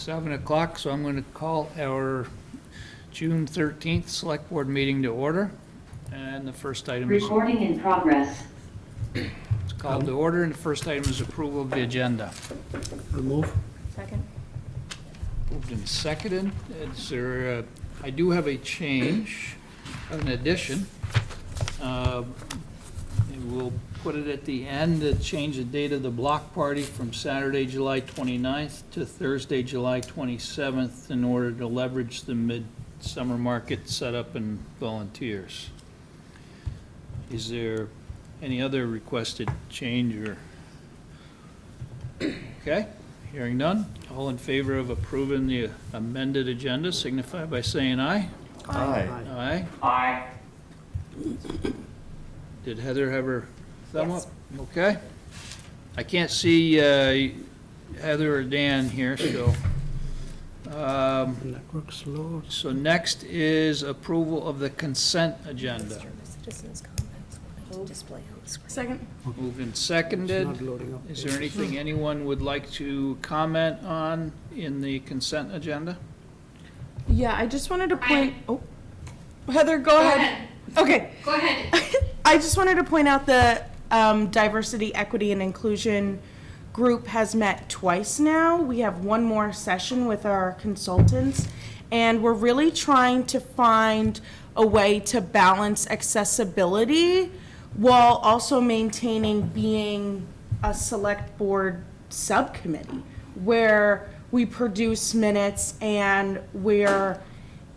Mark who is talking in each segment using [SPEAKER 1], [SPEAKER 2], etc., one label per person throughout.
[SPEAKER 1] 7 o'clock, so I'm going to call our June 13th Select Board meeting to order. And the first item is...
[SPEAKER 2] Recording in progress.
[SPEAKER 1] It's called to order, and the first item is approval of the agenda.
[SPEAKER 3] Remove.
[SPEAKER 4] Second.
[SPEAKER 1] Moved and seconded. Is there, I do have a change, an addition. And we'll put it at the end to change the date of the block party from Saturday, July 29th to Thursday, July 27th in order to leverage the midsummer market setup and volunteers. Is there any other requested change or? Okay, hearing none. All in favor of approving the amended agenda signify by saying aye.
[SPEAKER 3] Aye.
[SPEAKER 1] Aye.
[SPEAKER 5] Aye.
[SPEAKER 1] Did Heather have her thumb up?
[SPEAKER 4] Yes.
[SPEAKER 1] Okay. I can't see Heather or Dan here, so.
[SPEAKER 3] Network slow.
[SPEAKER 1] So next is approval of the consent agenda.
[SPEAKER 4] Citizens' comments wanted to display on the screen.
[SPEAKER 6] Second.
[SPEAKER 1] Moved and
[SPEAKER 3] It's
[SPEAKER 1] seconded.
[SPEAKER 3] not loading up.
[SPEAKER 1] Is there anything anyone would like to comment on in the consent agenda?
[SPEAKER 6] Yeah, I just wanted to point, oh, Heather, go ahead. Okay.
[SPEAKER 7] Go ahead.
[SPEAKER 6] I just wanted to point out the diversity, equity, and inclusion group has met twice now. We have one more session with our consultants, and we're really trying to find a way to balance accessibility while also maintaining being a select board subcommittee where we produce minutes and we're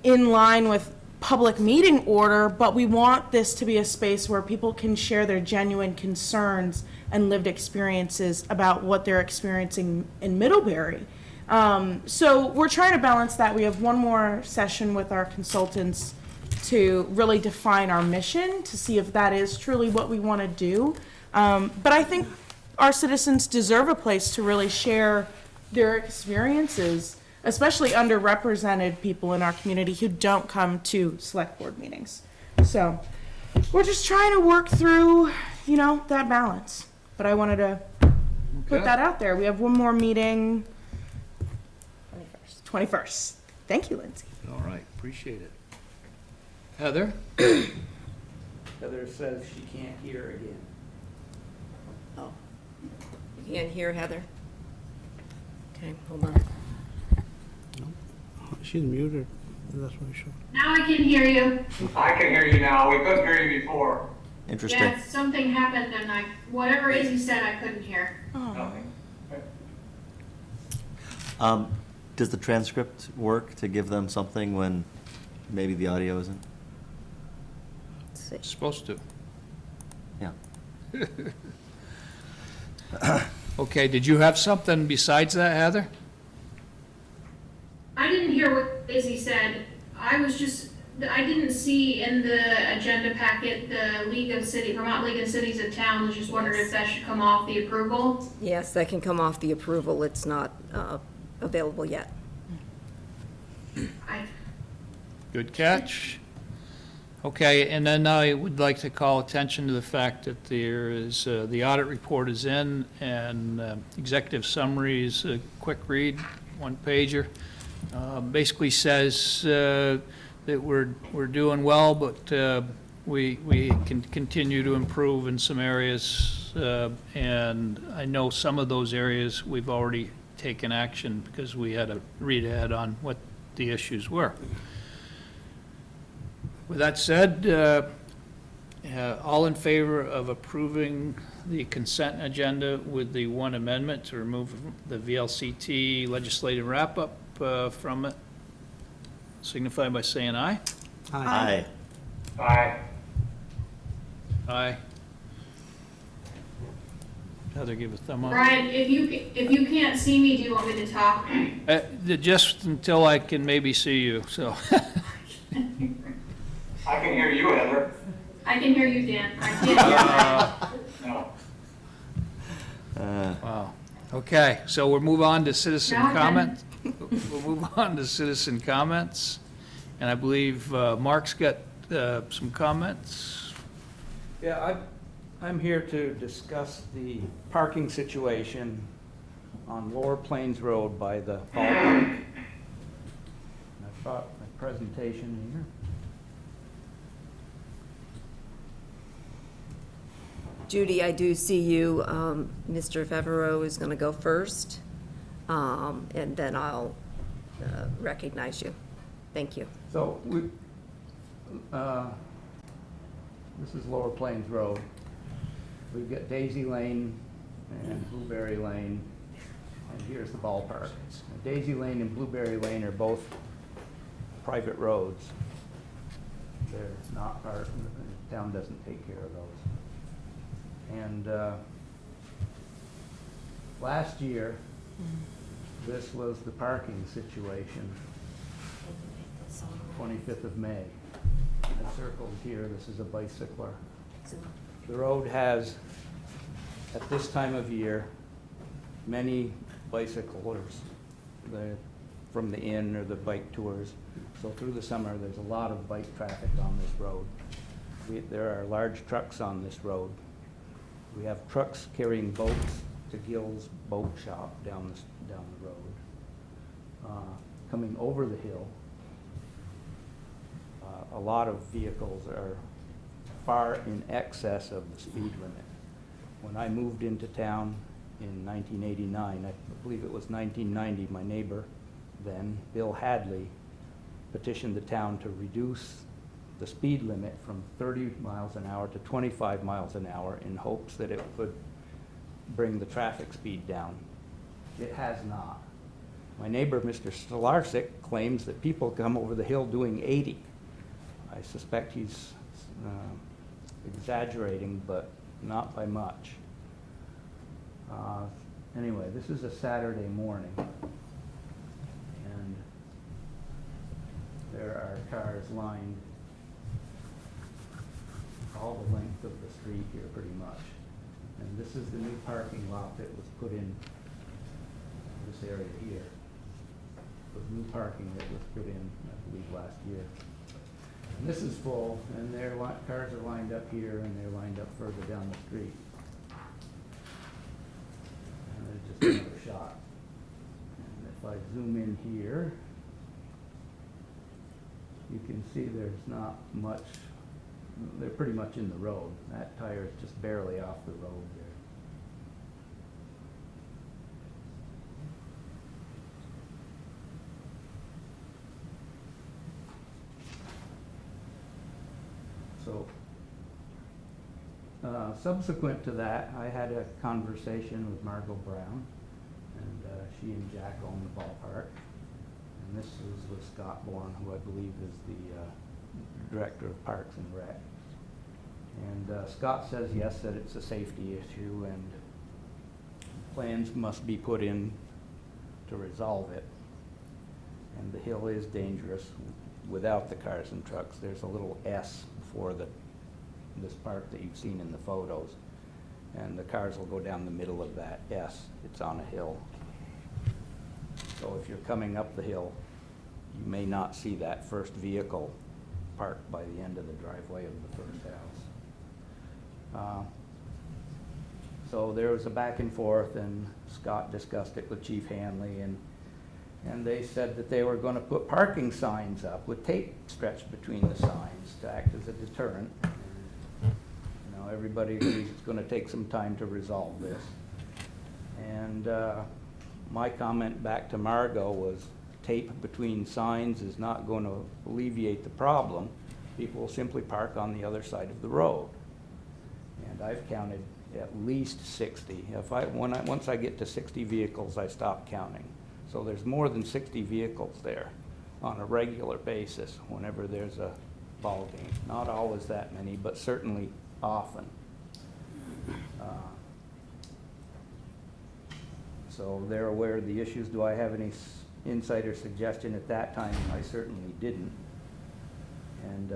[SPEAKER 6] in line with public meeting order, but we want this to be a space where people can share their genuine concerns and lived experiences about what they're experiencing in Middlebury. So we're trying to balance that. We have one more session with our consultants to really define our mission, to see if that is truly what we want to do. But I think our citizens deserve a place to really share their experiences, especially underrepresented people in our community who don't come to select board meetings. So we're just trying to work through, that balance. But I wanted to put
[SPEAKER 1] Okay.
[SPEAKER 6] that out there. We have one more meeting,
[SPEAKER 4] 21st.
[SPEAKER 6] 21st. Thank you, Lindsay.
[SPEAKER 1] All right, appreciate it. Heather?
[SPEAKER 5] Heather says she can't hear again.
[SPEAKER 4] Oh. You can't hear Heather? Okay, hold on.
[SPEAKER 3] She's muted. That's why she.
[SPEAKER 7] Now I can hear you.
[SPEAKER 5] I can hear you now. We couldn't hear you before.
[SPEAKER 8] Interesting.
[SPEAKER 7] Yeah, something happened and whatever Izzy said, I couldn't hear.
[SPEAKER 6] Oh.
[SPEAKER 8] Does the transcript work to give them something when maybe the audio isn't?
[SPEAKER 4] Let's see.
[SPEAKER 1] Supposed to.
[SPEAKER 8] Yeah.
[SPEAKER 1] Okay, did you have something besides that, Heather?
[SPEAKER 7] I didn't hear what Izzy said. I didn't see in the agenda packet the Vermont League of Cities and Towns. Just wondered if that should come off the approval.
[SPEAKER 4] Yes, that can come off the approval. It's not available yet.
[SPEAKER 1] Good catch. Okay, and then I would like to call attention to the fact that there is, the audit report is in, and executive summary is a quick read, one pager. Basically says that we're doing well, but we can continue to improve in some areas, and I know some of those areas we've already taken action because we had a read ahead on what the issues were. With that said, all in favor of approving the consent agenda with the one amendment to remove the VLCT legislative wrap-up from it, signify by saying aye.
[SPEAKER 8] Aye.
[SPEAKER 5] Aye.
[SPEAKER 1] Aye. Heather, give a thumb up.
[SPEAKER 7] Brian, if you can't see me, do you want me to talk?
[SPEAKER 1] Just until I can maybe see you, so.
[SPEAKER 5] I can hear you, Heather.
[SPEAKER 7] I can hear you, Dan. I can't hear
[SPEAKER 5] No.
[SPEAKER 1] Wow. Okay, so we'll move on to citizen
[SPEAKER 7] Now I can.
[SPEAKER 1] comment. We'll move on to citizen comments. And I believe Mark's got some comments.
[SPEAKER 5] Yeah, I'm here to discuss the parking situation on Lower Plains Road by the ballpark. I've got my presentation here.
[SPEAKER 4] Judy, I do see you, Mr. Favreau is going to go first, and then I'll recognize you. Thank you.
[SPEAKER 5] So this is Lower Plains Road. We've got Daisy Lane and Blueberry Lane, and here's the ballpark. Daisy Lane and Blueberry Lane are both private roads. They're not part, the town doesn't take care of those. And last year, this was the parking situation, 25th of May. I circled here, this is a bicycler. The road has, at this time of year, many bicyclers from the inn or the bike tours. So through the summer, there's a lot of bike traffic on this road. There are large trucks on this road. We have trucks carrying boats to Gill's Boat Shop down the road. Coming over the hill, a lot of vehicles are far in excess of the speed limit. When I moved into town in 1989, I believe it was 1990, my neighbor then, Bill Hadley, petitioned the town to reduce the speed limit from 30 miles an hour to 25 miles an hour in hopes that it would bring the traffic speed down. It has not. My neighbor, Mr. Stolarsik, claims that people come over the hill doing 80. I suspect he's exaggerating, but not by much. Anyway, this is a Saturday morning, and there are cars lined all the length of the street here pretty much. And this is the new parking lot that was put in this area here. It was new parking that was put in, I believe, last year. And this is full, and their cars are lined up here, and they're lined up further down the street. And there's just another shot. And if I zoom in here, you can see there's not much, they're pretty much in the road. That tire is just barely off the road there. So, subsequent to that, I had a conversation with Margot Brown, and she and Jack own the ballpark. And this is with Scott Bourne, who I believe is the Director of Parks and Rec. And Scott says yes, that it's a safety issue, and plans must be put in to resolve it. And the hill is dangerous without the cars and trucks. There's a little S before this part that you've seen in the photos. And the cars will go down the middle of that S. It's on a hill. So if you're coming up the hill, you may not see that first vehicle parked by the end of the driveway of the first house. So there was a back and forth, and Scott discussed it with Chief Hanley, and they said that they were going to put parking signs up with tape stretched between the signs to act as a deterrent. You know, everybody agrees it's going to take some time to resolve this. And my comment back to Margot was, tape between signs is not going to alleviate the problem. People will simply park on the other side of the road. And I've counted at least 60. Once I get to 60 vehicles, I stop counting. So there's more than 60 vehicles there on a regular basis whenever there's a ball game. Not always that many, but certainly often. So they're aware of the issues. Do I have any insider suggestion at that time? I certainly didn't. And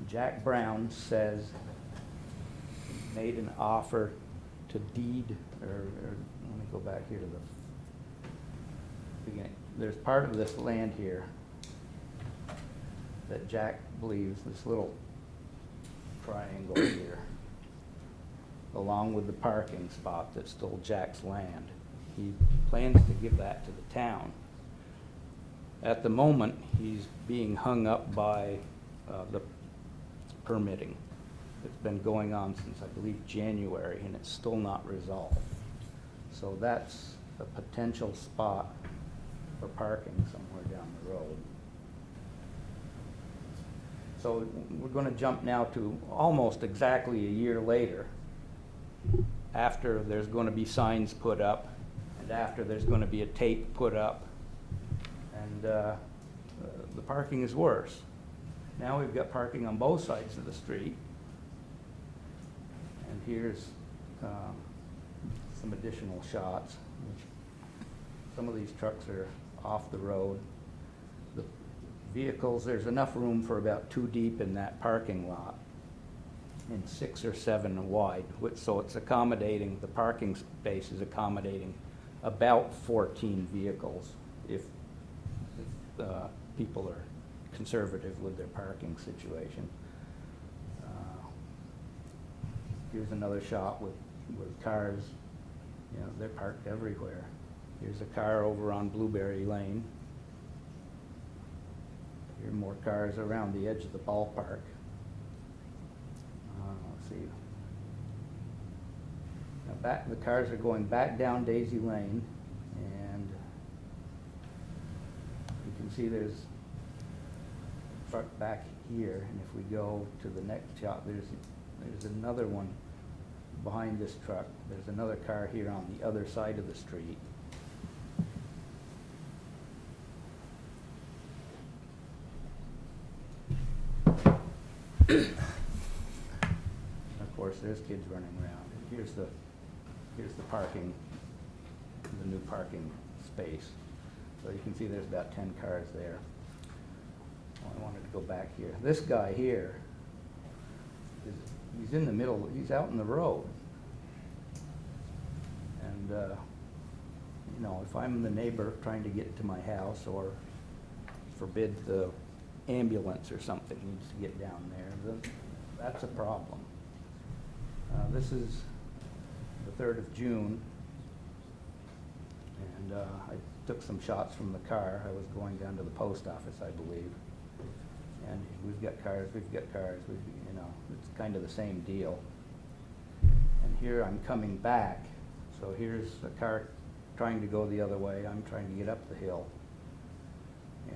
[SPEAKER 5] Jack Brown says, made an offer to deed, or let me go back here to the beginning. There's part of this land here that Jack believes, this little triangle here, along with the parking spot that's still Jack's land. He plans to give that to the town. At the moment, he's being hung up by the permitting. It's been going on since, I believe, January, and it's still not resolved. So that's a potential spot for parking somewhere down the road. So we're going to jump now to almost exactly a year later, after there's going to be signs put up, and after there's going to be a tape put up, and the parking is worse. Now we've got parking on both sides of the street, and here's some additional shots. Some of these trucks are off the road. The vehicles, there's enough room for about 2 deep in that parking lot, and 6 or 7 wide, so it's accommodating, the parking space is accommodating about 14 vehicles if people are conservative with their parking situation. Here's another shot with cars. You know, they're parked everywhere. Here's a car over on Blueberry Lane. Here are more cars around the edge of the ballpark. Let's see. Now the cars are going back down Daisy Lane, and you can see there's a truck back here, and if we go to the next shot, there's another one behind this truck. There's another car here on the other side of the street. Of course, there's kids running around. And here's the parking, the new parking space. So you can see there's about 10 cars there. Oh, I wanted to go back here. This guy here, he's in the middle, he's out in the road. And, you know, if I'm the neighbor trying to get to my house, or forbid the ambulance or something needs to get down there, then that's a problem. This is the 3rd of June, and I took some shots from the car. I was going down to the post office, I believe. And we've got cars, you know, it's kind of the same deal. And here I'm coming back, so here's a car trying to go the other way. I'm trying to get up the hill.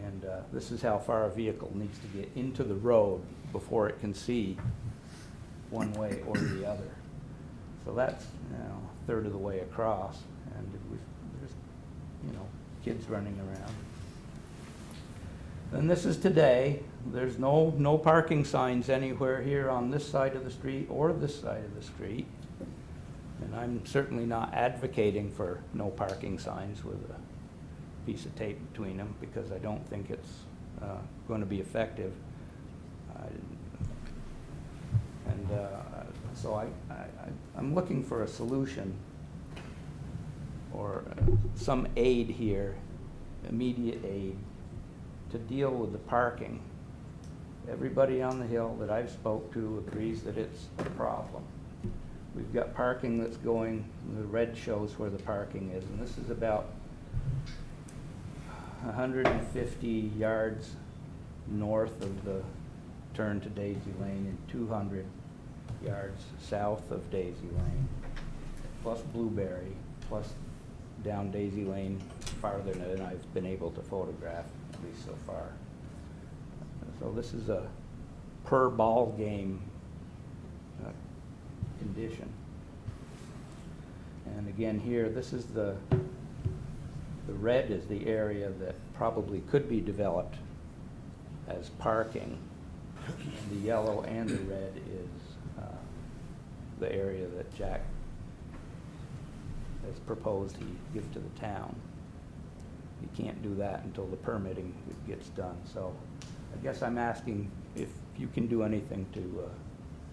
[SPEAKER 5] And this is how far a vehicle needs to get into the road before it can see one way or the other. So that's, you know, a third of the way across, and there's, you know, kids running around. And this is today. There's no parking signs anywhere here on this side of the street or this side of the street. And I'm certainly not advocating for no parking signs with a piece of tape between them, because I don't think it's going to be effective. So I'm looking for a solution, or some aid here, immediate aid, to deal with the parking. Everybody on the hill that I've spoke to agrees that it's a problem. We've got parking that's going, the red shows where the parking is, and this is about 150 yards north of the turn to Daisy Lane and 200 yards south of Daisy Lane, plus Blueberry, plus down Daisy Lane farther than I've been able to photograph, at least so far. So this is a per ball game condition. And again here, this is the red is the area that probably could be developed as parking. And the yellow and the red is the area that Jack has proposed he give to the town. He can't do that until the permitting gets done. So I guess I'm asking if you can do anything to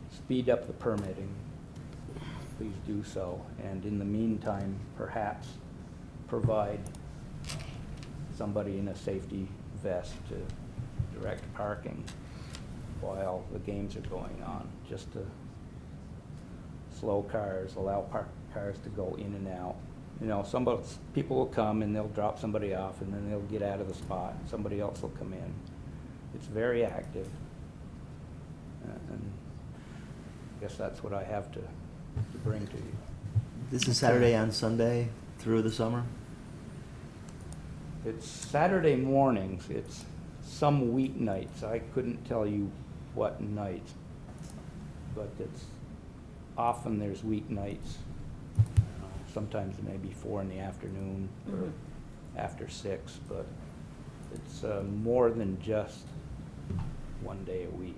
[SPEAKER 5] speed up the permitting, please do so. And in the meantime, perhaps provide somebody in a safety vest to direct parking while the games are going on, just to slow cars, allow parked cars to go in and out. You know, people will come and they'll drop somebody off and then they'll get out of the spot. Somebody else will come in. It's very active. And I guess that's what I have to bring to you.
[SPEAKER 8] This is Saturday and Sunday through the summer?
[SPEAKER 5] It's Saturday mornings. It's some weeknights. I couldn't tell you what nights, but it's often there's weeknights. Sometimes maybe 4 in the afternoon or after 6, but it's more than just one day a week.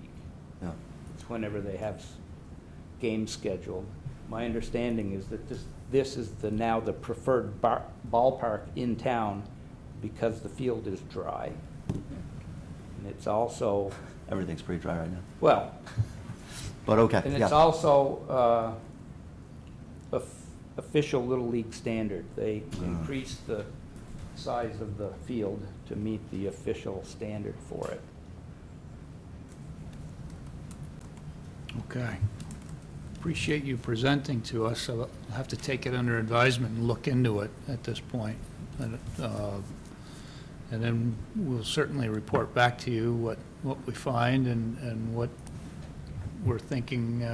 [SPEAKER 8] Yeah.
[SPEAKER 5] It's whenever they have games scheduled. My understanding is that this is now the preferred ballpark in town because the field is dry. And it's also,
[SPEAKER 8] Everything's pretty dry right now.
[SPEAKER 5] well,
[SPEAKER 8] But okay,
[SPEAKER 5] and
[SPEAKER 8] yeah.
[SPEAKER 5] it's also official Little League standard. They increased the size of the field to meet the official standard for it.
[SPEAKER 1] Okay. Appreciate you presenting to us. I'll have to take it under advisement and look into it at this point. And then we'll certainly report back to you what we find and what we're thinking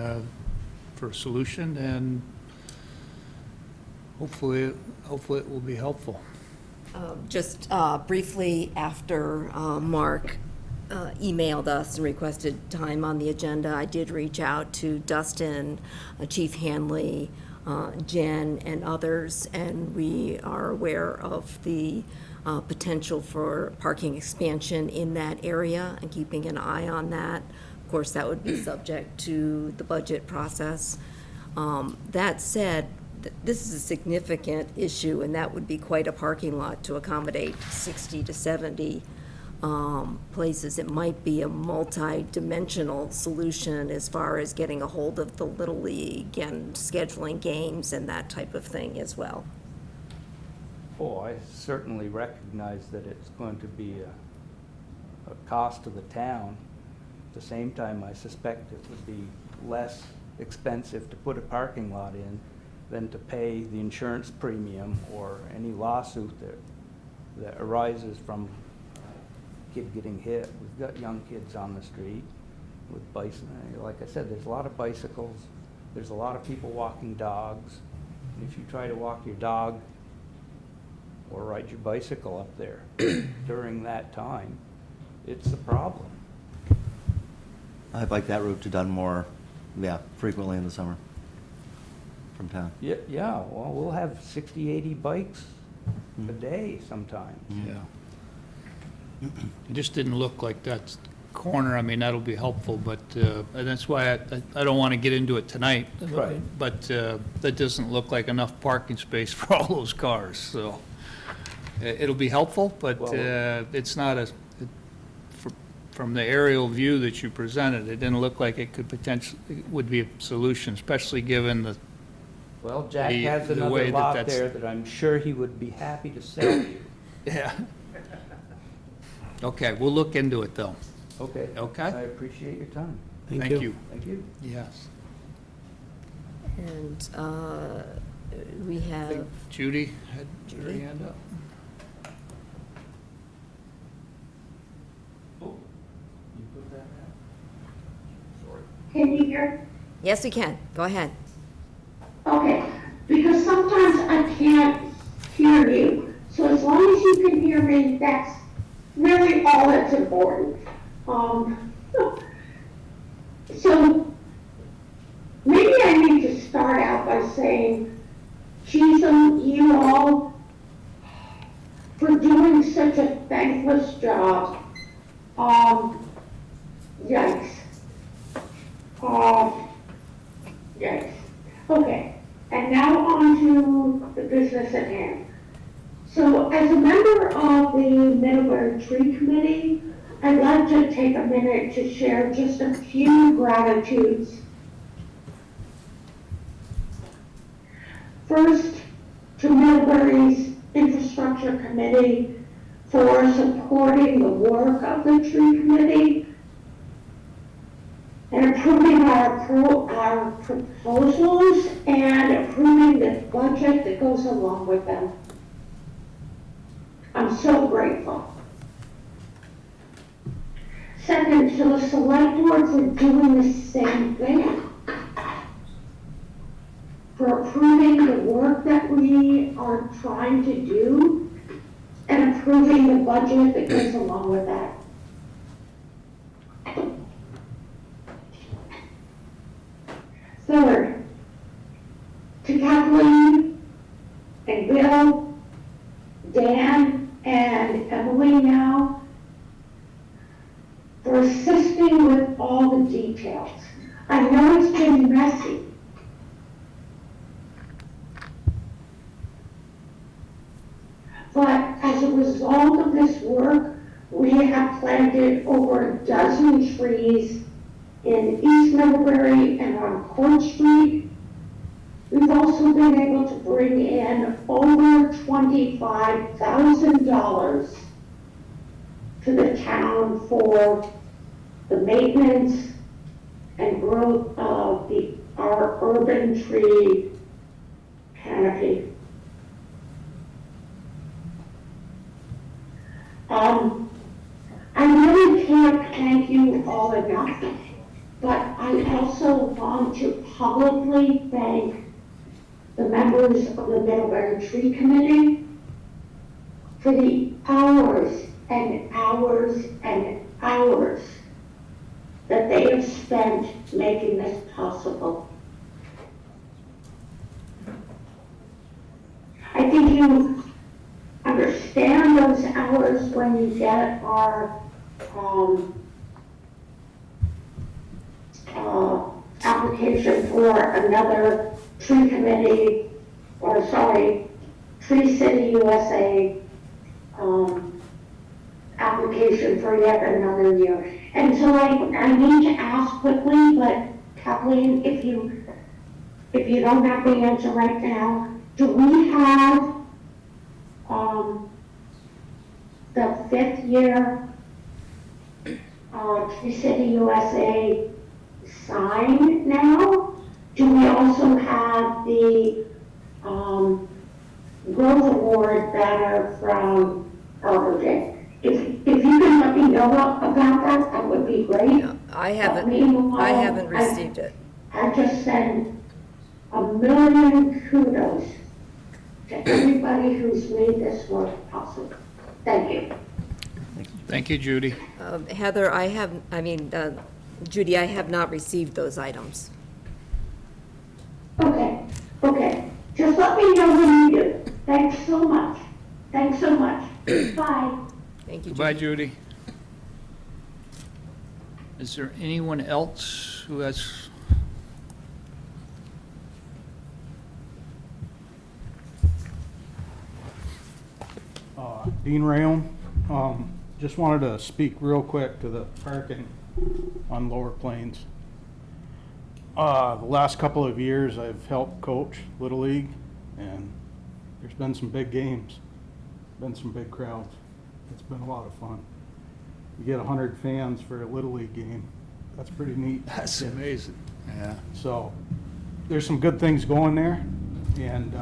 [SPEAKER 1] for a solution, and hopefully it will be helpful.
[SPEAKER 4] Just briefly, after Mark emailed us and requested time on the agenda, I did reach out to Dustin, Chief Hanley, Jen, and others, and we are aware of the potential for parking expansion in that area and keeping an eye on that. Of course, that would be subject to the budget process. That said, this is a significant issue, and that would be quite a parking lot to accommodate 60 to 70 places. It might be a multi-dimensional solution as far as getting a hold of the Little League and scheduling games and that type of thing as well.
[SPEAKER 5] Oh, I certainly recognize that it's going to be a cost to the town. At the same time, I suspect it would be less expensive to put a parking lot in than to pay the insurance premium or any lawsuit that arises from a kid getting hit. We've got young kids on the street with bicycles. Like I said, there's a lot of bicycles. There's a lot of people walking dogs. And if you try to walk your dog or ride your bicycle up there during that time, it's a problem.
[SPEAKER 8] I bike that route to Dunmore, frequently in the summer from town.
[SPEAKER 5] Yeah, well, we'll have 60, 80 bikes a day sometimes.
[SPEAKER 1] Yeah. It just didn't look like that corner. I mean, that'll be helpful, but, and that's why I don't want to get into it tonight.
[SPEAKER 5] Right.
[SPEAKER 1] But that doesn't look like enough parking space for all those cars, so it'll be helpful, but
[SPEAKER 5] Well-
[SPEAKER 1] it's not from the aerial view that you presented, it didn't look like it could potentially, would be a solution, especially given the,
[SPEAKER 5] Well, Jack
[SPEAKER 1] The-
[SPEAKER 5] has
[SPEAKER 1] the way
[SPEAKER 5] another
[SPEAKER 1] that
[SPEAKER 5] lot
[SPEAKER 1] that's-
[SPEAKER 5] there that I'm sure he would be happy to sell you.
[SPEAKER 1] yeah. Okay, we'll look into it, though.
[SPEAKER 5] Okay.
[SPEAKER 1] Okay.
[SPEAKER 5] I appreciate your time.
[SPEAKER 1] Thank you.
[SPEAKER 5] Thank you.
[SPEAKER 1] Yes.
[SPEAKER 4] And we
[SPEAKER 1] I think
[SPEAKER 4] have,
[SPEAKER 1] Judy had her hand up.
[SPEAKER 5] Oh, you put that down? Sorry.
[SPEAKER 2] Can you hear?
[SPEAKER 4] yes, we can, go ahead.
[SPEAKER 2] Okay, because sometimes I can't hear you. So as long as you can hear me, that's really all that's important. So maybe I need to start out by saying, geez, you all, for doing such a thankless job. Yikes. Yikes. Okay, and now on to the business at hand. So as a member of the Middlebury Tree Committee, I'd like to take a minute to share just a few gratitudes. First, to Middlebury's Infrastructure Committee for supporting the work of the Tree Committee. and approving our proposals and approving the budget that goes along with them. I'm so grateful. Second, to the select board for doing the same thing. For approving the work that we are trying to do and approving the budget that goes along with that. Third, to Kathleen and Bill, Dan, and Emily now for assisting with all the details. I know it's been messy. But as a result of this work, we have planted over a dozen trees in East Middlebury and on Court Street. We've also been able to bring in over $25,000 to the town for the maintenance and growth of our urban tree canopy. I really can't thank you all enough, but I also want to publicly thank the members of the Middlebury Tree Committee for the hours and hours and hours that they have spent making this possible. I think you understand those hours when you get our application for another Tree Committee, or sorry, Tree City USA application for yet another year. And so I need to ask quickly, but Kathleen, if you don't have the answer right now, do we have the 5th year Tree City USA sign now? Do we also have the Growth Award banner from Arbor Day? If you can let me know about that, that would be great.
[SPEAKER 4] No, I haven't received it.
[SPEAKER 2] I just send a million kudos to everybody who's made this work possible. Thank you.
[SPEAKER 1] Thank you, Judy.
[SPEAKER 4] Heather, Judy, I have not received those items.
[SPEAKER 2] Okay. Just let me know when you do. Thanks so much. Bye.
[SPEAKER 4] Thank you,
[SPEAKER 1] Goodbye,
[SPEAKER 4] Judy.
[SPEAKER 1] Judy. Is there anyone else who has?
[SPEAKER 9] Dean Rayon, just wanted to speak real quick to the parking on Lower Plains. The last couple of years I've helped coach Little League, and there's been some big games, been some big crowds. It's been a lot of fun. You get 100 fans for a Little League game. That's pretty neat.
[SPEAKER 1] That's amazing. Yeah.
[SPEAKER 9] So there's some good things going there, and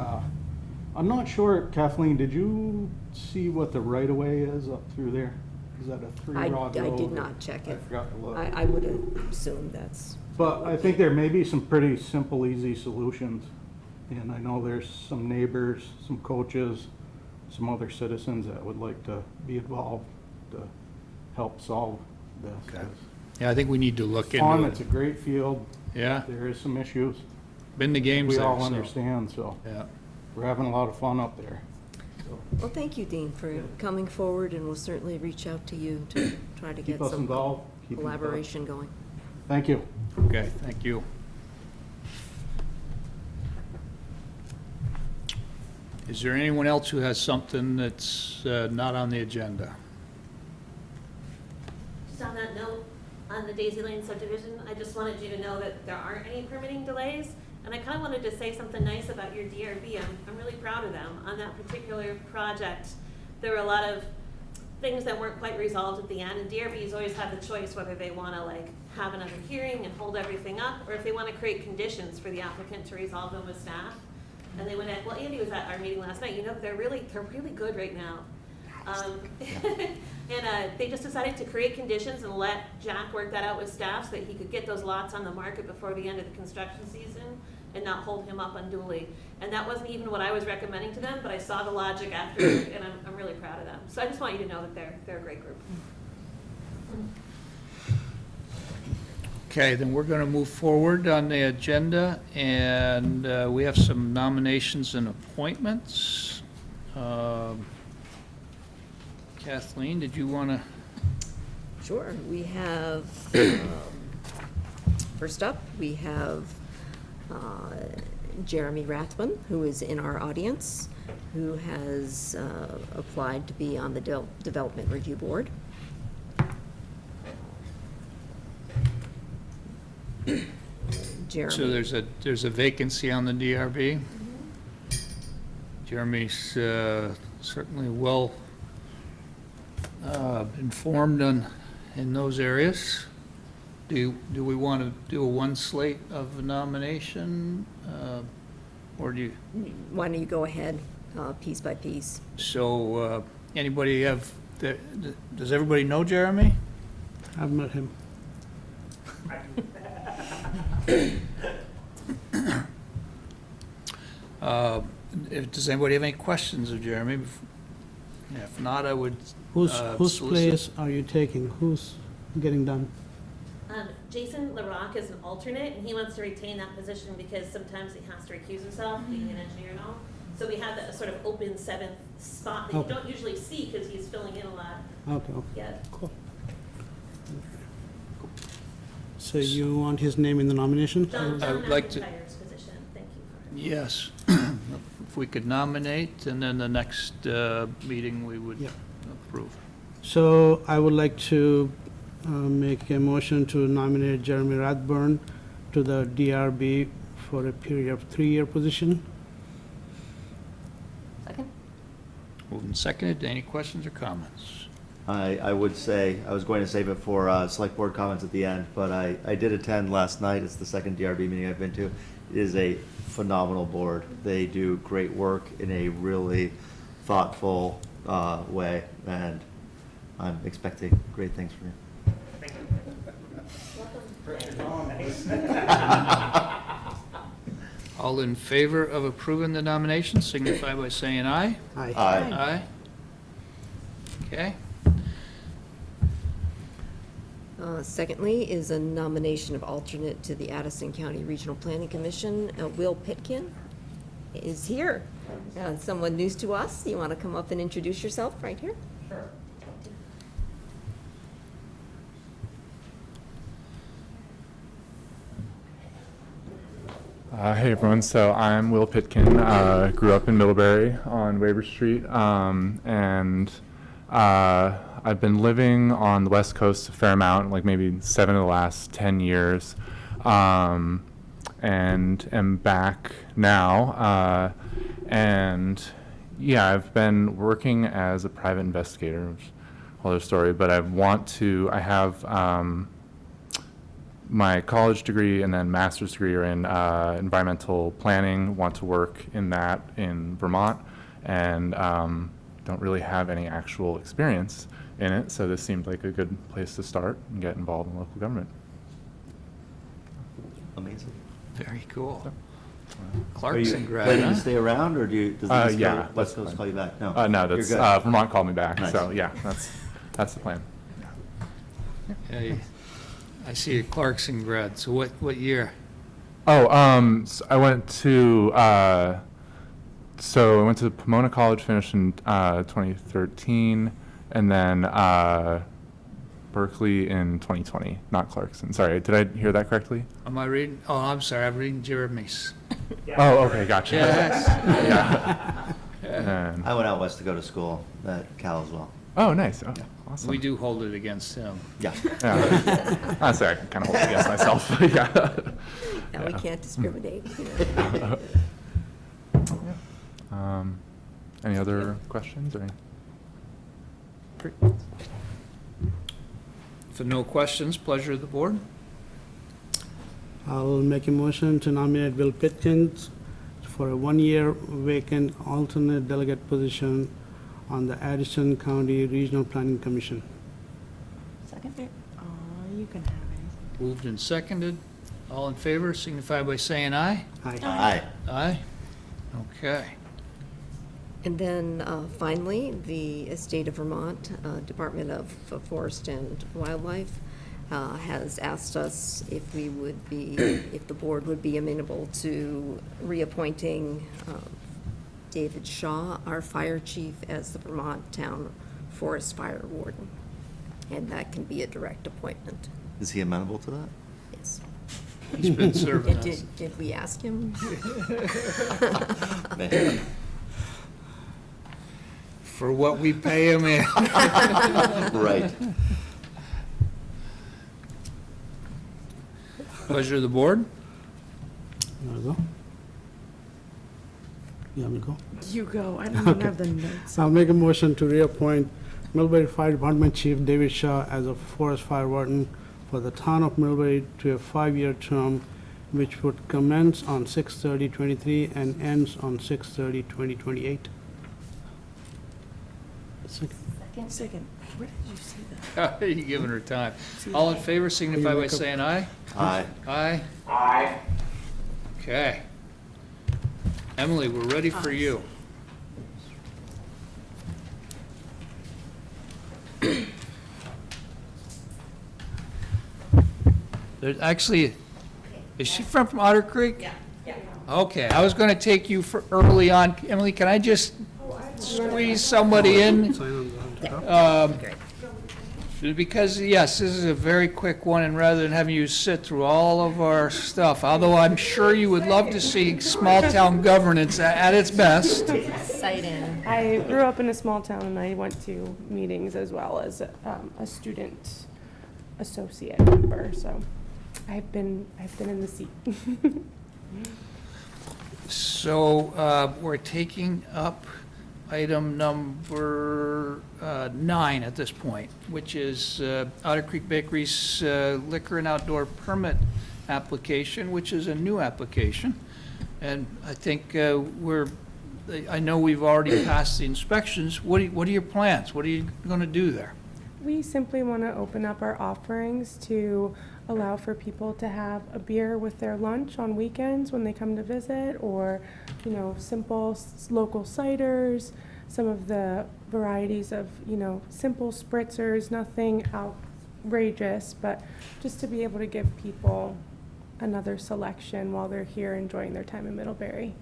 [SPEAKER 9] I'm not sure, Kathleen, did you see what the right-of-way is up through there? Is that a three-rod road?
[SPEAKER 4] I did not check it.
[SPEAKER 9] I forgot to look.
[SPEAKER 4] I would assume that's.
[SPEAKER 9] But I think there may be some pretty simple, easy solutions. And I know there's some neighbors, some coaches, some other citizens that would like to be involved to help solve this.
[SPEAKER 1] Okay. Yeah, I think we need to look
[SPEAKER 9] It's fun,
[SPEAKER 1] into
[SPEAKER 9] it's a
[SPEAKER 1] it.
[SPEAKER 9] great field.
[SPEAKER 1] Yeah,
[SPEAKER 9] There is some issues.
[SPEAKER 1] been to games
[SPEAKER 9] We
[SPEAKER 1] there,
[SPEAKER 9] all
[SPEAKER 1] so,
[SPEAKER 9] understand, so
[SPEAKER 1] yeah.
[SPEAKER 9] we're having a lot of fun up there.
[SPEAKER 4] Well, thank you, Dean, for coming forward, and we'll certainly reach out to you to try to get
[SPEAKER 9] Keep us
[SPEAKER 4] some
[SPEAKER 9] involved. Keep in touch.
[SPEAKER 4] collaboration going.
[SPEAKER 9] Thank you.
[SPEAKER 1] Okay, thank you. Is there anyone else who has something that's not on the agenda?
[SPEAKER 10] Just on that note, on the Daisy Lane subdivision, I just wanted you to know that there aren't any permitting delays. And I kind of wanted to say something nice about your DRB. I'm really proud of them on that particular project. There were a lot of things that weren't quite resolved at the end, and DRBs always have the choice whether they want to like have another hearing and hold everything up, or if they want to create conditions for the applicant to resolve them with staff. And they went at, well, Andy was at our meeting last night, you know, they're really good right now. And they just decided to create conditions and let Jack work that out with staff so that he could get those lots on the market before the end of the construction season and not hold him up unduly. And that wasn't even what I was recommending to them, but I saw the logic after, and I'm really proud of them. So I just want you to know that they're a great group.
[SPEAKER 1] Okay, then we're going to move forward on the agenda, and we have some nominations and appointments. Kathleen, did you want to?
[SPEAKER 4] Sure, we have, first up, we have Jeremy Rathbun, who is in our audience, who has applied to be on the Development Review Board. Jeremy.
[SPEAKER 1] So there's a vacancy on the DRB. Jeremy's certainly well informed in those areas. Do we want to do a one slate of a nomination, or do you?
[SPEAKER 4] Why don't you go ahead, piece by piece?
[SPEAKER 1] So anybody have? Does everybody know Jeremy?
[SPEAKER 3] I've met him.
[SPEAKER 1] Does anybody have any questions of Jeremy? If not, I would.
[SPEAKER 3] Whose
[SPEAKER 1] solicit-
[SPEAKER 3] place are you taking? Who's getting done?
[SPEAKER 10] Jason LaRock is an alternate, and he wants to retain that position because sometimes he has to recuse himself, being an engineer and all. So we have that sort of open seventh spot that you
[SPEAKER 3] Okay.
[SPEAKER 10] don't usually see because he's filling in a lot.
[SPEAKER 3] Okay,
[SPEAKER 10] Yeah.
[SPEAKER 3] cool. So you want his name in the nomination?
[SPEAKER 10] John
[SPEAKER 1] I would like to-
[SPEAKER 10] McIntyre's position. Thank you for it.
[SPEAKER 1] Yes. If we could nominate, and then the next meeting we would
[SPEAKER 3] Yeah.
[SPEAKER 1] approve.
[SPEAKER 3] So I would like to make a motion to nominate Jeremy Rathburn to the DRB for a period of 3-year position.
[SPEAKER 4] Second?
[SPEAKER 1] Moved and seconded. Any questions or comments?
[SPEAKER 8] I would say, I was going to save it for select board comments at the end, but I did attend last night. It's the second DRB meeting I've been to. It is a phenomenal board. They do great work in a really thoughtful way, and I'm expecting great things from you.
[SPEAKER 1] All in favor of approving the nomination, signify by saying aye.
[SPEAKER 3] Aye.
[SPEAKER 8] Aye.
[SPEAKER 1] Aye. Okay.
[SPEAKER 4] Secondly is a nomination of alternate to the Addison County Regional Planning Commission. Will Pitkin is here. Someone news to us. You want to come up and introduce yourself right here?
[SPEAKER 5] Sure.
[SPEAKER 11] Hey everyone, so I'm Will Pitkin, grew up in Middlebury on Weber Street, and I've been living on the West Coast a fair amount, like maybe 7 of the last 10 years, and am back now, and yeah, I've been working as a private investigator, which is a whole other story, but I have my college degree and then master's degree are in environmental planning, want to work in that in Vermont, and don't really have any actual experience in it, so this seemed like a good place to start and get involved in local government.
[SPEAKER 8] Amazing.
[SPEAKER 1] Very cool.
[SPEAKER 8] Are you
[SPEAKER 1] Clarkson grad,
[SPEAKER 8] planning
[SPEAKER 1] huh?
[SPEAKER 8] to stay around, or does the East
[SPEAKER 11] Yeah,
[SPEAKER 8] Coast, West
[SPEAKER 11] that's
[SPEAKER 8] Coast
[SPEAKER 11] fine.
[SPEAKER 8] call you back?
[SPEAKER 11] No,
[SPEAKER 8] You're
[SPEAKER 11] that's
[SPEAKER 8] good.
[SPEAKER 11] Vermont called me back,
[SPEAKER 8] Nice.
[SPEAKER 11] so yeah, that's the plan.
[SPEAKER 1] Hey, I see a Clarkson grad. So what year?
[SPEAKER 11] Oh, so I went to Pomona College, finished in 2013, and then Berkeley in 2020, not Clarkson. Sorry, did I hear that correctly?
[SPEAKER 1] Am I reading? Oh, I'm sorry. I'm reading Jeremy's.
[SPEAKER 11] Oh, okay, gotcha.
[SPEAKER 1] Yes.
[SPEAKER 11] Yeah. And-
[SPEAKER 8] I went out west to go to school at Cal as well.
[SPEAKER 11] oh, nice. Oh, awesome.
[SPEAKER 1] We do hold it against him.
[SPEAKER 8] Yeah.
[SPEAKER 11] Yeah. I'm sorry, I kind of hold it against myself. Yeah.
[SPEAKER 4] Now we
[SPEAKER 11] Yeah.
[SPEAKER 4] can't discriminate.
[SPEAKER 11] Any other questions or?
[SPEAKER 1] For no questions, pleasure of the board.
[SPEAKER 3] I'll make a motion to nominate Will Pitkins for a one-year vacant alternate delegate position on the Addison County Regional Planning Commission.
[SPEAKER 4] Second?
[SPEAKER 6] You can have it.
[SPEAKER 1] Moved and seconded. All in favor signify by saying aye.
[SPEAKER 3] Aye.
[SPEAKER 8] Aye.
[SPEAKER 1] Aye. Okay.
[SPEAKER 4] And then finally, the State of Vermont Department of Forest and Wildlife has asked us if we would be, if the board would be amenable to reappointing David Shaw, our fire chief, as the Vermont Town Forest Fire Warden. And that can be a direct appointment,
[SPEAKER 8] Is he amenable to that?
[SPEAKER 4] yes.
[SPEAKER 1] He's been serving
[SPEAKER 4] And
[SPEAKER 1] us.
[SPEAKER 4] did we ask him?
[SPEAKER 8] Man.
[SPEAKER 1] For what we pay him in.
[SPEAKER 8] Right.
[SPEAKER 1] Pleasure of the board.
[SPEAKER 3] There we go. You want me to go?
[SPEAKER 6] You go. I don't even have the notes.
[SPEAKER 3] I'll make a motion to reappoint Middlebury Fire Department Chief David Shaw as a forest fire warden for the town of Middlebury to a 5-year term, which would commence on 6/30/23 and ends on 6/30/2028.
[SPEAKER 6] Second. Where did you see that?
[SPEAKER 1] You're giving her time. All in favor signify by saying aye.
[SPEAKER 8] Aye.
[SPEAKER 1] Aye. Aye. Okay. Emily, we're ready for you. There's actually, is she from Otter Creek? Yeah. Okay, I was gonna take you for early on. Emily, can I just squeeze somebody in?
[SPEAKER 3] Sign on the top.
[SPEAKER 1] Because, yes, this is a very quick one, and rather than having you sit through all of our stuff, although I'm sure you would love to see small-town governance at its best.
[SPEAKER 4] Exciting.
[SPEAKER 6] I grew up in a small town and I went to meetings as well as a student associate member, so I've been in the seat.
[SPEAKER 1] So we're taking up item number 9 at this point, which is Otter Creek Bakery's liquor and outdoor permit application, which is a new application. And I think I know we've already passed the inspections. What are your plans? What are you going to do there?
[SPEAKER 6] We simply want to open up our offerings to allow for people to have a beer with their lunch on weekends when they come to visit, or, simple local ciders, some of the varieties of, simple spritzers, nothing outrageous, but just to be able to give people another selection while they're here enjoying their time in Middlebury.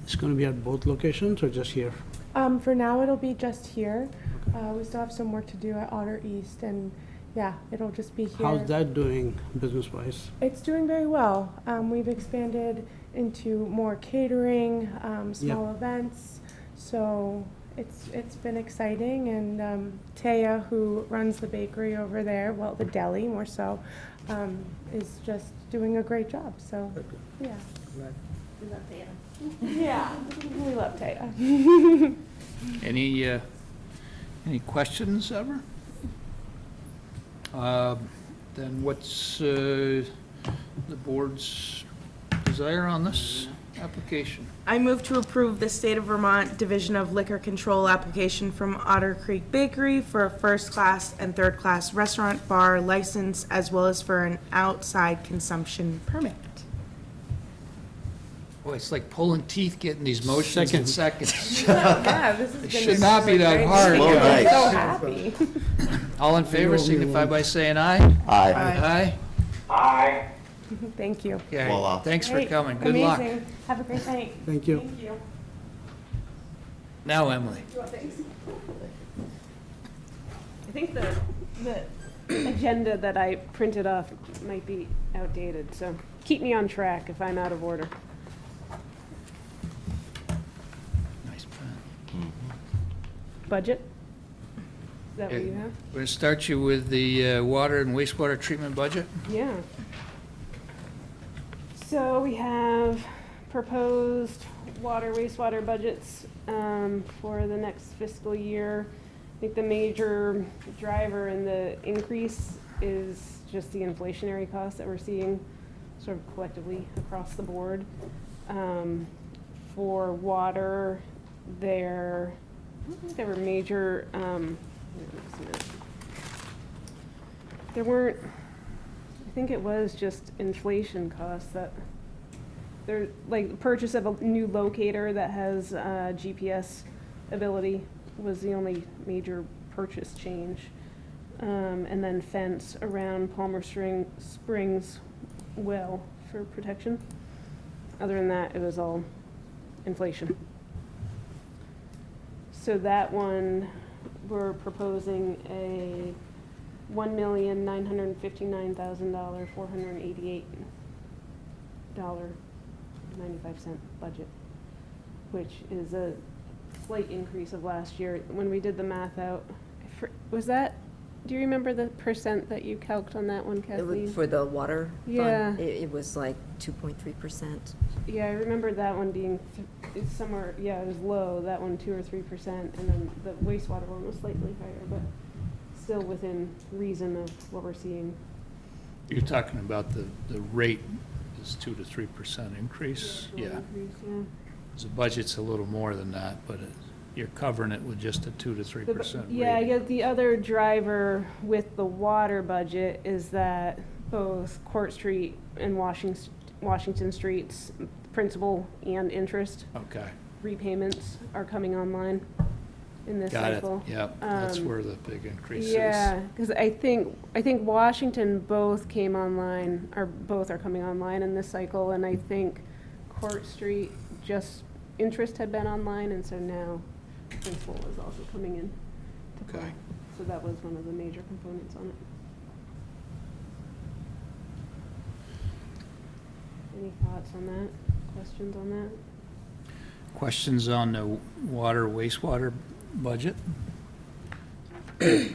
[SPEAKER 3] It's going to be at both locations or just here?
[SPEAKER 6] For now, it'll be just here. We still have some work to do at Otter East, and yeah, it'll just be here.
[SPEAKER 3] How's that doing business-wise?
[SPEAKER 6] It's doing very well. We've expanded into more catering, small events, so it's been exciting. And Taya, who runs the bakery over there, well, the deli more so, is just doing a great job. So yeah,
[SPEAKER 4] We love Taya.
[SPEAKER 6] yeah, we love Taya.
[SPEAKER 1] Any questions ever? Then what's the board's desire on this application?
[SPEAKER 6] I move to approve the State of Vermont Division of Liquor Control application from Otter Creek Bakery for a first-class and third-class restaurant bar license, as well as for an outside consumption permit.
[SPEAKER 1] Boy, it's like pulling teeth getting these motions in seconds.
[SPEAKER 6] Yeah, this has
[SPEAKER 1] It
[SPEAKER 6] been
[SPEAKER 1] should not be that hard.
[SPEAKER 8] Slow
[SPEAKER 6] I'm
[SPEAKER 8] night.
[SPEAKER 6] so happy.
[SPEAKER 1] All in favor signify by saying aye.
[SPEAKER 8] Aye.
[SPEAKER 1] Aye.
[SPEAKER 6] Thank you.
[SPEAKER 1] Okay,
[SPEAKER 8] Voila.
[SPEAKER 1] thanks for
[SPEAKER 6] Great.
[SPEAKER 1] coming. Good luck.
[SPEAKER 6] Amazing. Have a great night.
[SPEAKER 3] Thank you.
[SPEAKER 6] Thank you.
[SPEAKER 1] Now, Emily.
[SPEAKER 12] I think the agenda that I printed off might be outdated, so keep me on track if I'm out of order.
[SPEAKER 1] Nice pen.
[SPEAKER 12] Budget? Is that what you have?
[SPEAKER 1] We're going to start you with the water and wastewater treatment budget.
[SPEAKER 12] Yeah. So we have proposed water, wastewater budgets for the next fiscal year. think the major driver in the increase is just the inflationary costs that we're seeing sort of collectively across the board. For water, I don't think there were major, there weren't, I think it was just inflation costs that, there, like, purchase of a new locator that has GPS ability was the only major purchase change. And then fence around Palmer Springs well for protection. Other than that, it was all inflation. So that one, we're proposing a $1,959,000, $488.95 budget, which is a slight increase of last year. When we did the math out, was that, do you remember the percent that you calced on that one,
[SPEAKER 4] It
[SPEAKER 12] Kathleen?
[SPEAKER 4] was for the water fund?
[SPEAKER 12] Yeah.
[SPEAKER 4] It was like 2.3%.
[SPEAKER 12] Yeah, I remember that one being it's somewhere, yeah, it was low, that one 2 or 3%, and then the wastewater one was slightly higher, but still within reason of what we're seeing.
[SPEAKER 1] You're talking about the rate is 2 to 3% increase?
[SPEAKER 12] Yeah.
[SPEAKER 1] Yeah.
[SPEAKER 12] Increase, yeah.
[SPEAKER 1] The budget's a little more than that, but you're covering it with just a 2 to 3%
[SPEAKER 12] Yeah, I
[SPEAKER 1] rating.
[SPEAKER 12] guess the other driver with the water budget is that both Court Street and Washington Street's principal and interest
[SPEAKER 1] Okay,
[SPEAKER 12] repayments are coming online in this
[SPEAKER 1] got it.
[SPEAKER 12] cycle.
[SPEAKER 1] Yep, that's
[SPEAKER 12] Um,
[SPEAKER 1] where the big increase is.
[SPEAKER 12] Yeah, because I think Washington both came online, or both are coming online in this cycle, and I think Court Street, just interest had been online, and so now principal is also coming in to play.
[SPEAKER 1] Okay.
[SPEAKER 12] So that was one of the major components on it. Any thoughts on that? Questions on that?
[SPEAKER 1] Questions on the water, wastewater budget?
[SPEAKER 8] I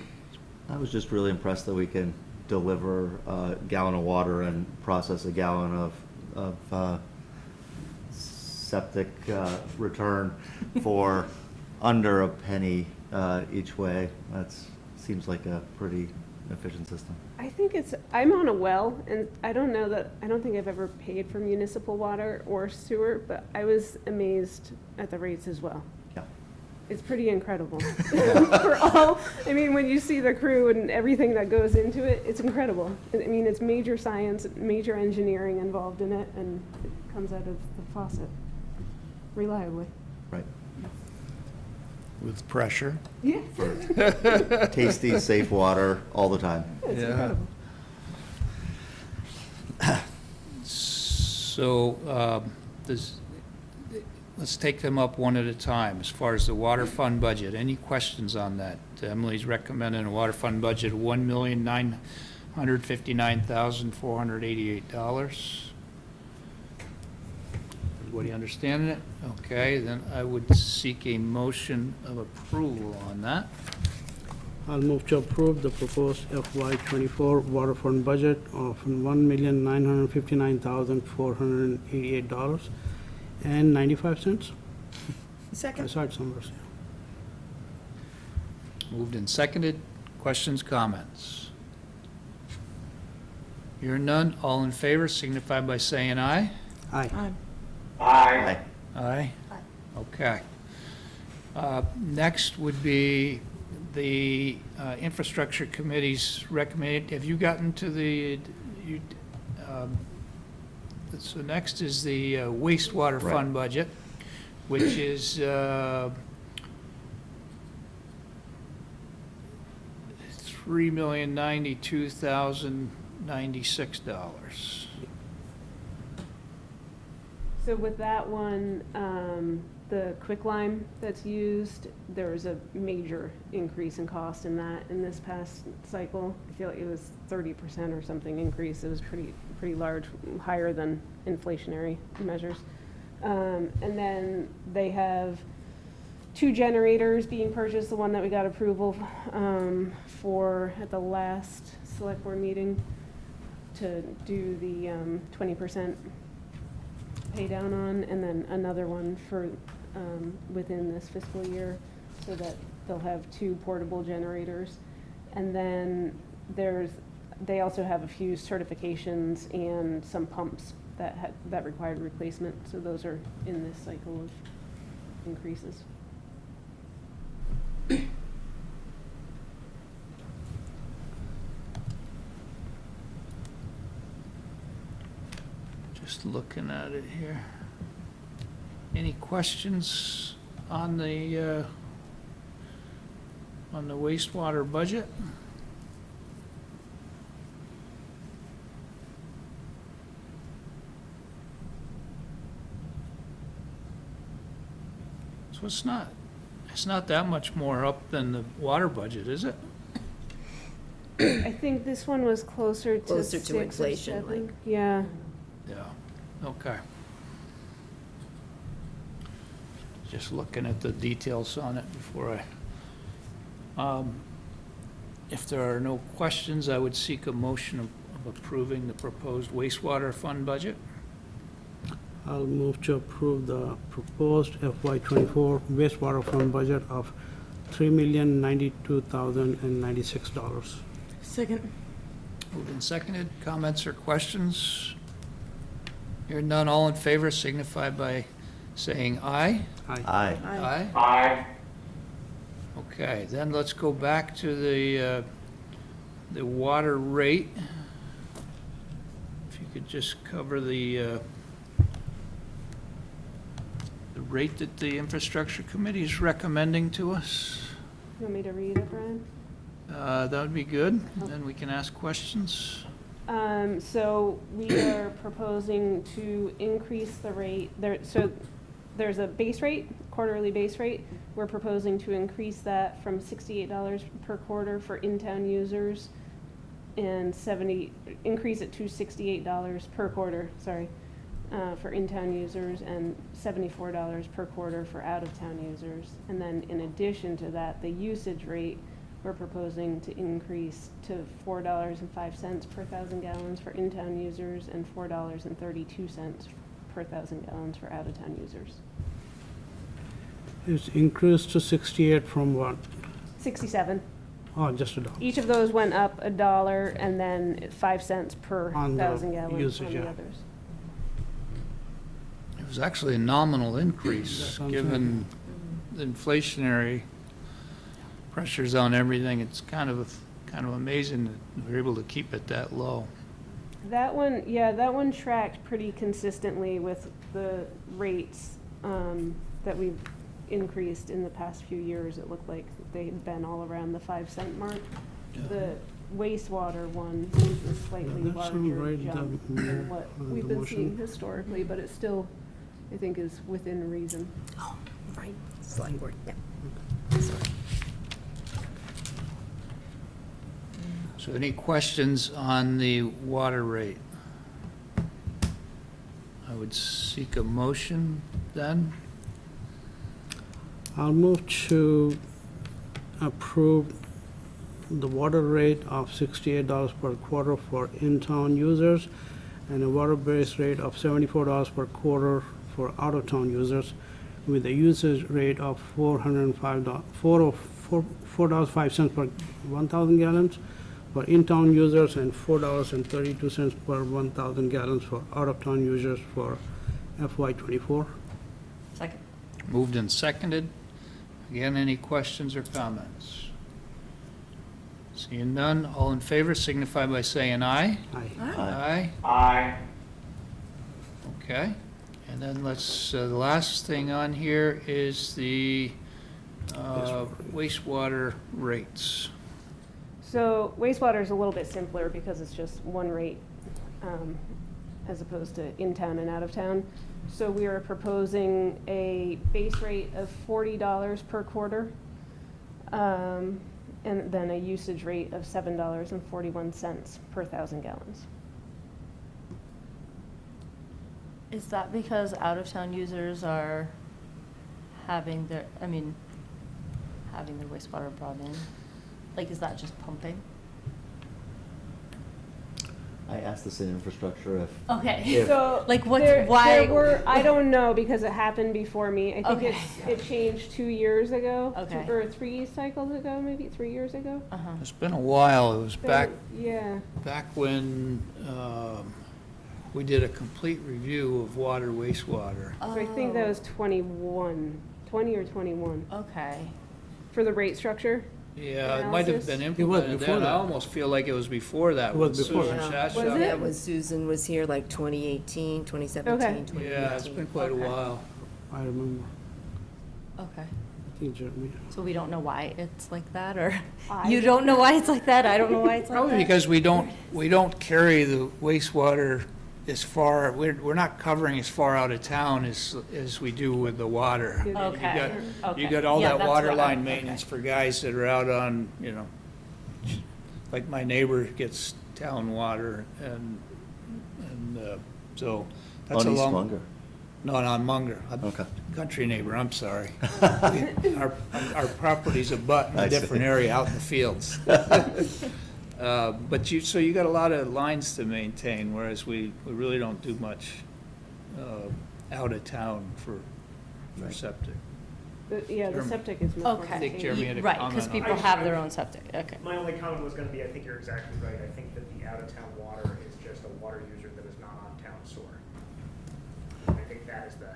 [SPEAKER 8] was just really impressed that we can deliver a gallon of water and process a gallon of septic return for under a penny each way. Seems like a pretty efficient system.
[SPEAKER 12] I think I'm on a well, and I don't think I've ever paid for municipal water or sewer, but I was amazed at the rates as well.
[SPEAKER 8] Yeah.
[SPEAKER 12] It's pretty incredible. When you see the crew and everything that goes into it, it's incredible. It's major science, major engineering involved in it, and it comes out of the faucet reliably.
[SPEAKER 8] Right.
[SPEAKER 1] With pressure?
[SPEAKER 12] Yeah.
[SPEAKER 8] Tasty, safe water all the time.
[SPEAKER 12] It's
[SPEAKER 1] Yeah.
[SPEAKER 12] incredible.
[SPEAKER 1] So, let's take them up one at a time. As far as the water fund budget, any questions on that? Emily's recommending a water fund budget of $1,959,488. Everybody understanding it? Okay, then I would seek a motion of approval on that.
[SPEAKER 3] I'll move to approve the proposed FY24 water fund budget of $1,959,488.95. I
[SPEAKER 6] Second.
[SPEAKER 3] saw it somewhere.
[SPEAKER 1] Moved and seconded. Questions, comments? Hearing none, all in favor signify by saying aye.
[SPEAKER 3] Aye.
[SPEAKER 8] Aye.
[SPEAKER 1] Aye? Okay. Next would be the Infrastructure Committee's recommended, have you gotten to so next is the wastewater
[SPEAKER 8] Right.
[SPEAKER 1] fund budget, which is $3,092,096.
[SPEAKER 12] So with that one, the quicklime that's used, there was a major increase in cost in that in this past cycle. I feel like it was 30% or something increase. It was pretty large, higher than inflationary measures. And then they have 2 generators being purchased, the one that we got approval for at the last select board meeting to do the 20% pay down on, and then another one for within this fiscal year, so that they'll have 2 portable generators. And then they also have a few certifications and some pumps that required replacement. So those are in this cycle of increases.
[SPEAKER 1] Just looking at it here. Any questions on the wastewater budget? So it's not that much more up than the water budget, is it?
[SPEAKER 12] I think this one was closer to
[SPEAKER 4] Closer to
[SPEAKER 12] 6 or
[SPEAKER 4] inflation,
[SPEAKER 12] 7.
[SPEAKER 4] like.
[SPEAKER 12] Yeah.
[SPEAKER 1] Yeah, okay. Just looking at the details on it before if there are no questions, I would seek a motion of approving the proposed wastewater fund budget.
[SPEAKER 3] I'll move to approve the proposed FY24 wastewater fund budget of $3,092,096.
[SPEAKER 6] Second.
[SPEAKER 1] Moved and seconded. Comments or questions? Hearing none, all in favor signify by saying aye.
[SPEAKER 3] Aye.
[SPEAKER 8] Aye.
[SPEAKER 1] Aye.
[SPEAKER 2] Aye.
[SPEAKER 1] Okay, then let's go back to the water rate. If you could just cover the rate that the infrastructure committee is recommending to us.
[SPEAKER 12] You want me to read it, Brian?
[SPEAKER 1] That would be good. Then we can ask questions.
[SPEAKER 12] So we are proposing to increase the rate, so there's a base rate, quarterly base rate. We're proposing to increase that from $68 per quarter for in-town users and increase it to $68 per quarter, for in-town users and $74 per quarter for out-of-town users. And then in addition to that, the usage rate, we're proposing to increase to $4.05 per 1,000 gallons for in-town users and $4.32 per 1,000 gallons for out-of-town users.
[SPEAKER 3] It's increased to 68 from what?
[SPEAKER 12] 67.
[SPEAKER 3] Oh, just $1.
[SPEAKER 12] Each of those went up $1 and then 5 cents per
[SPEAKER 3] On the
[SPEAKER 12] 1,000 gallons
[SPEAKER 3] usage,
[SPEAKER 12] on the
[SPEAKER 3] yeah.
[SPEAKER 12] others.
[SPEAKER 1] It was actually a nominal increase,
[SPEAKER 3] That's what I'm
[SPEAKER 1] given the inflationary pressures on everything. It's kind of amazing that we're able to keep it that low.
[SPEAKER 12] That one tracked pretty consistently with the rates that we've increased in the past few years. It looked like they've been all around the 5 cent mark. The wastewater one is a slightly
[SPEAKER 3] Yeah, that's all
[SPEAKER 12] larger
[SPEAKER 3] right,
[SPEAKER 12] jump
[SPEAKER 3] the-
[SPEAKER 12] than what
[SPEAKER 3] the
[SPEAKER 12] we've been
[SPEAKER 3] motion.
[SPEAKER 12] seeing historically, but it still, I think, is within reason.
[SPEAKER 4] Oh, right, select board, yeah.
[SPEAKER 1] So any questions on the water rate? I would seek a motion then.
[SPEAKER 3] I'll move to approve the water rate of $68 per quarter for in-town users and a water base rate of $74 per quarter for out-of-town users with a usage rate of $4.05 per 1,000 gallons for in-town users and $4.32 per 1,000 gallons for out-of-town users for FY24.
[SPEAKER 4] Second.
[SPEAKER 1] Moved and seconded. Again, any questions or comments? Seeing none, all in favor signify by saying aye.
[SPEAKER 3] Aye.
[SPEAKER 1] Aye.
[SPEAKER 2] Aye.
[SPEAKER 1] Okay, and then let's, the last thing on here is the wastewater rates.
[SPEAKER 12] So wastewater is a little bit simpler because it's just one rate as opposed to in-town and out-of-town. So we are proposing a base rate of $40 per quarter and then a usage rate of $7.41 per 1,000 gallons.
[SPEAKER 13] Is that because out-of-town users are having their wastewater brought in? Like, is that just pumping?
[SPEAKER 8] I asked this in infrastructure if.
[SPEAKER 13] Okay.
[SPEAKER 8] if-
[SPEAKER 13] So, like, what,
[SPEAKER 12] There
[SPEAKER 13] why?
[SPEAKER 12] were, I don't know, because it happened before me. I think
[SPEAKER 13] Okay.
[SPEAKER 12] it changed 2 years ago.
[SPEAKER 13] Okay.
[SPEAKER 12] Or 3 cycles ago, maybe 3 years ago.
[SPEAKER 13] Uh-huh.
[SPEAKER 1] It's been a while. It was back,
[SPEAKER 12] Yeah.
[SPEAKER 1] back when we did a complete review of water, wastewater.
[SPEAKER 12] So I think that was 20 or 21,
[SPEAKER 13] Okay.
[SPEAKER 12] for the rate structure.
[SPEAKER 1] Yeah, it might have
[SPEAKER 12] Analysis?
[SPEAKER 1] been
[SPEAKER 3] It was
[SPEAKER 1] implemented
[SPEAKER 3] before
[SPEAKER 1] then. I
[SPEAKER 3] that.
[SPEAKER 1] almost feel like it was before that.
[SPEAKER 3] It was
[SPEAKER 1] when
[SPEAKER 3] before
[SPEAKER 1] Susan
[SPEAKER 3] that.
[SPEAKER 1] Shasha-
[SPEAKER 12] Was it?
[SPEAKER 4] Yeah, when Susan was here, like 2018, 2017,
[SPEAKER 12] Okay.
[SPEAKER 4] 2018.
[SPEAKER 1] Yeah, it's been quite a
[SPEAKER 13] Okay.
[SPEAKER 1] while.
[SPEAKER 3] I remember.
[SPEAKER 13] Okay.
[SPEAKER 3] I think Jeremy.
[SPEAKER 13] So we don't know why it's like that, or
[SPEAKER 12] I
[SPEAKER 13] you don't know why it's like that? I don't know why it's like that?
[SPEAKER 1] Probably because we don't carry the wastewater as far, we're not covering as far out of town as we do with the water.
[SPEAKER 12] Okay.
[SPEAKER 1] You got- You
[SPEAKER 13] Okay.
[SPEAKER 1] got all
[SPEAKER 13] Yeah,
[SPEAKER 1] that
[SPEAKER 13] that's
[SPEAKER 1] water
[SPEAKER 13] what
[SPEAKER 1] line
[SPEAKER 13] okay.
[SPEAKER 1] maintenance for guys that are out on, like my neighbor gets town water and so that's a
[SPEAKER 8] On East
[SPEAKER 1] long.
[SPEAKER 8] Munger.
[SPEAKER 1] No, on Munger.
[SPEAKER 8] Okay.
[SPEAKER 1] Country neighbor, I'm sorry. Our property's abut in
[SPEAKER 8] I
[SPEAKER 1] a
[SPEAKER 8] see.
[SPEAKER 1] different area out in the fields. But so you got a lot of lines to maintain, whereas we really don't do much out of town for
[SPEAKER 8] Right.
[SPEAKER 1] septic.
[SPEAKER 12] Yeah, the
[SPEAKER 1] Jeremy.
[SPEAKER 12] septic is much more
[SPEAKER 1] I think
[SPEAKER 12] contained.
[SPEAKER 1] Jeremy had a
[SPEAKER 13] Right,
[SPEAKER 1] comment
[SPEAKER 13] because
[SPEAKER 1] on
[SPEAKER 13] people
[SPEAKER 1] that.
[SPEAKER 13] have their own septic, okay.
[SPEAKER 14] My only comment was gonna be, I think you're exactly right. I think that the out-of-town water is just a water user that is not on town sewer. I think that is the,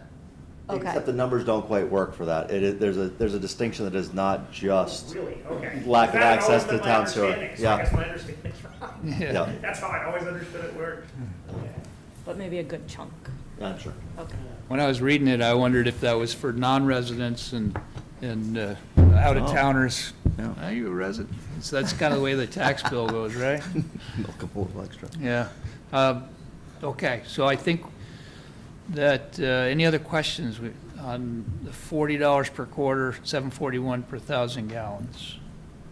[SPEAKER 13] Okay.
[SPEAKER 8] Except the numbers don't quite work for that. There's a distinction that is not just
[SPEAKER 14] really, okay.
[SPEAKER 8] lack of
[SPEAKER 14] That had
[SPEAKER 8] access
[SPEAKER 14] always been
[SPEAKER 8] to
[SPEAKER 14] my
[SPEAKER 8] town sewer.
[SPEAKER 14] understanding, so I
[SPEAKER 8] Yeah.
[SPEAKER 14] guess my understanding's wrong.
[SPEAKER 1] Yeah.
[SPEAKER 14] That's how I always understood it worked.
[SPEAKER 13] But maybe a good chunk,
[SPEAKER 8] Yeah, sure.
[SPEAKER 13] okay.
[SPEAKER 1] When I was reading it, I wondered if that was for non-residents and out-of-towners.
[SPEAKER 8] Yeah.
[SPEAKER 1] Are you a resident? So that's kind of the way the tax bill goes, right?
[SPEAKER 8] Milk a little extra.
[SPEAKER 1] Yeah. Okay, so I think that, any other questions on the $40 per quarter, $7.41 per 1,000 gallons?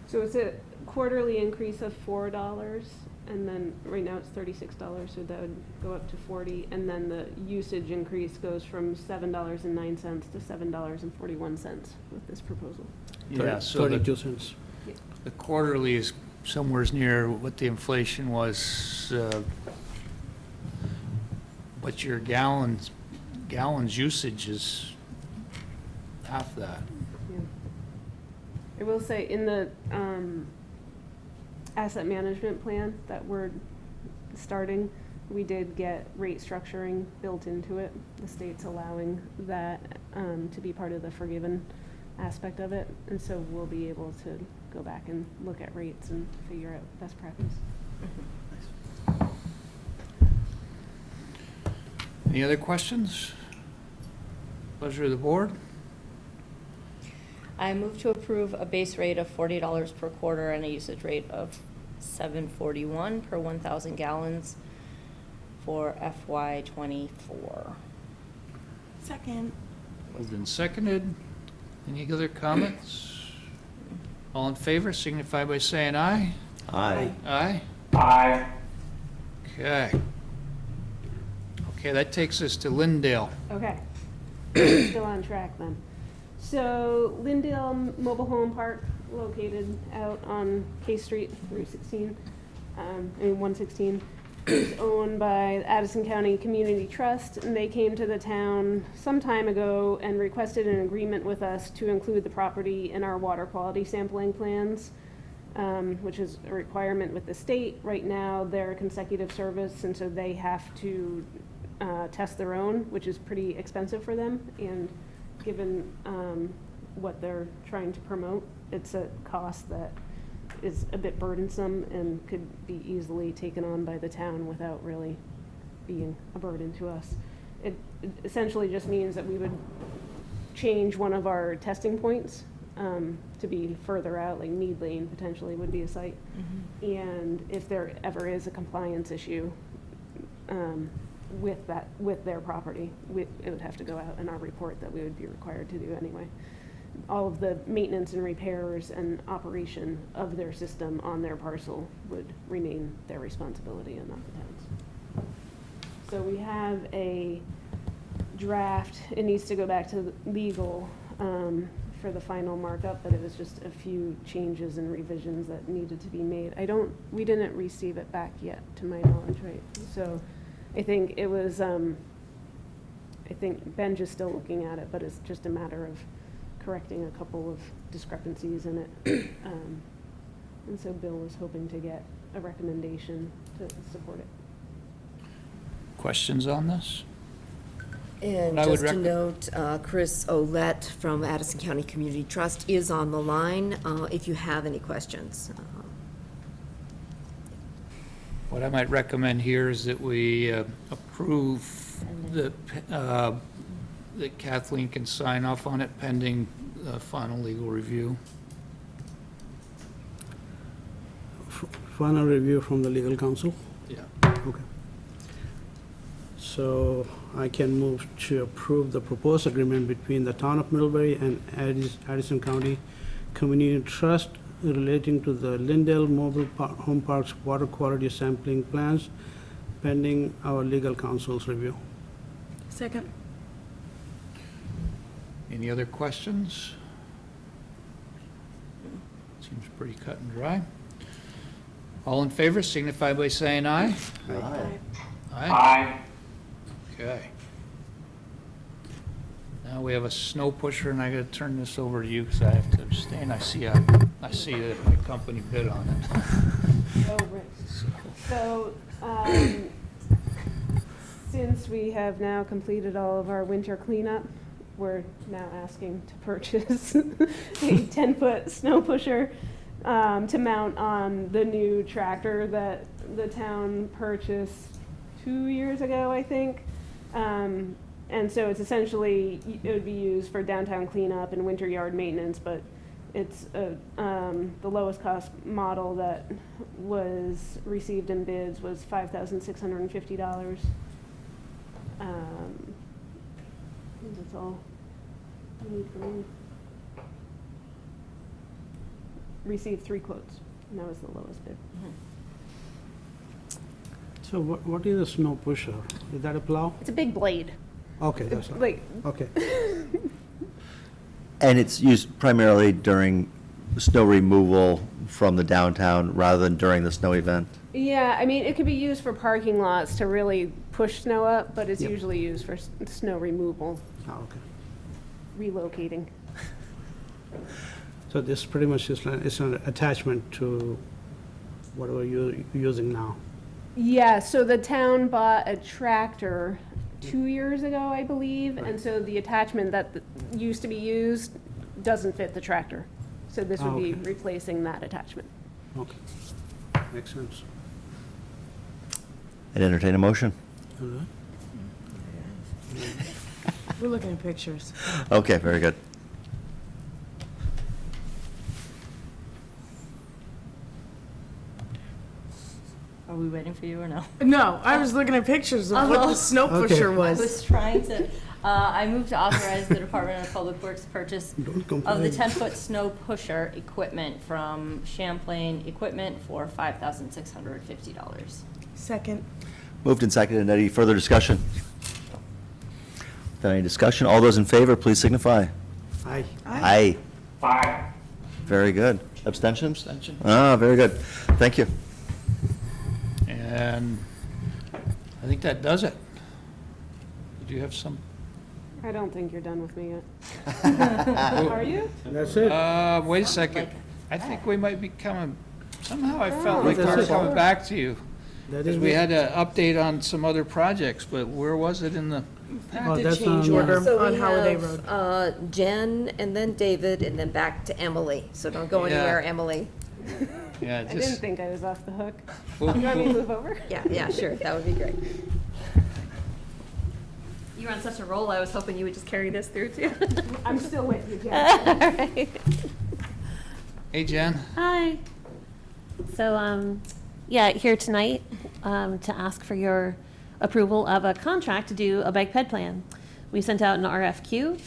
[SPEAKER 12] So it's a quarterly increase of $4, and then right now it's $36, so that would go up to 40, and then the usage increase goes from $7.09 to $7.41 with this proposal.
[SPEAKER 1] Yeah, so
[SPEAKER 3] 32 cents.
[SPEAKER 1] the quarterly is somewhere near what the inflation was, but your gallons usage is half that.
[SPEAKER 12] Yeah. I will say, in the asset management plan that we're starting, we did get rate structuring built into it. The state's allowing that to be part of the forgiven aspect of it, and so we'll be able to go back and look at rates and figure out best practice.
[SPEAKER 1] Any other questions? Pleasure of the board?
[SPEAKER 13] I move to approve a base rate of $40 per quarter and a usage rate of $7.41 per 1,000 gallons for FY '24.
[SPEAKER 6] Second.
[SPEAKER 1] Moved and seconded. Any other comments? All in favor, signify by saying aye.
[SPEAKER 8] Aye.
[SPEAKER 1] Aye?
[SPEAKER 14] Aye.
[SPEAKER 1] Okay. Okay, that takes us to Lindale.
[SPEAKER 12] Okay, still on track then. So Lindale Mobile Home Park, located out on K Street, 116, is owned by Addison County Community Trust, and they came to the town some time ago and requested an agreement with us to include the property in our water quality sampling plans, which is a requirement with the state. Right now, they're a consecutive service, and so they have to test their own, which is pretty expensive for them, and given what they're trying to promote, it's a cost that is a bit burdensome and could be easily taken on by the town without really being a burden to us. It essentially just means that we would change one of our testing points to be further out, like Mead Lane potentially would be a site. And if there ever is a compliance issue with their property, it would have to go out in our report that we would be required to do anyway. All of the maintenance and repairs and operation of their system on their parcel would remain their responsibility and not the town's. So we have a draft, it needs to go back to legal for for the final markup, but it was just a few changes and revisions that needed to be made. We didn't receive it back yet, to my knowledge, right? So I think it was, I think Ben's just still looking at it, but it's just a matter of correcting a couple of discrepancies in it. And so Bill was hoping to get a recommendation to support it.
[SPEAKER 1] Questions on this?
[SPEAKER 4] And
[SPEAKER 1] I would
[SPEAKER 4] just to note, Chris Olette from Addison County Community Trust is on the line if you have any questions.
[SPEAKER 1] What I might recommend here is that we approve that Kathleen can sign off on it pending final legal review.
[SPEAKER 3] Final review from the legal counsel?
[SPEAKER 1] Yeah.
[SPEAKER 3] Okay. So I can move to approve the proposed agreement between the town of Middlebury and Addison County Community Trust relating to the Lindale Mobile Home Parks water quality sampling plans pending our legal counsel's review.
[SPEAKER 6] Second.
[SPEAKER 1] Any other questions? Seems pretty cut and dry. All in favor signify by saying aye.
[SPEAKER 8] Aye.
[SPEAKER 1] Aye? Okay. Now we have a snow pusher, and I gotta turn this over to you because I have to abstain. I see that my company bid on it.
[SPEAKER 12] Oh, right. So, since we have now completed all of our winter cleanup, we're now asking to purchase a 10-foot snow pusher to mount on the new tractor that the town purchased 2 years ago, I think. And so it's essentially, it would be used for downtown cleanup and winter yard maintenance, but it's the lowest cost model that was received in bids was $5,650. That's all I need from you. Received 3 quotes, and that was the lowest bid.
[SPEAKER 3] So what is a snow pusher? Is that a plow?
[SPEAKER 12] It's a big blade.
[SPEAKER 3] Okay, that's all.
[SPEAKER 12] Like,
[SPEAKER 3] Okay.
[SPEAKER 8] And it's used primarily during snow removal from the downtown rather than during the snow event?
[SPEAKER 12] yeah, I mean, it could be used for parking lots to really push snow up, but it's
[SPEAKER 3] Yep.
[SPEAKER 12] usually used for snow removal,
[SPEAKER 3] Oh, okay.
[SPEAKER 12] relocating.
[SPEAKER 3] So this pretty much is it's an attachment to whatever you're using now.
[SPEAKER 12] Yeah, so the town bought a tractor 2 years ago, I believe, and
[SPEAKER 3] Right.
[SPEAKER 12] so the attachment that used to be used doesn't fit the tractor. So this would be
[SPEAKER 3] okay.
[SPEAKER 12] replacing that attachment.
[SPEAKER 3] Okay. Makes sense.
[SPEAKER 8] I'd entertain a motion.
[SPEAKER 3] All right.
[SPEAKER 6] We're looking at pictures.
[SPEAKER 8] Okay, very good.
[SPEAKER 13] Are we waiting for you or no?
[SPEAKER 6] No, I was looking at pictures of what the snow
[SPEAKER 3] Okay.
[SPEAKER 6] pusher
[SPEAKER 13] I
[SPEAKER 6] was.
[SPEAKER 13] was trying to, I moved to authorize the Department of Public Works purchase
[SPEAKER 3] Don't
[SPEAKER 13] of the
[SPEAKER 3] complain.
[SPEAKER 13] 10-foot snow pusher equipment from Champlain Equipment for $5,650.
[SPEAKER 6] Second.
[SPEAKER 8] Moved and seconded. Any further discussion? Without any discussion, all those in favor, please signify.
[SPEAKER 3] Aye.
[SPEAKER 8] Aye. Aye. Very good. Abstentions?
[SPEAKER 1] Abstention.
[SPEAKER 8] Ah, very good. Thank you.
[SPEAKER 1] And I think that does it. Did you have some?
[SPEAKER 12] I don't think you're done with me yet. Are you?
[SPEAKER 3] That's it.
[SPEAKER 1] Wait a second. I think we might be coming, somehow I felt
[SPEAKER 12] Oh.
[SPEAKER 1] like we were
[SPEAKER 3] That's it.
[SPEAKER 1] coming back to you.
[SPEAKER 3] That
[SPEAKER 1] Because
[SPEAKER 3] is
[SPEAKER 1] we
[SPEAKER 3] it.
[SPEAKER 1] had an update on some other projects, but where was it in the?
[SPEAKER 3] Oh,
[SPEAKER 6] The
[SPEAKER 3] that's
[SPEAKER 6] change
[SPEAKER 3] on,
[SPEAKER 6] order
[SPEAKER 4] So
[SPEAKER 6] on
[SPEAKER 4] we
[SPEAKER 6] Holiday
[SPEAKER 4] have
[SPEAKER 6] Road.
[SPEAKER 4] Jen, and then David, and then back to Emily. So don't go
[SPEAKER 1] Yeah.
[SPEAKER 4] anywhere, Emily.
[SPEAKER 1] Yeah,
[SPEAKER 12] I didn't
[SPEAKER 1] just.
[SPEAKER 12] think I was off the hook.
[SPEAKER 1] we'll-
[SPEAKER 12] You want me to
[SPEAKER 1] we'll-
[SPEAKER 12] move over?
[SPEAKER 4] Yeah, sure, that would be great.
[SPEAKER 10] You were on such a roll, I was hoping you would just carry this through too.
[SPEAKER 12] I'm still with you, Jen.
[SPEAKER 1] Hey, Jen.
[SPEAKER 15] Hi. So, yeah, here tonight to ask for your approval of a contract to do a bike ped plan. We sent out an RFQ,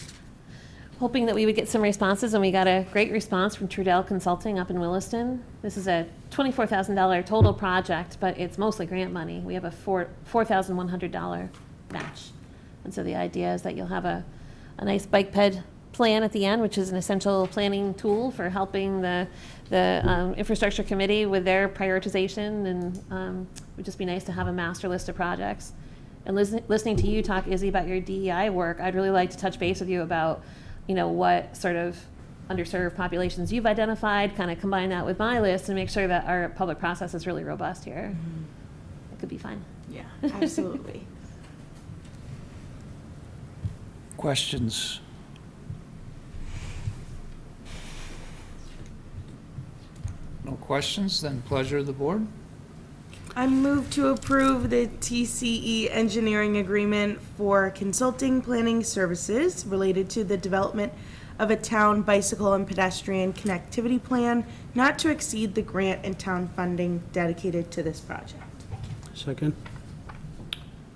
[SPEAKER 15] hoping that we would get some responses, and we got a great response from Trudell Consulting up in Williston. This is a $24,000 total project, but it's mostly grant money. We have a $4,100 match. And so the idea is that you'll have a nice bike ped plan at the end, which is an essential planning tool for helping the infrastructure committee with their prioritization, and it would just be nice to have a master list of projects. And listening to you talk, Izzy, about your DEI work, I'd really like to touch base with you about, what sort of underserved populations you've identified, kind of combine that with my list and make sure that our public process is really robust here. It could be fun.
[SPEAKER 6] Yeah, absolutely.
[SPEAKER 1] Questions? No questions, then pleasure of the board.
[SPEAKER 6] I move to approve the TCE engineering agreement for consulting planning services related to the development of a town bicycle and pedestrian connectivity plan, not to exceed the grant and town funding dedicated to this project.
[SPEAKER 3] Second.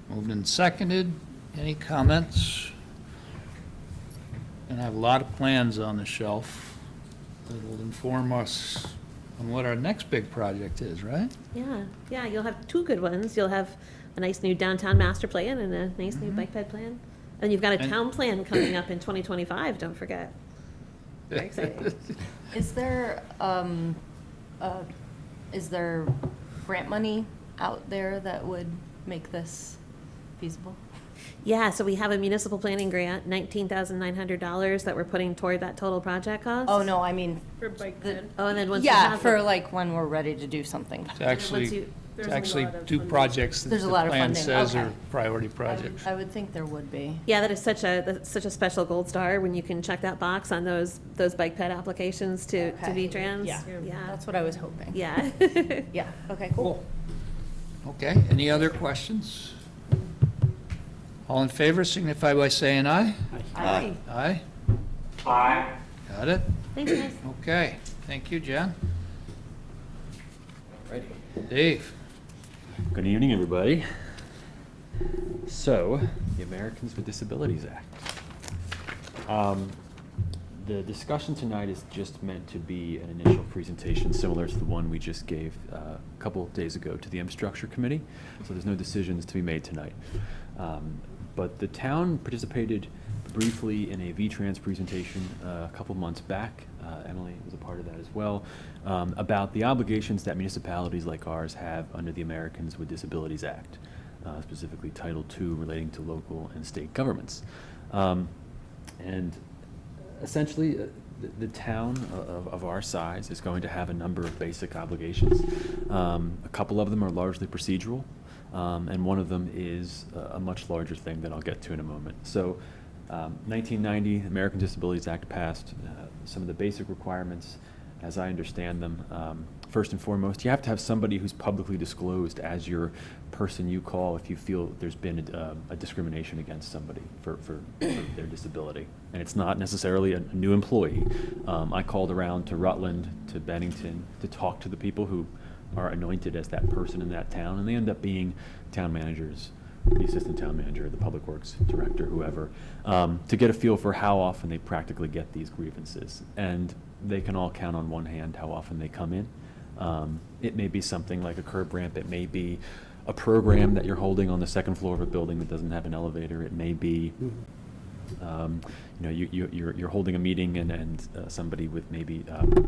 [SPEAKER 1] Moved and seconded. Any comments? And I have a lot of plans on the shelf that will inform us on what our next big project is, right?
[SPEAKER 15] Yeah, you'll have two good ones. You'll have a nice new downtown master plan and a nice new bike ped plan. And you've got a town plan coming up in 2025, don't forget. Very exciting.
[SPEAKER 13] Is there grant money out there that would make this feasible?
[SPEAKER 15] Yeah, so we have a municipal planning grant, $19,900 that we're putting toward that total project cost.
[SPEAKER 13] Oh, no, I mean,
[SPEAKER 6] For bike ped.
[SPEAKER 15] Oh, and then once you
[SPEAKER 13] yeah,
[SPEAKER 15] have
[SPEAKER 13] for
[SPEAKER 15] the-
[SPEAKER 13] like when we're ready to do something.
[SPEAKER 1] To actually,
[SPEAKER 6] There's
[SPEAKER 1] to
[SPEAKER 6] a
[SPEAKER 1] actually
[SPEAKER 6] lot of
[SPEAKER 1] do
[SPEAKER 6] funding.
[SPEAKER 1] projects that
[SPEAKER 13] There's a
[SPEAKER 1] the
[SPEAKER 13] lot of
[SPEAKER 1] plan
[SPEAKER 13] funding,
[SPEAKER 1] says are
[SPEAKER 13] okay.
[SPEAKER 1] priority projects.
[SPEAKER 13] I would think there would be.
[SPEAKER 15] Yeah, that's such a special gold star when you can check that box on those bike ped applications to
[SPEAKER 13] Okay.
[SPEAKER 15] V-Trans.
[SPEAKER 13] Yeah,
[SPEAKER 15] Yeah.
[SPEAKER 13] that's what I was hoping.
[SPEAKER 15] Yeah.
[SPEAKER 13] Yeah, okay, cool.
[SPEAKER 1] Cool. Okay, any other questions? All in favor signify by saying aye.
[SPEAKER 8] Aye.
[SPEAKER 1] Aye?
[SPEAKER 14] Aye.
[SPEAKER 1] Got it?
[SPEAKER 15] Thanks, guys.
[SPEAKER 1] Okay, thank you, Jen. Dave?
[SPEAKER 16] Good evening, everybody. So, the Americans with Disabilities Act. The discussion tonight is just meant to be an initial presentation similar to the one we just gave a couple of days ago to the Infrastructure Committee, so there's no decisions to be made tonight. But the town participated briefly in a V-Trans presentation a couple months back. Emily was a part of that as well, about the obligations that municipalities like ours have under the Americans with Disabilities Act, specifically Title II relating to local and state governments. And essentially, the town of our size is going to have a number of basic obligations. A couple of them are largely procedural, and one of them is a much larger thing that I'll get to in a moment. So, 1990, the American Disabilities Act passed. Some of the basic requirements, as I understand them, first and foremost, you have to have somebody who's publicly disclosed as your person you call if you feel there's been a discrimination against somebody for their disability. And it's not necessarily a new employee. I called around to Rutland, to Bennington, to talk to the people who are anointed as that person in that town, and they end up being town managers, the assistant town manager, the public works director, whoever, to get a feel for how often they practically get these grievances. And they can all count on one hand how often they come in. It may be something like a curb ramp. It may be a program that you're holding on the second floor of a building that doesn't have an elevator. It may be, you're holding a meeting and somebody with maybe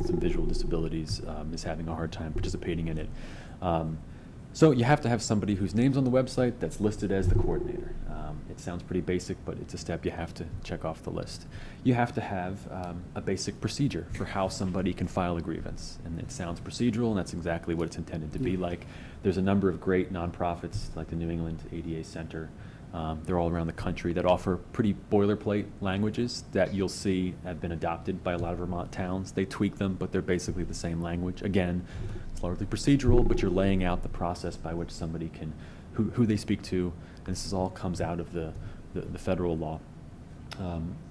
[SPEAKER 16] some visual disabilities is having a hard time participating in it. So you have to have somebody whose name's on the website that's listed as the coordinator. It sounds pretty basic, but it's a step you have to check off the list. You have to have a basic procedure for how somebody can file a grievance. And it sounds procedural, and that's exactly what it's intended to be like. There's a number of great nonprofits like the New England ADA Center. They're all around the country that offer pretty boilerplate languages that you'll see have been adopted by a lot of Vermont towns. They tweak them, but they're basically the same language. Again, it's largely procedural, but you're laying out the process by which somebody can, who they speak to, and this all comes out of the federal law.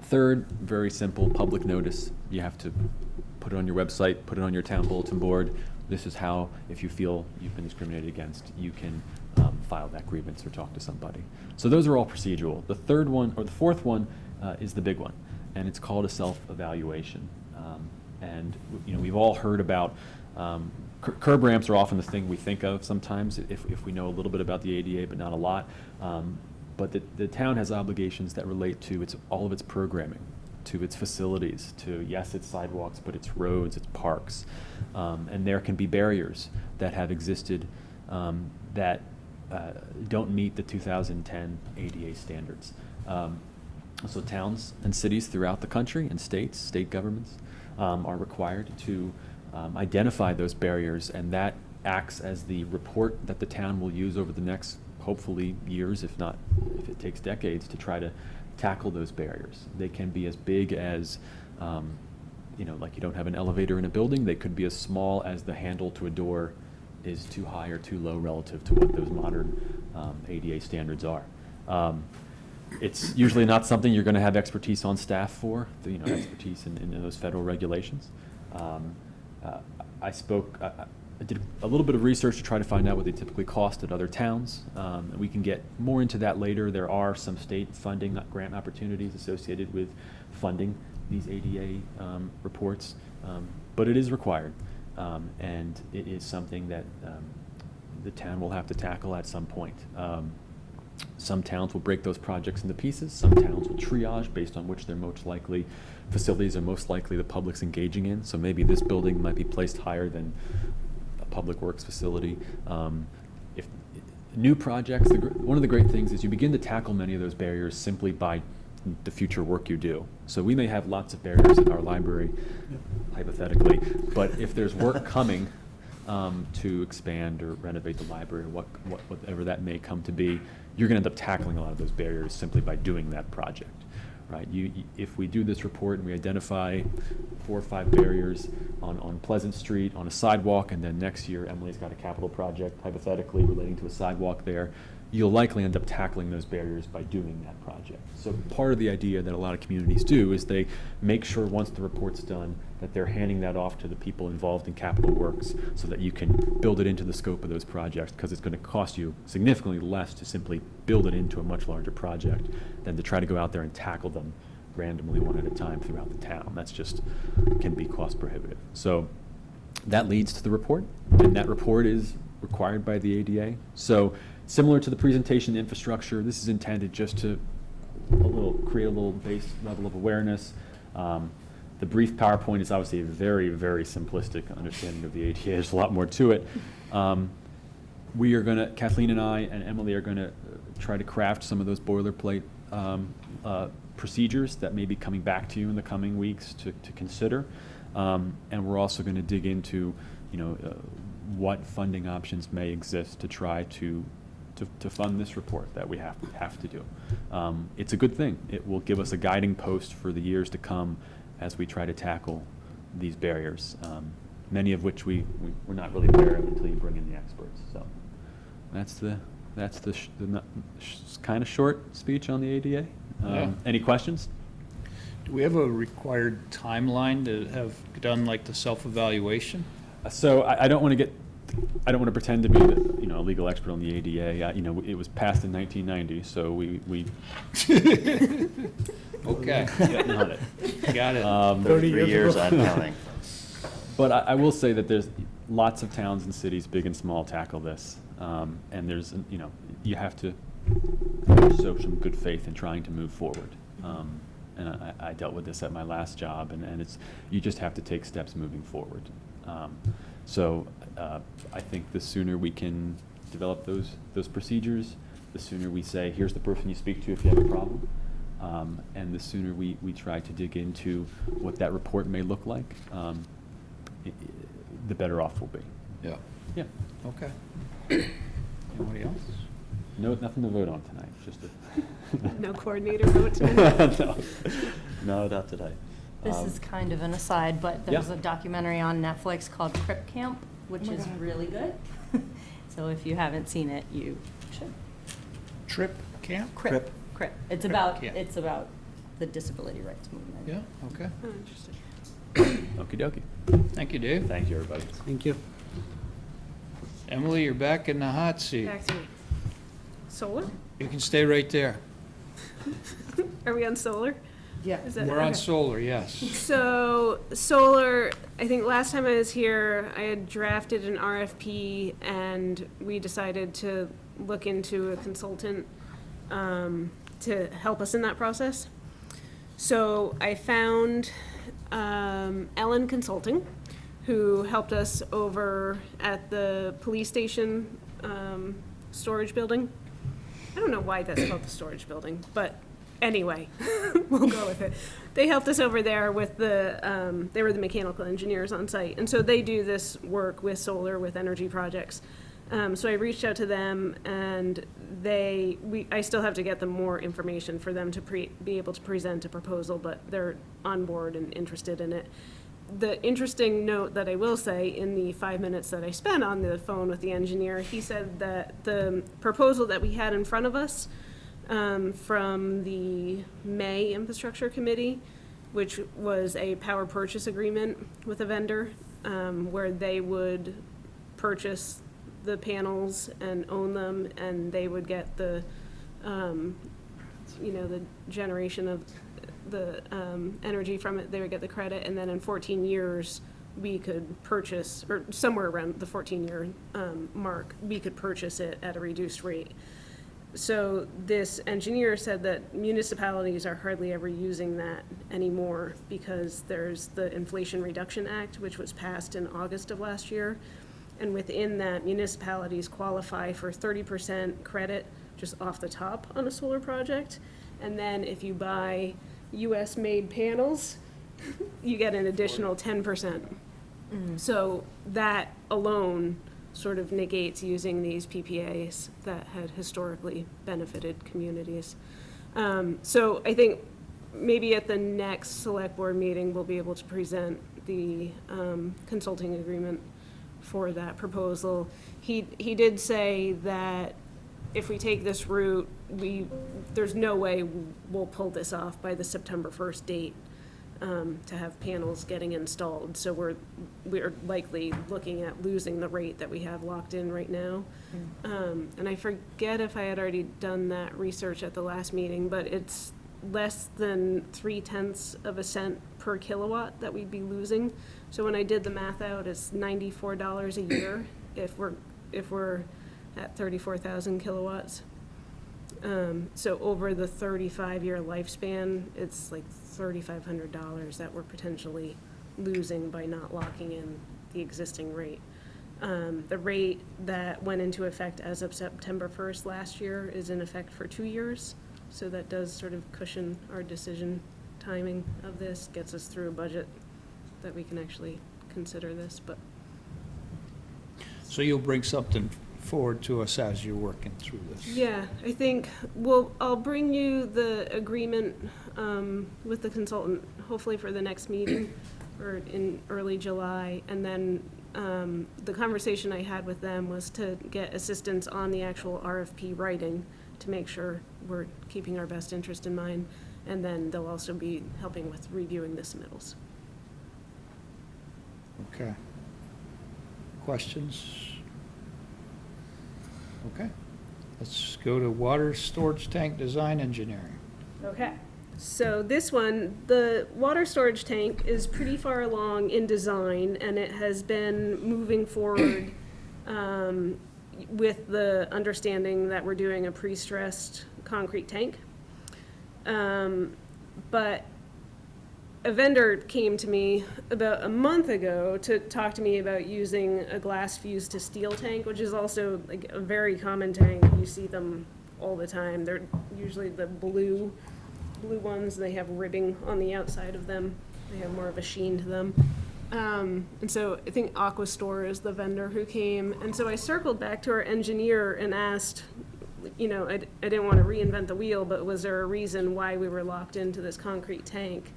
[SPEAKER 16] Third, very simple, public notice. You have to put it on your website, put it on your town bulletin board. This is how, if you feel you've been discriminated against, you can file that grievance or talk to somebody. So those are all procedural. The third one, or the fourth one, is the big one, and it's called a self-evaluation. And we've all heard about curb ramps are often the thing we think of sometimes if we know a little bit about the ADA, but not a lot. But the town has obligations that relate to all of its programming. to its facilities, to, yes, it's sidewalks, but it's roads, it's parks. And there can be barriers that have existed that don't meet the 2010 ADA standards. So towns and cities throughout the country and states, state governments, are required to identify those barriers, and that acts as the report that the town will use over the next, hopefully, years, if it takes decades, to try to tackle those barriers. They can be as big as, like you don't have an elevator in a building. They could be as small as the handle to a door is too high or too low relative to what those modern ADA standards are. It's usually not something you're going to have expertise on staff for, expertise in those federal regulations. I did a little bit of research to try to find out what they typically cost at other towns. And we can get more into that later. There are some state funding grant opportunities associated with funding these ADA reports, but it is required. And it is something that the town will have to tackle at some point. Some towns will break those projects into pieces. Some towns will triage based on which they're most likely, facilities are most likely the public's engaging in. So maybe this building might be placed higher than a public works facility. If new projects, one of the great things is you begin to tackle many of those barriers simply by the future work you do. So we may have lots of barriers in our library, hypothetically, but if there's work coming to expand or renovate the library, whatever that may come to be, you're going to end up tackling a lot of those barriers simply by doing that project, right? If we do this report and we identify 4 or 5 barriers on Pleasant Street, on a sidewalk, and then next year Emily's got a capital project, hypothetically, relating to a sidewalk there, you'll likely end up tackling those barriers by doing that project. So part of the idea that a lot of communities do is they make sure once the report's done that they're handing that off to the people involved in capital works so that you can build it into the scope of those projects, because it's going to cost you significantly less to simply build it into a much larger project than to try to go out there and tackle them randomly one at a time throughout the town. That's just can be cost prohibitive. So that leads to the report, and that report is required by the ADA. So similar to the presentation infrastructure, this is intended just to create a little base level of awareness. The brief PowerPoint is obviously a very, very simplistic understanding of the ADA. There's a lot more to it. We are going to, Kathleen and I and Emily are going to try to craft some of those boilerplate procedures that may be coming back to you in the coming weeks to consider. And we're also going to dig into, what funding options may exist to try to fund this report that we have to do. It's a good thing. It will give us a guiding post for the years to come as we try to tackle these barriers, many of which we're not really aware of until you bring in the experts. So that's the kind of short speech on the ADA. Any questions?
[SPEAKER 1] Do we have a required timeline to have done like the self-evaluation?
[SPEAKER 16] So I don't want to pretend to be a legal expert on the ADA. It was passed in 1990, so we
[SPEAKER 1] Okay.
[SPEAKER 16] getting on it.
[SPEAKER 1] Got it.
[SPEAKER 8] 33 years on counting.
[SPEAKER 16] But I will say that there's lots of towns and cities, big and small, tackle this, and there's you have to show some good faith in trying to move forward. And I dealt with this at my last job, and it's you just have to take steps moving forward. So I think the sooner we can develop those procedures, the sooner we say, here's the person you speak to if you have a problem, and the sooner we try to dig into what that report may look like, the better off we'll be.
[SPEAKER 1] Yeah.
[SPEAKER 16] Yeah.
[SPEAKER 1] Okay. Anybody else?
[SPEAKER 16] No, nothing to vote on tonight. Just a
[SPEAKER 12] No coordinator vote tonight?
[SPEAKER 8] No, not today.
[SPEAKER 13] This is kind of an aside, but there's a documentary on Netflix called Crip Camp, which is really good. So if you haven't seen it, you should.
[SPEAKER 1] Trip camp?
[SPEAKER 13] Crip. It's
[SPEAKER 1] Crip
[SPEAKER 13] about
[SPEAKER 1] Camp.
[SPEAKER 13] the disability rights movement.
[SPEAKER 1] Yeah, okay.
[SPEAKER 12] Oh, interesting.
[SPEAKER 16] okie dokie.
[SPEAKER 1] Thank you, Dave.
[SPEAKER 16] Thank you, everybody.
[SPEAKER 3] Thank you.
[SPEAKER 1] Emily, you're back in the hot seat.
[SPEAKER 12] Back to me. Solar?
[SPEAKER 1] You can stay right there.
[SPEAKER 12] Are we on solar?
[SPEAKER 13] Yeah.
[SPEAKER 12] Is that-
[SPEAKER 1] We're on
[SPEAKER 12] okay.
[SPEAKER 1] solar, yes.
[SPEAKER 12] So, solar, I think last time I was here, I had drafted an RFP, and we decided to look into a consultant to help us in that process. So I found Ellen Consulting, who helped us over at the police station storage building. I don't know why that's called the storage building, but anyway, we'll go with it. They helped us over there with they were the mechanical engineers on site. And so they do this work with solar, with energy projects. So I reached out to them, and I still have to get them more information for them to be able to present a proposal, but they're on board and interested in it. The interesting note that I will say, in the 5 minutes that I spent on the phone with the engineer, he said that the proposal that we had in front of us from the May Infrastructure Committee, which was a power purchase agreement with a vendor, where they would purchase the panels and own them, and they would get the the generation of the energy from it. They would get the credit, and then in 14 years we could purchase, or somewhere around the 14-year mark, we could purchase it at a reduced rate. So this engineer said that municipalities are hardly ever using that anymore, because there's the Inflation Reduction Act, which was passed in August of last year. And within that, municipalities qualify for 30% credit just off the top on a solar project. And then if you buy US-made panels, you get an additional 10%. So that alone sort of negates using these PPAs that had historically benefited communities. So I think maybe at the next select board meeting, we'll be able to present the consulting agreement for that proposal. He did say that if we take this route, there's no way we'll pull this off by the September 1st date to have panels getting installed. So we're likely looking at losing the rate that we have locked in right now. And I forget if I had already done that research at the last meeting, but it's less than 0.3 of a cent per kilowatt that we'd be losing. So when I did the math out, it's $94 a year if we're at 34,000 kilowatts. So over the 35-year lifespan, it's like $3,500 that we're potentially losing by not locking in the existing rate. The rate that went into effect as of September 1st last year is in effect for 2 years. So that does sort of cushion our decision timing of this, gets us through a budget that we can actually consider this, but.
[SPEAKER 1] So you'll bring something forward to us as you're working through this?
[SPEAKER 12] Yeah, I think, I'll bring you the agreement with the consultant, hopefully for the next meeting, or in early July, and then the conversation I had with them was to get assistance on the actual RFP writing to make sure we're keeping our best interest in mind, and then they'll also be helping with reviewing the submittals.
[SPEAKER 1] Okay. Questions? Okay. Let's go to water storage tank design engineering.
[SPEAKER 12] Okay. So this one, the water storage tank is pretty far along in design, and it has been moving forward with the understanding that we're doing a pre-stressed concrete tank. But a vendor came to me about a month ago to talk to me about using a glass fused to steel tank, which is also like a very common tank. You see them all the time. They're usually the blue ones. They have ribbing on the outside of them. They have more of a sheen to them. And so I think Aquastore is the vendor who came. And so I circled back to our engineer and asked, you know, I didn't want to reinvent the wheel, but was there a reason why we were locked into this concrete tank?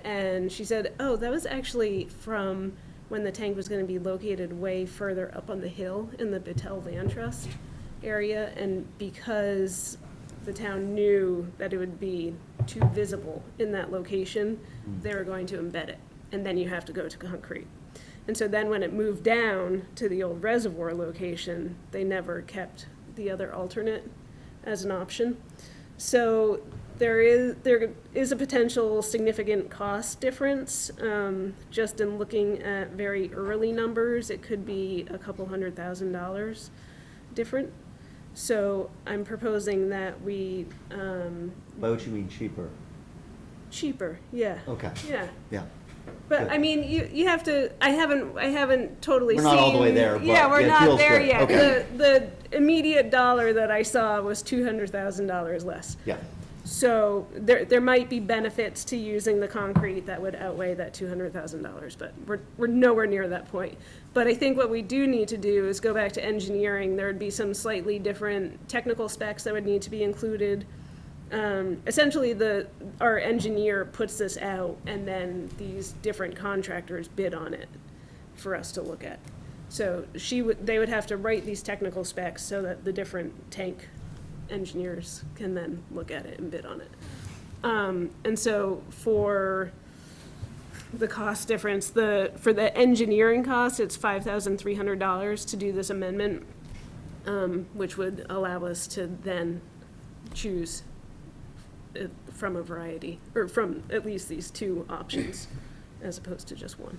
[SPEAKER 12] And she said, oh, that was actually from when the tank was going to be located way further up on the hill in the Battelle Land Trust area. And because the town knew that it would be too visible in that location, they were going to embed it. And then you have to go to concrete. And so then when it moved down to the old reservoir location, they never kept the other alternate as an option. So there is a potential significant cost difference. Just in looking at very early numbers, it could be a couple $100,000 different. So I'm proposing that we
[SPEAKER 8] By what you mean cheaper?
[SPEAKER 12] cheaper, yeah.
[SPEAKER 8] Okay,
[SPEAKER 12] Yeah.
[SPEAKER 8] yeah.
[SPEAKER 12] But
[SPEAKER 8] Good.
[SPEAKER 12] I mean, you have to, I haven't totally
[SPEAKER 8] We're
[SPEAKER 12] seen.
[SPEAKER 8] not all the way there, but
[SPEAKER 12] Yeah, we're
[SPEAKER 8] it
[SPEAKER 12] not
[SPEAKER 8] feels
[SPEAKER 12] there
[SPEAKER 8] good.
[SPEAKER 12] yet.
[SPEAKER 8] Okay.
[SPEAKER 12] The immediate dollar that I saw was $200,000 less.
[SPEAKER 8] Yeah,
[SPEAKER 12] So there might be benefits to using the concrete that would outweigh that $200,000, but we're nowhere near that point. But I think what we do need to do is go back to engineering. There would be some slightly different technical specs that would need to be included. Essentially, our engineer puts this out, and then these different contractors bid on it for us to look at. So they would have to write these technical specs so that the different tank engineers can then look at it and bid on it. And so for the cost difference, for the engineering cost, it's $5,300 to do this amendment, which would allow us to then choose from a variety, or from at least these two options, as opposed to just one.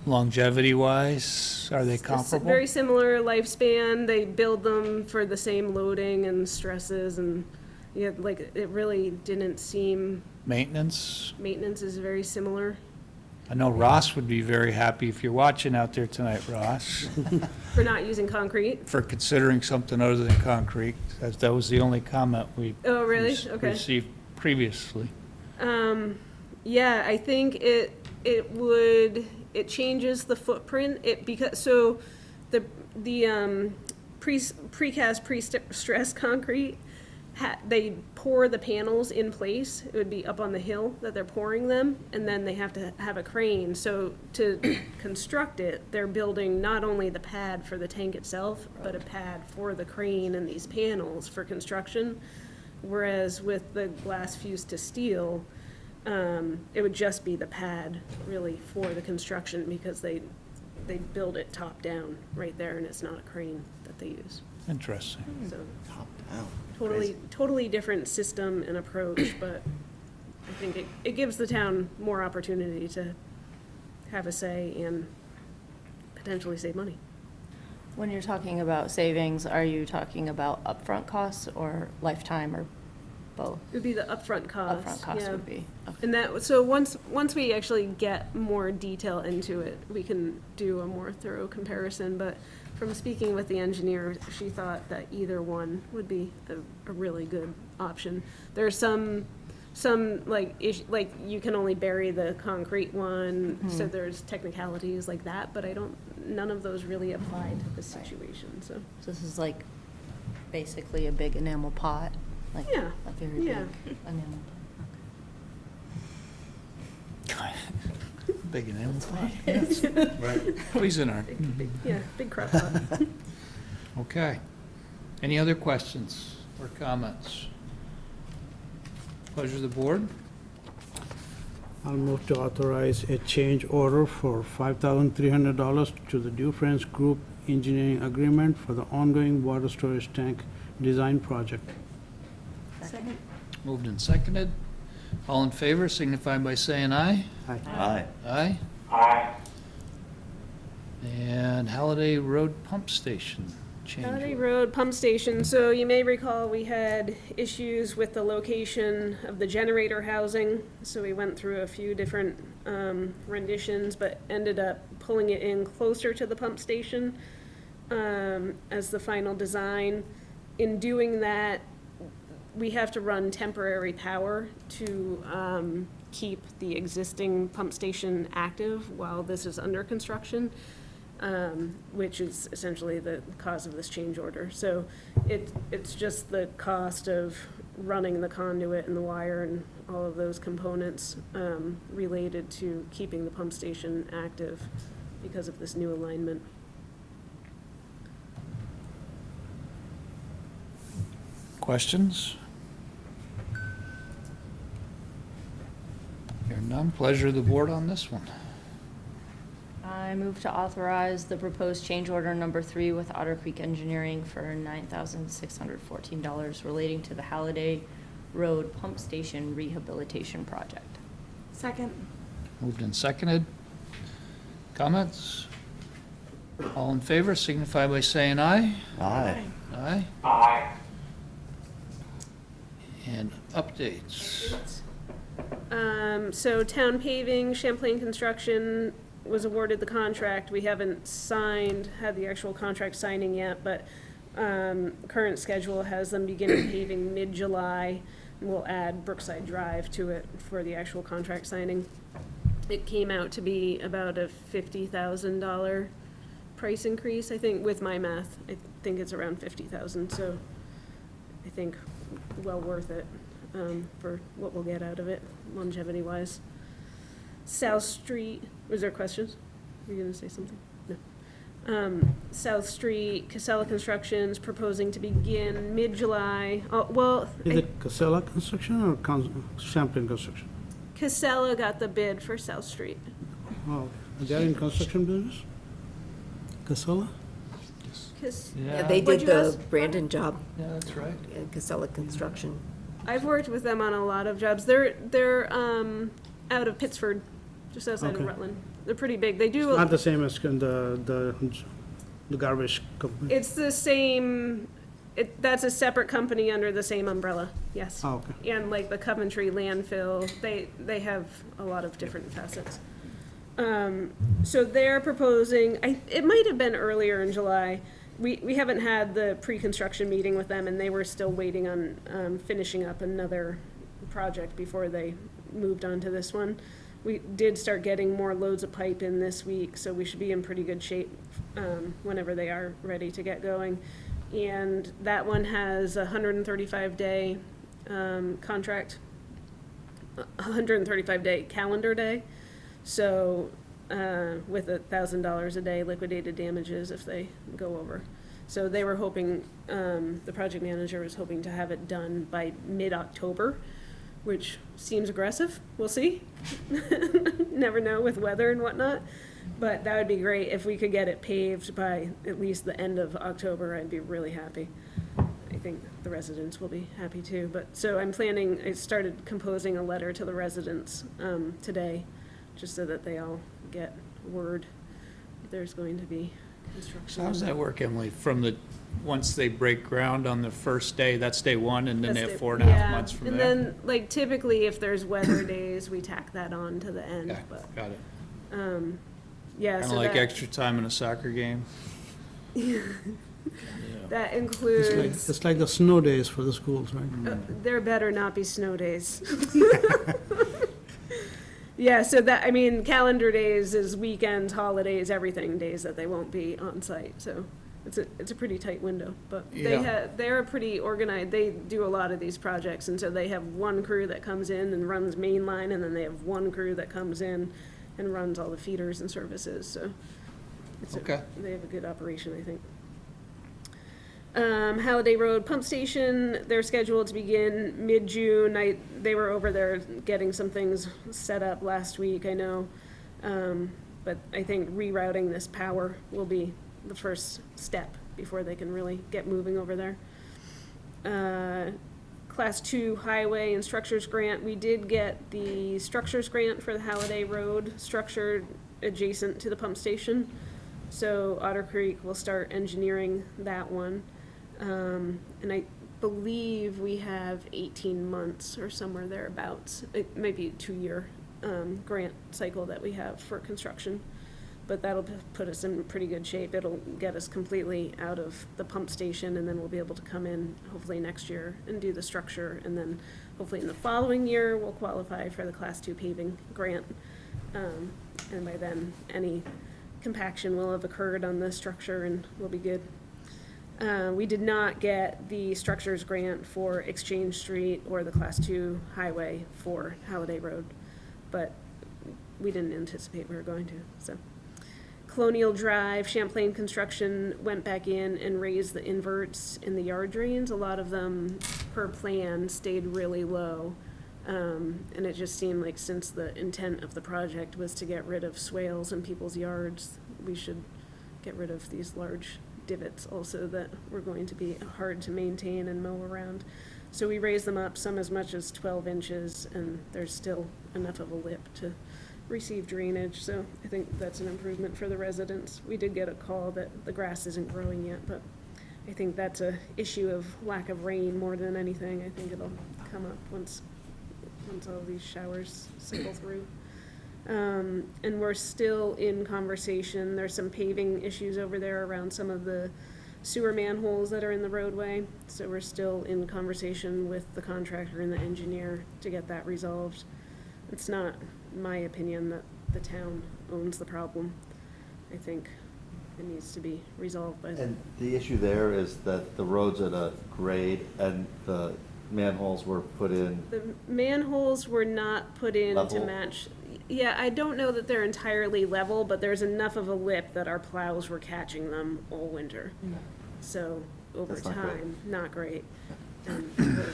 [SPEAKER 1] Longevity-wise, are they
[SPEAKER 12] It's
[SPEAKER 1] comparable?
[SPEAKER 12] very similar lifespan. They build them for the same loading and stresses, and yeah, like it really didn't seem.
[SPEAKER 1] Maintenance?
[SPEAKER 12] Maintenance is very similar.
[SPEAKER 1] I know Ross would be very happy if you're watching out there tonight, Ross,
[SPEAKER 12] For not using concrete.
[SPEAKER 1] for considering something other than concrete. That was the only comment we
[SPEAKER 12] Oh, really? Okay.
[SPEAKER 1] received previously.
[SPEAKER 12] Yeah, I think it changes the footprint. The precast pre-stressed concrete, they pour the panels in place. It would be up on the hill that they're pouring them, and then they have to have a crane. So to construct it, they're building not only the pad for the tank itself, but a pad for the crane and these panels for construction. Whereas with the glass fused to steel, it would just be the pad really for the construction, because they build it top down right there, and it's not a crane that they use.
[SPEAKER 1] Interesting.
[SPEAKER 12] So
[SPEAKER 8] top down.
[SPEAKER 12] totally different system and approach, but I think it gives the town more opportunity to have a say and potentially save money.
[SPEAKER 13] When you're talking about savings, are you talking about upfront costs or lifetime, or both?
[SPEAKER 12] It would be the upfront cost.
[SPEAKER 13] Upfront cost
[SPEAKER 12] yeah.
[SPEAKER 13] would be, okay.
[SPEAKER 12] And so once we actually get more detail into it, we can do a more thorough comparison, but from speaking with the engineer, she thought that either one would be a really good option. There's some like you can only bury the concrete one, so there's technicalities like that, but none of those really apply to this situation, so.
[SPEAKER 13] So this is like basically a big enamel pot, like
[SPEAKER 12] Yeah,
[SPEAKER 13] a very
[SPEAKER 12] yeah.
[SPEAKER 13] big enamel
[SPEAKER 1] Big enamel pot, yes.
[SPEAKER 8] Right.
[SPEAKER 1] Cuisinart.
[SPEAKER 12] Big crock pot.
[SPEAKER 1] Okay. Any other questions or comments? Pleasure of the board.
[SPEAKER 3] I'll move to authorize a change order for $5,300 to the Dufresne Group Engineering Agreement for the ongoing water storage tank design project.
[SPEAKER 12] Second.
[SPEAKER 1] Moved and seconded. All in favor signify by saying aye.
[SPEAKER 8] Aye.
[SPEAKER 1] Aye. Aye. And Halliday Road Pump Station change.
[SPEAKER 12] Halliday Road Pump Station, so you may recall we had issues with the location of the generator housing, so we went through a few different renditions, but ended up pulling it in closer to the pump station as the final design. In doing that, we have to run temporary power to keep the existing pump station active while this is under construction, which is essentially the cause of this change order. So it's just the cost of running the conduit and the wire and all of those components related to keeping the pump station active because of this new alignment.
[SPEAKER 1] Questions? Hearing none, pleasure of the board on this one.
[SPEAKER 13] I move to authorize the proposed change order number 3 with Otter Creek Engineering for $9,614 relating to the Halliday Road Pump Station Rehabilitation Project.
[SPEAKER 6] Second.
[SPEAKER 1] Moved and seconded. Comments? All in favor signify by saying aye.
[SPEAKER 8] Aye.
[SPEAKER 1] Aye. Aye. And Updates.
[SPEAKER 12] So town paving, Champlain Construction was awarded the contract. We haven't had the actual contract signing yet, but current schedule has them beginning paving mid-July. We'll add Brookside Drive to it for the actual contract signing. It came out to be about a $50,000 price increase, I think, with my math. I think it's around 50,000, so I think well worth it for what we'll get out of it, longevity-wise. South Street, was there questions? Were you gonna say something? No. South Street, Casella Construction's proposing to begin mid-July. Oh, well,
[SPEAKER 3] Is it Casella Construction or Champlain Construction?
[SPEAKER 12] Casella got the bid for South Street.
[SPEAKER 3] Oh, they're in construction business? Casella?
[SPEAKER 4] Yeah, they
[SPEAKER 12] What'd
[SPEAKER 4] did
[SPEAKER 12] you
[SPEAKER 4] the
[SPEAKER 12] ask?
[SPEAKER 4] Brandon job,
[SPEAKER 1] Yeah, that's right.
[SPEAKER 4] Casella Construction.
[SPEAKER 12] I've worked with them on a lot of jobs. They're out of Pittsford, just outside of
[SPEAKER 3] Okay.
[SPEAKER 12] Rutland. They're pretty big. They do.
[SPEAKER 3] Not the same as the garbage company?
[SPEAKER 12] It's the same. That's a separate company under the same umbrella. Yes.
[SPEAKER 3] Oh, okay.
[SPEAKER 12] And like the Coventry landfill, they have a lot of different facets. So they're proposing. It might have been earlier in July. We haven't had the pre-construction meeting with them, and they were still waiting on finishing up another project before they moved on to this one. We did start getting more loads of pipe in this week, so we should be in pretty good shape whenever they are ready to get going. And that one has a 135-day contract, 135-day calendar day. So with $1,000 a day liquidated damages if they go over. So they were hoping, the project manager was hoping to have it done by mid-October, which seems aggressive. We'll see. Never know with weather and whatnot. But that would be great if we could get it paved by at least the end of October. I'd be really happy. I think the residents will be happy too. But so I started composing a letter to the residents today, just so that they all get word that there's going to be construction.
[SPEAKER 1] So how does that work, Emily? Once they break ground on the first day, that's day one, and then they have 4.5 months from there?
[SPEAKER 12] And then, like, typically if there's weather days, we tack that on to the end.
[SPEAKER 1] Okay,
[SPEAKER 12] But
[SPEAKER 1] got it.
[SPEAKER 12] yeah,
[SPEAKER 1] Kind of
[SPEAKER 12] so
[SPEAKER 1] like
[SPEAKER 12] that,
[SPEAKER 1] extra time in a soccer game?
[SPEAKER 12] that includes,
[SPEAKER 3] It's like the snow days for the schools, right?
[SPEAKER 12] there better not be snow days. Yeah, so that, I mean, calendar days is weekends, holidays, everything, days that they won't be on site, so it's a pretty tight window. But they're pretty organized, they do a lot of these projects, and so they have one crew that comes in and runs main line, and then they have one crew that comes in and runs all the feeders and services, so they have a good operation, I think. Halliday Road Pump Station, they're scheduled to begin mid-June. They were over there getting some things set up last week, I know. But I think rerouting this power will be the first step before they can really get moving over there. Class 2 Highway and Structures Grant, we did get the Structures Grant for the Halliday Road structure adjacent to the pump station. So Otter Creek will start engineering that one. And I believe we have 18 months or somewhere thereabouts. It might be a 2-year grant cycle that we have for construction. But that'll put us in pretty good shape. It'll get us completely out of the pump station, and then we'll be able to come in hopefully next year and do the structure. And then hopefully in the following year, we'll qualify for the Class 2 paving grant. And by then, any compaction will have occurred on the structure and we'll be good. We did not get the structures grant for Exchange Street or the Class 2 highway for Halliday Road, but we didn't anticipate we were going to, so. Colonial Drive, Champlain Construction went back in and raised the inverts in the yard drains. A lot of them, per plan, stayed really low. And it just seemed like since the intent of the project was to get rid of swales in people's yards, we should get rid of these large divots also that were going to be hard to maintain and mow around. So we raised them up some as much as 12 inches, and there's still enough of a lip to receive drainage, so I think that's an improvement for the residents. We did get a call that the grass isn't growing yet, but I think that's a issue of lack of rain more than anything. I think it'll come up once all these showers cycle through. And we're still in conversation. There's some paving issues over there around some of the sewer manholes that are in the roadway. So we're still in conversation with the contractor and the engineer to get that resolved. It's not my opinion that the town owns the problem. I think it needs to be resolved by.
[SPEAKER 8] And the issue there is that the road's at a grade and the manholes were put in.
[SPEAKER 12] The manholes were not put in to
[SPEAKER 8] Level?
[SPEAKER 12] match. Yeah, I don't know that they're entirely level, but there's enough of a lip that our plows were catching them all winter. So over
[SPEAKER 8] That's not great.
[SPEAKER 12] time, not great. And would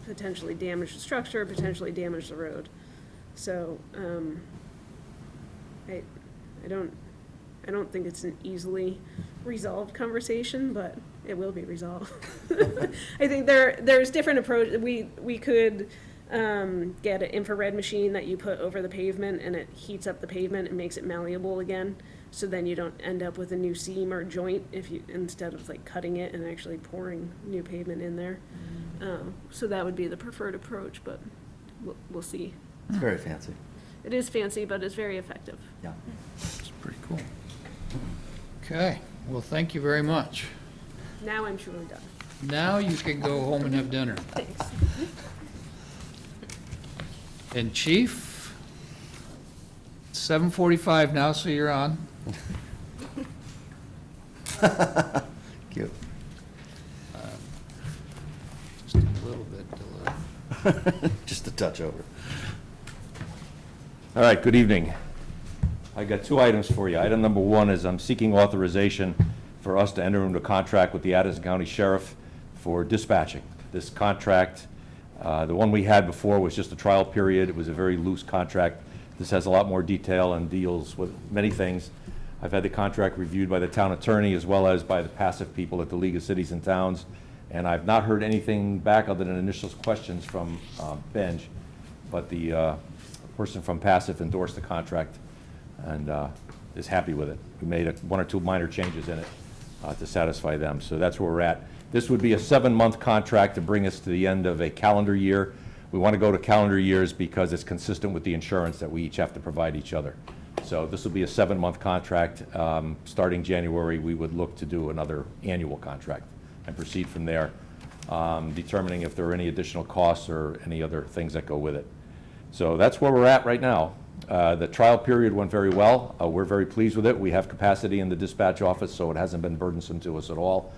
[SPEAKER 12] potentially damage the structure, potentially damage the road. So, I don't think it's an easily resolved conversation, but it will be resolved. I think there's different approach. We could get an infrared machine that you put over the pavement and it heats up the pavement and makes it malleable again. So then you don't end up with a new seam or joint instead of like cutting it and actually pouring new pavement in there. So that would be the preferred approach, but we'll see.
[SPEAKER 8] It's very fancy.
[SPEAKER 12] It is fancy, but it's very effective.
[SPEAKER 8] Yeah.
[SPEAKER 1] It's pretty cool. Okay, well, thank you very much.
[SPEAKER 12] Now I'm truly done.
[SPEAKER 1] Now you can go home and have dinner.
[SPEAKER 12] Thanks.
[SPEAKER 1] And Chief, 7:45 now, so you're on.
[SPEAKER 8] Cute.
[SPEAKER 1] Just a little bit delayed.
[SPEAKER 8] Just a touch over.
[SPEAKER 17] All right, good evening. I got two items for you. Item number one is I'm seeking authorization for us to enter into a contract with the Addison County Sheriff for dispatching. This contract, the one we had before was just a trial period. It was a very loose contract. This has a lot more detail and deals with many things. I've had the contract reviewed by the town attorney as well as by the passive people at the League of Cities and Towns, and I've not heard anything back other than initial questions from Benj, but the person from passive endorsed the contract and is happy with it. We made one or two minor changes in it to satisfy them, so that's where we're at. This would be a 7-month contract to bring us to the end of a calendar year. We want to go to calendar years because it's consistent with the insurance that we each have to provide each other. So this will be a 7-month contract. Starting January, we would look to do another annual contract and proceed from there, determining if there are any additional costs or any other things that go with it. So that's where we're at right now. The trial period went very well. We're very pleased with it. We have capacity in the dispatch office, so it hasn't been burdensome to us at all.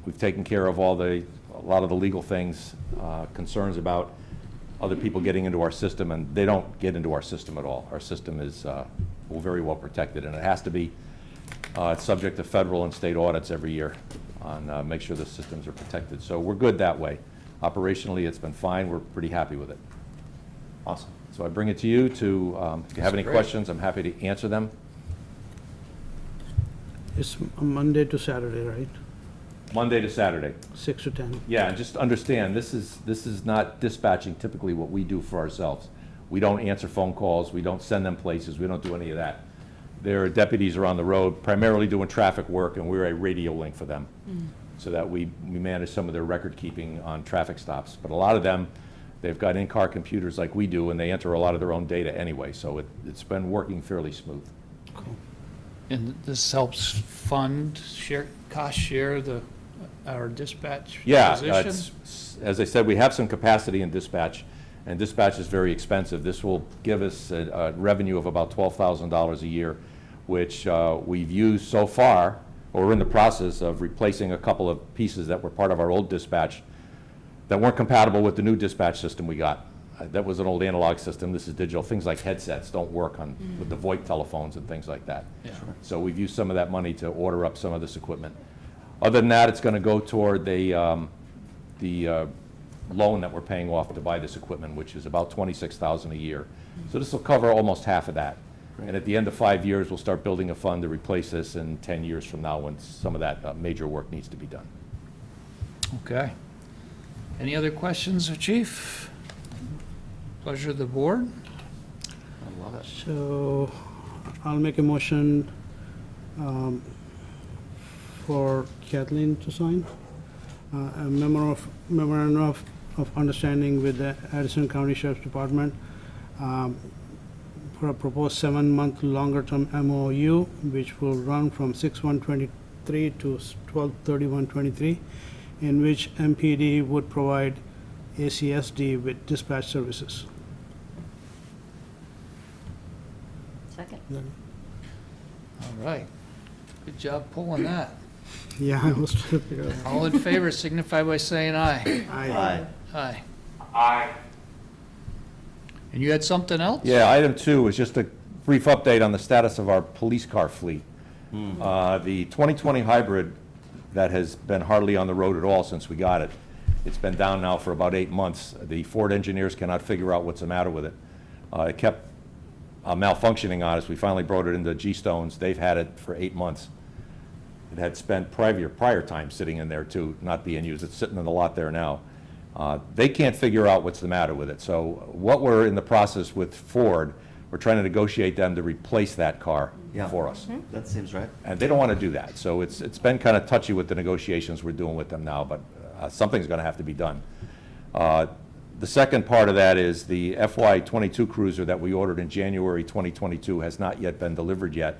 [SPEAKER 17] We've taken care of a lot of the legal things, concerns about other people getting into our system, and they don't get into our system at all. Our system is very well protected, and it has to be subject to federal and state audits every year on make sure the systems are protected. So we're good that way. Operationally, it's been fine. We're pretty happy with it.
[SPEAKER 8] Awesome.
[SPEAKER 17] So I bring it to you to, if you have any
[SPEAKER 1] great.
[SPEAKER 17] questions, I'm happy to answer them.
[SPEAKER 3] It's Monday to Saturday, right?
[SPEAKER 17] Monday to Saturday.
[SPEAKER 3] 6 to 10.
[SPEAKER 17] Yeah, and just understand, this is not dispatching typically what we do for ourselves. We don't answer phone calls, we don't send them places, we don't do any of that. Their deputies are on the road primarily doing traffic work, and we're a radio link for them, so that we manage some of their record keeping on traffic stops. But a lot of them, they've got in-car computers like we do, and they enter a lot of their own data anyway, so it's been working fairly smooth.
[SPEAKER 1] And this helps fund, cost share our dispatch
[SPEAKER 17] Yeah,
[SPEAKER 1] position?
[SPEAKER 17] as I said, we have some capacity in dispatch, and dispatch is very expensive. This will give us a revenue of about $12,000 a year, which we've used so far, or we're in the process of replacing a couple of pieces that were part of our old dispatch that weren't compatible with the new dispatch system we got. That was an old analog system. This is digital. Things like headsets don't work with the VoIP telephones and things like that.
[SPEAKER 1] Yeah.
[SPEAKER 17] So we've used some of that money to order up some of this equipment. Other than that, it's going to go toward the loan that we're paying off to buy this equipment, which is about $26,000 a year. So this will cover almost half of that. And at the end of 5 years, we'll start building a fund to replace this in 10 years from now when some of that major work needs to be done.
[SPEAKER 1] Okay. Any other questions of Chief? Pleasure of the board.
[SPEAKER 8] I love it.
[SPEAKER 3] So I'll make a motion for Kathleen to sign a memorandum of of understanding with the Addison County Sheriff's Department for a proposed 7-month longer-term MOU, which will run from 6/1/23 to 12/31/23, in which MPD would provide ACSD with dispatch services.
[SPEAKER 13] Second.
[SPEAKER 1] All right. Good job pulling that.
[SPEAKER 3] Yeah, I was trying to figure out.
[SPEAKER 1] All in favor signify by saying aye.
[SPEAKER 3] Aye.
[SPEAKER 1] Aye.
[SPEAKER 17] Aye.
[SPEAKER 1] And you had something else?
[SPEAKER 17] Yeah, item 2 is just a brief update on the status of our police car fleet. The 2020 hybrid that has been hardly on the road at all since we got it. It's been down now for about 8 months. The Ford engineers cannot figure out what's the matter with it. It kept malfunctioning on us. We finally brought it into G-Stones. They've had it for 8 months. It had spent prior time sitting in there too, not being used. It's sitting in the lot there now. They can't figure out what's the matter with it. So what we're in the process with Ford, we're trying to negotiate them to replace that car for us.
[SPEAKER 8] That seems right.
[SPEAKER 17] And they don't want to do that. So it's been kind of touchy with the negotiations we're doing with them now, but something's going to have to be done. The second part of that is the FY22 Cruiser that we ordered in January 2022 has not yet been delivered yet.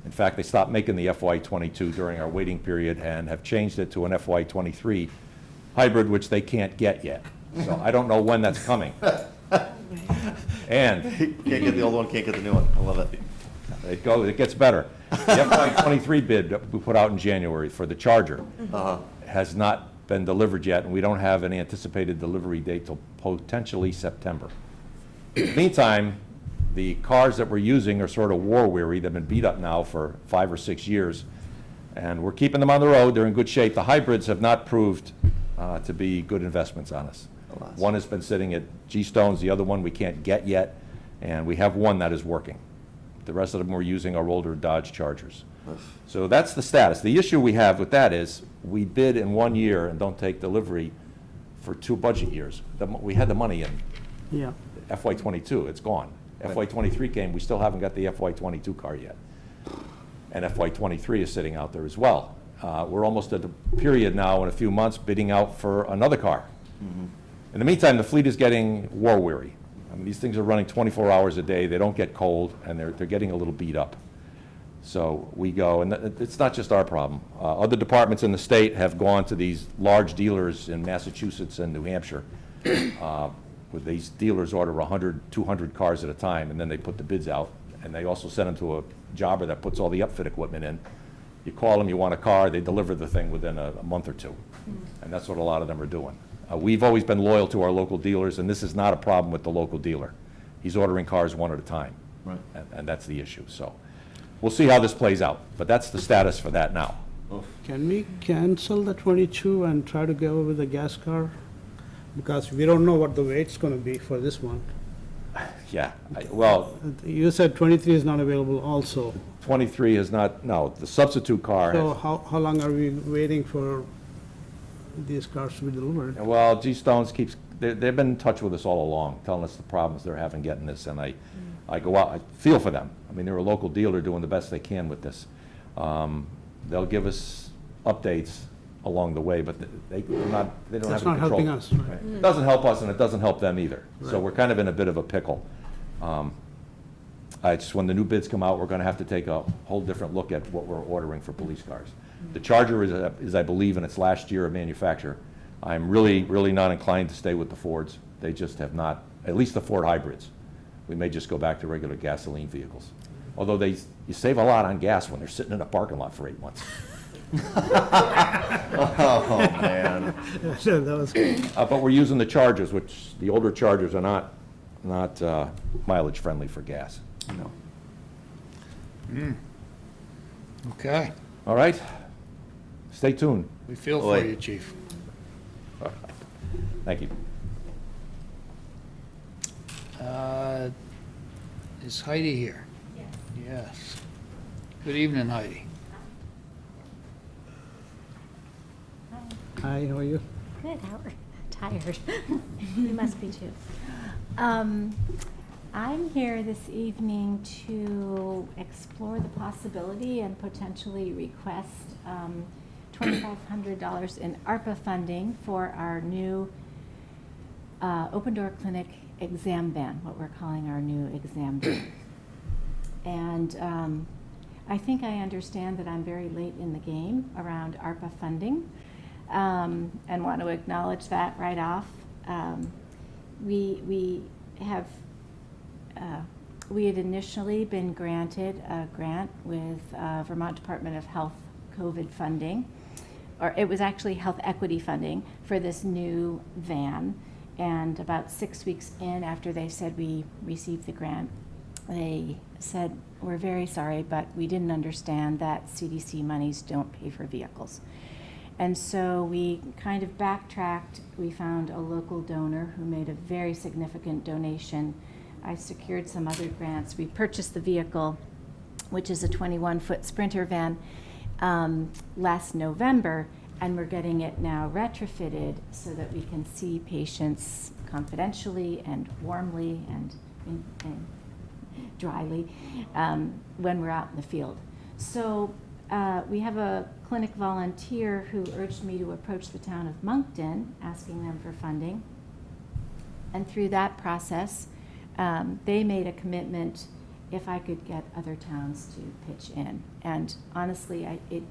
[SPEAKER 17] In fact, they stopped making the FY22 during our waiting period and have changed it to an FY23 hybrid, which they can't get yet. So I don't know when that's coming. And
[SPEAKER 8] Can't get the old one, can't get the new one. I love it.
[SPEAKER 17] it gets better. The FY23 bid that we put out in January for the Charger has not been delivered yet, and we don't have an anticipated delivery date till potentially September. In the meantime, the cars that we're using are sort of war-weary. They've been beat up now for 5 or 6 years, and we're keeping them on the road. They're in good shape. The hybrids have not proved to be good investments on us. One has been sitting at G-Stones, the other one we can't get yet, and we have one that is working. The rest of them we're using are older Dodge Chargers. So that's the status. The issue we have with that is we bid in 1 year and don't take delivery for 2 budget years. We had the money in
[SPEAKER 3] Yeah.
[SPEAKER 17] FY22, it's gone. FY23 came, we still haven't got the FY22 car yet. And FY23 is sitting out there as well. We're almost at the period now in a few months bidding out for another car. In the meantime, the fleet is getting war-weary. I mean, these things are running 24 hours a day, they don't get cold, and they're getting a little beat up. So we go, and it's not just our problem. Other departments in the state have gone to these large dealers in Massachusetts and New Hampshire, where these dealers order 100, 200 cars at a time, and then they put the bids out, and they also send them to a jobber that puts all the upfit equipment in. You call them, you want a car, they deliver the thing within a month or two. And that's what a lot of them are doing. We've always been loyal to our local dealers, and this is not a problem with the local dealer. He's ordering cars one at a time.
[SPEAKER 8] Right.
[SPEAKER 17] And that's the issue, so. We'll see how this plays out, but that's the status for that now.
[SPEAKER 3] Can we cancel the 22 and try to go with the gas car? Because we don't know what the weight's gonna be for this one.
[SPEAKER 17] Yeah, well,
[SPEAKER 3] You said 23 is not available also.
[SPEAKER 17] 23 is not, no, the substitute car
[SPEAKER 3] So
[SPEAKER 17] has,
[SPEAKER 3] how long are we waiting for these cars to be delivered?
[SPEAKER 17] well, G-Stones keeps, they've been in touch with us all along, telling us the problems they're having getting this, and I go out, I feel for them. I mean, they're a local dealer doing the best they can with this. They'll give us updates along the way, but they don't have any control.
[SPEAKER 3] That's not helping us, right?
[SPEAKER 17] It doesn't help us, and it doesn't help them either. So
[SPEAKER 3] Right.
[SPEAKER 17] we're kind of in a bit of a pickle. When the new bids come out, we're gonna have to take a whole different look at what we're ordering for police cars. The Charger is, I believe, in its last year of manufacture. I'm really, really not inclined to stay with the Fords. They just have not, at least the Ford hybrids. We may just go back to regular gasoline vehicles. Although you save a lot on gas when they're sitting in a parking lot for 8 months.
[SPEAKER 8] Oh, man.
[SPEAKER 3] That was good.
[SPEAKER 17] But we're using the Chargers, which the older Chargers are not mileage friendly for gas.
[SPEAKER 8] No.
[SPEAKER 1] Okay.
[SPEAKER 17] All right? Stay tuned.
[SPEAKER 1] We feel
[SPEAKER 8] Oi.
[SPEAKER 1] for you, Chief.
[SPEAKER 17] Thank you.
[SPEAKER 1] Is Heidi here? Yes. Good evening, Heidi.
[SPEAKER 3] Hi, how are you?
[SPEAKER 18] Good, how are tired. You must be too. I'm here this evening to explore the possibility and potentially request $2,500 in ARPA funding for our new open door clinic exam van, what we're calling our new exam van. And I think I understand that I'm very late in the game around ARPA funding, and want to acknowledge that right off. We had initially been granted a grant with Vermont Department of Health COVID funding, or it was actually health equity funding for this new van. And about 6 weeks in, after they said we received the grant, they said, "We're very sorry, but we didn't understand that CDC monies don't pay for vehicles." And so we kind of backtracked. We found a local donor who made a very significant donation. I secured some other grants. We purchased the vehicle, which is a 21-foot Sprinter van, last November, and we're getting it now retrofitted so that we can see patients confidentially and warmly and dryly when we're out in the field. So we have a clinic volunteer who urged me to approach the town of Moncton, asking them for funding. And through that process, they made a commitment if I could get other towns to pitch in. And honestly, it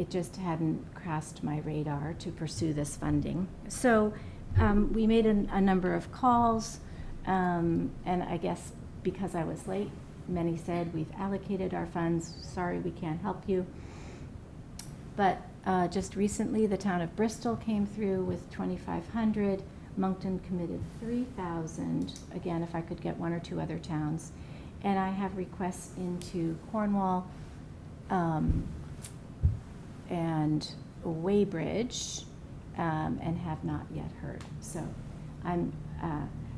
[SPEAKER 18] just hadn't crossed my radar to pursue this funding. So we made a number of calls, and I guess because I was late, many said, "We've allocated our funds, sorry we can't help you." But just recently, the town of Bristol came through with $2,500. Moncton committed $3,000, again, if I could get one or two other towns. And I have requests into Cornwall and Weybridge, and have not yet heard. So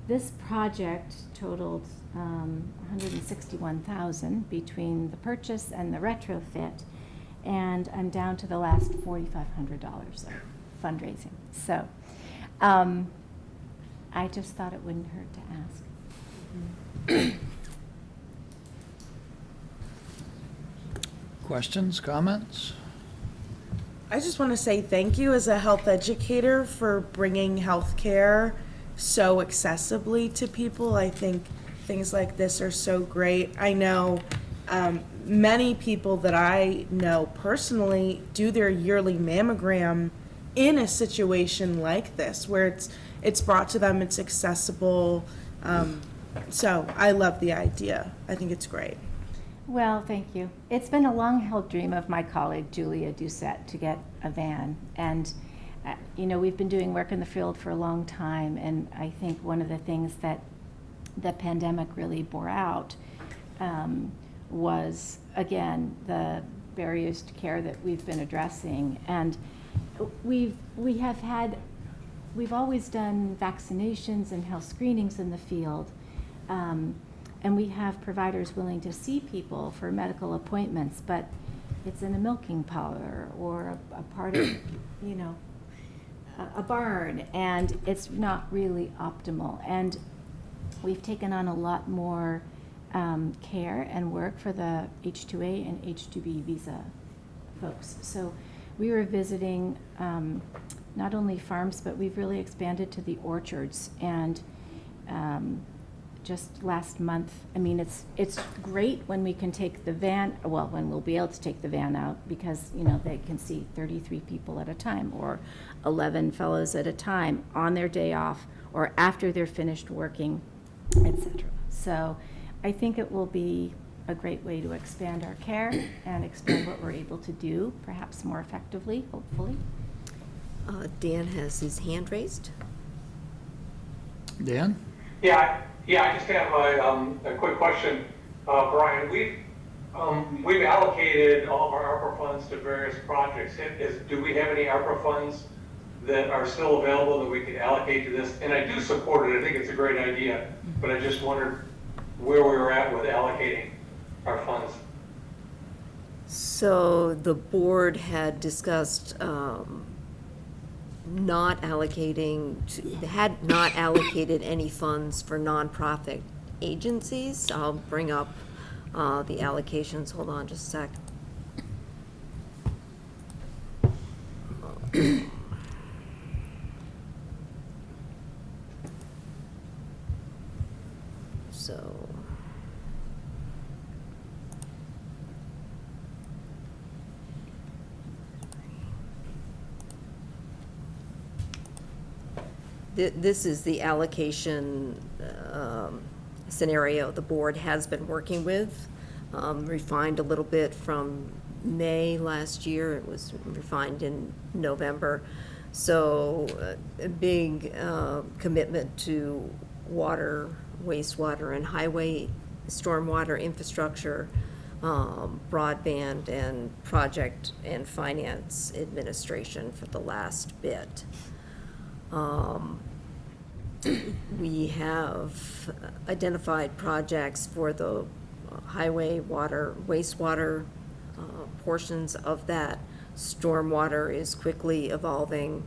[SPEAKER 18] this project totaled $161,000 between the purchase and the retrofit, and I'm down to the last $4,500 of fundraising. So I just thought it wouldn't hurt to ask.
[SPEAKER 1] Questions, comments?
[SPEAKER 6] I just want to say thank you as a health educator for bringing healthcare so accessibly to people. I think things like this are so great. I know many people that I know personally do their yearly mammogram in a situation like this, where it's brought to them, it's accessible. So I love the idea. I think it's great.
[SPEAKER 18] Well, thank you. It's been a long-held dream of my colleague, Julia Doucette, to get a van. And, we've been doing work in the field for a long time, and I think one of the things that the pandemic really bore out was, again, the barriers to care that we've been addressing. And we've always done vaccinations and health screenings in the field. And we have providers willing to see people for medical appointments, but it's in a milking parlor or a part of, a barn, and it's not really optimal. And we've taken on a lot more care and work for the H-2A and H-2B visa folks. So we were visiting not only farms, but we've really expanded to the orchards. And just last month, it's great when we can take the van, when we'll be able to take the van out, because, they can see 33 people at a time or 11 fellows at a time on their day off or after they're finished working, etc. So I think it will be a great way to expand our care and expand what we're able to do, perhaps more effectively, hopefully.
[SPEAKER 4] Dan has his hand raised.
[SPEAKER 1] Dan?
[SPEAKER 19] Yeah, I just have a quick question. Brian, we've allocated all of our ARPA funds to various projects. Do we have any ARPA funds that are still available that we could allocate to this? And I do support it. I think it's a great idea, but I just wondered where we were at with allocating our funds.
[SPEAKER 4] So the board had discussed had not allocated any funds for nonprofit agencies. I'll bring up the allocations. Hold on just a sec. this is the allocation scenario the board has been working with, refined a little bit from May last year. It was refined in November. So a big commitment to water, wastewater, and highway stormwater infrastructure, broadband, and project and finance administration for the last bit. We have identified projects for the highway, water, wastewater portions of that. Stormwater is quickly evolving.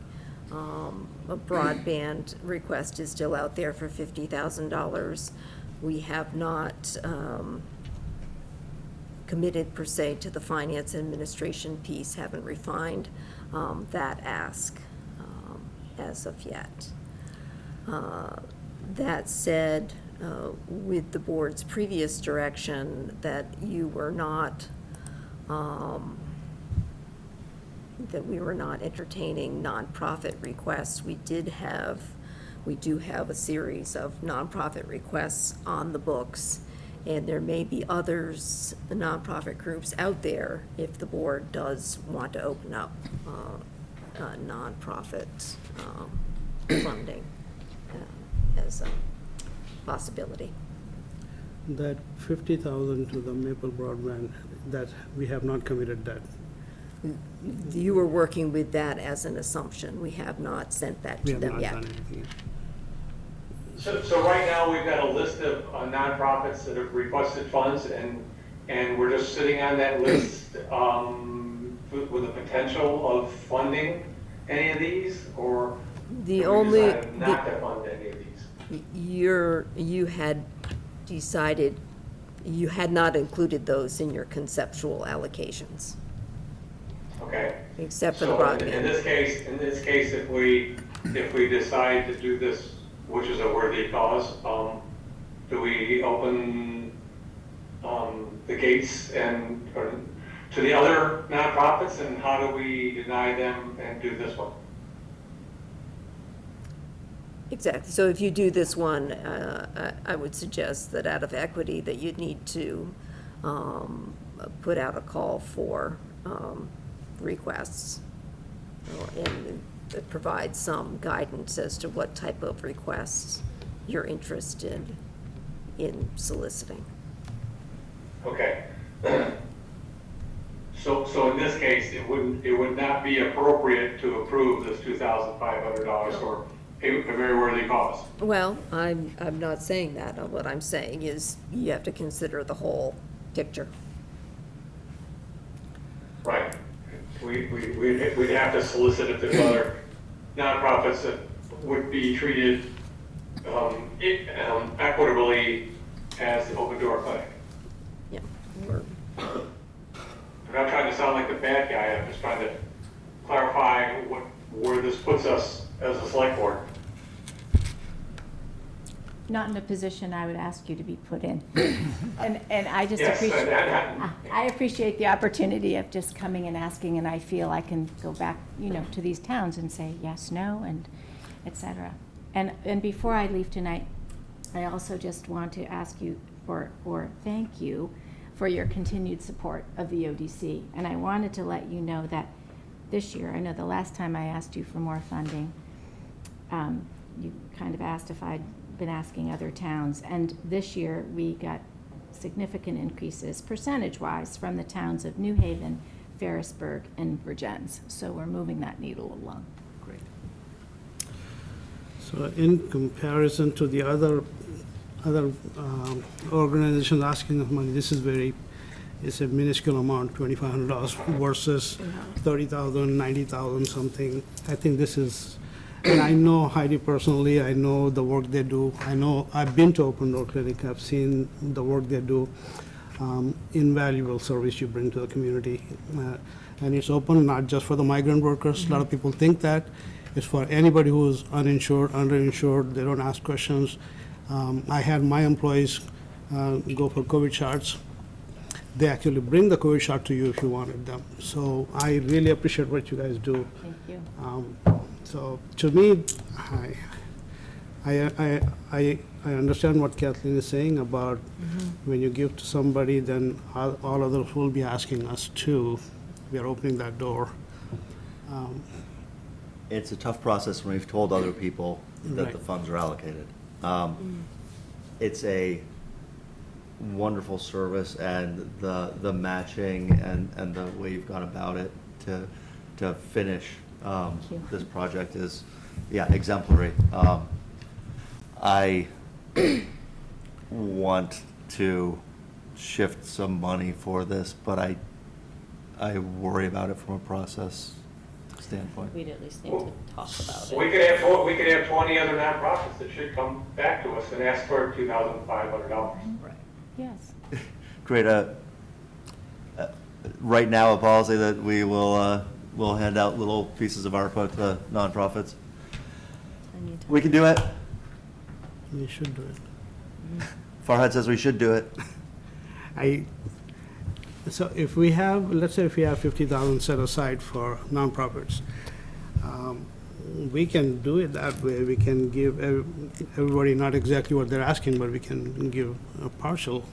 [SPEAKER 4] A broadband request is still out there for $50,000. We have not committed per se to the finance administration piece, haven't refined that ask as of yet. That said, with the board's previous direction that you were not, that we were not entertaining nonprofit requests, we do have a series of nonprofit requests on the books, and there may be others, nonprofit groups out there, if the board does want to open up nonprofit funding as a possibility.
[SPEAKER 3] That 50,000 to the Maple Broadband, that we have not committed that.
[SPEAKER 4] You were working with that as an assumption. We have not sent that to them yet.
[SPEAKER 3] We have not done anything.
[SPEAKER 19] So right now, we've got a list of nonprofits that have requested funds, and we're just sitting on that list with the potential of funding any of these, or
[SPEAKER 4] The
[SPEAKER 19] have we
[SPEAKER 4] only,
[SPEAKER 19] decided not to fund any of these?
[SPEAKER 4] you had decided, you had not included those in your conceptual allocations,
[SPEAKER 19] Okay.
[SPEAKER 4] except for the
[SPEAKER 19] So
[SPEAKER 4] broadband.
[SPEAKER 19] in this case, if we decide to do this, which is a worthy cause, do we open the gates or to the other nonprofits, and how do we deny them and do this one?
[SPEAKER 4] Exactly. So if you do this one, I would suggest that out of equity, that you'd need to put out a call for requests and provide some guidance as to what type of requests you're interested in soliciting.
[SPEAKER 19] Okay. So in this case, it would not be appropriate to approve this $2,500 for a very worthy cause.
[SPEAKER 4] Well, I'm not saying that. What I'm saying is you have to consider the whole picture.
[SPEAKER 19] Right. We'd have to solicit if there's other nonprofits that would be treated equitably as the Open Door Clinic.
[SPEAKER 4] Yeah.
[SPEAKER 19] I'm not trying to sound like the bad guy, I'm just trying to clarify where this puts us as a select board.
[SPEAKER 18] Not in a position I would ask you to be put in. And I just
[SPEAKER 19] Yes,
[SPEAKER 18] appreciate,
[SPEAKER 19] and-
[SPEAKER 18] I appreciate the opportunity of just coming and asking, and I feel I can go back, to these towns and say yes, no, and et cetera. And before I leave tonight, I also just want to ask you or thank you for your continued support of the ODC. And I wanted to let you know that this year, I know the last time I asked you for more funding, you kind of asked if I'd been asking other towns. And this year, we got significant increases, percentage-wise, from the towns of New Haven, Ferrisburg, and Virgins. So we're moving that needle along.
[SPEAKER 8] Great.
[SPEAKER 3] So in comparison to the other organizations asking of money, this is it's a minuscule amount, $2,500 versus 30,000, 90,000 something. I think this is, and I know Heidi personally, I know the work they do. I know, I've been to Open Door Clinic, I've seen the work they do, invaluable service you bring to the community. And it's open not just for the migrant workers. A lot of people think that. It's for anybody who's uninsured, underinsured, they don't ask questions. I had my employees go for COVID shots. They actually bring the COVID shot to you if you wanted them. So I really appreciate what you guys do.
[SPEAKER 18] Thank you.
[SPEAKER 3] So to me, I understand what Kathleen is saying about when you give to somebody, then all others will be asking us too. We are opening that door.
[SPEAKER 8] It's a tough process when we've told other people that the
[SPEAKER 3] Right.
[SPEAKER 8] funds are allocated. It's a wonderful service, and the matching and the way you've gone about it to finish this project is, yeah, exemplary. I want to shift some money for this, but I worry about it from a process standpoint.
[SPEAKER 13] We'd at least need to talk about
[SPEAKER 19] We
[SPEAKER 13] it.
[SPEAKER 19] could have 20 other nonprofits that should come back to us and ask for $2,500.
[SPEAKER 13] Right.
[SPEAKER 18] Yes.
[SPEAKER 8] Create right now a policy that we will hand out little pieces of ARPA to nonprofits. We can do it.
[SPEAKER 3] We should do it.
[SPEAKER 8] Farhad says we should do it.
[SPEAKER 3] So if we have, let's say if we have 50,000 set aside for nonprofits, we can do it that way. We can give everybody not exactly what they're asking, but we can give a partial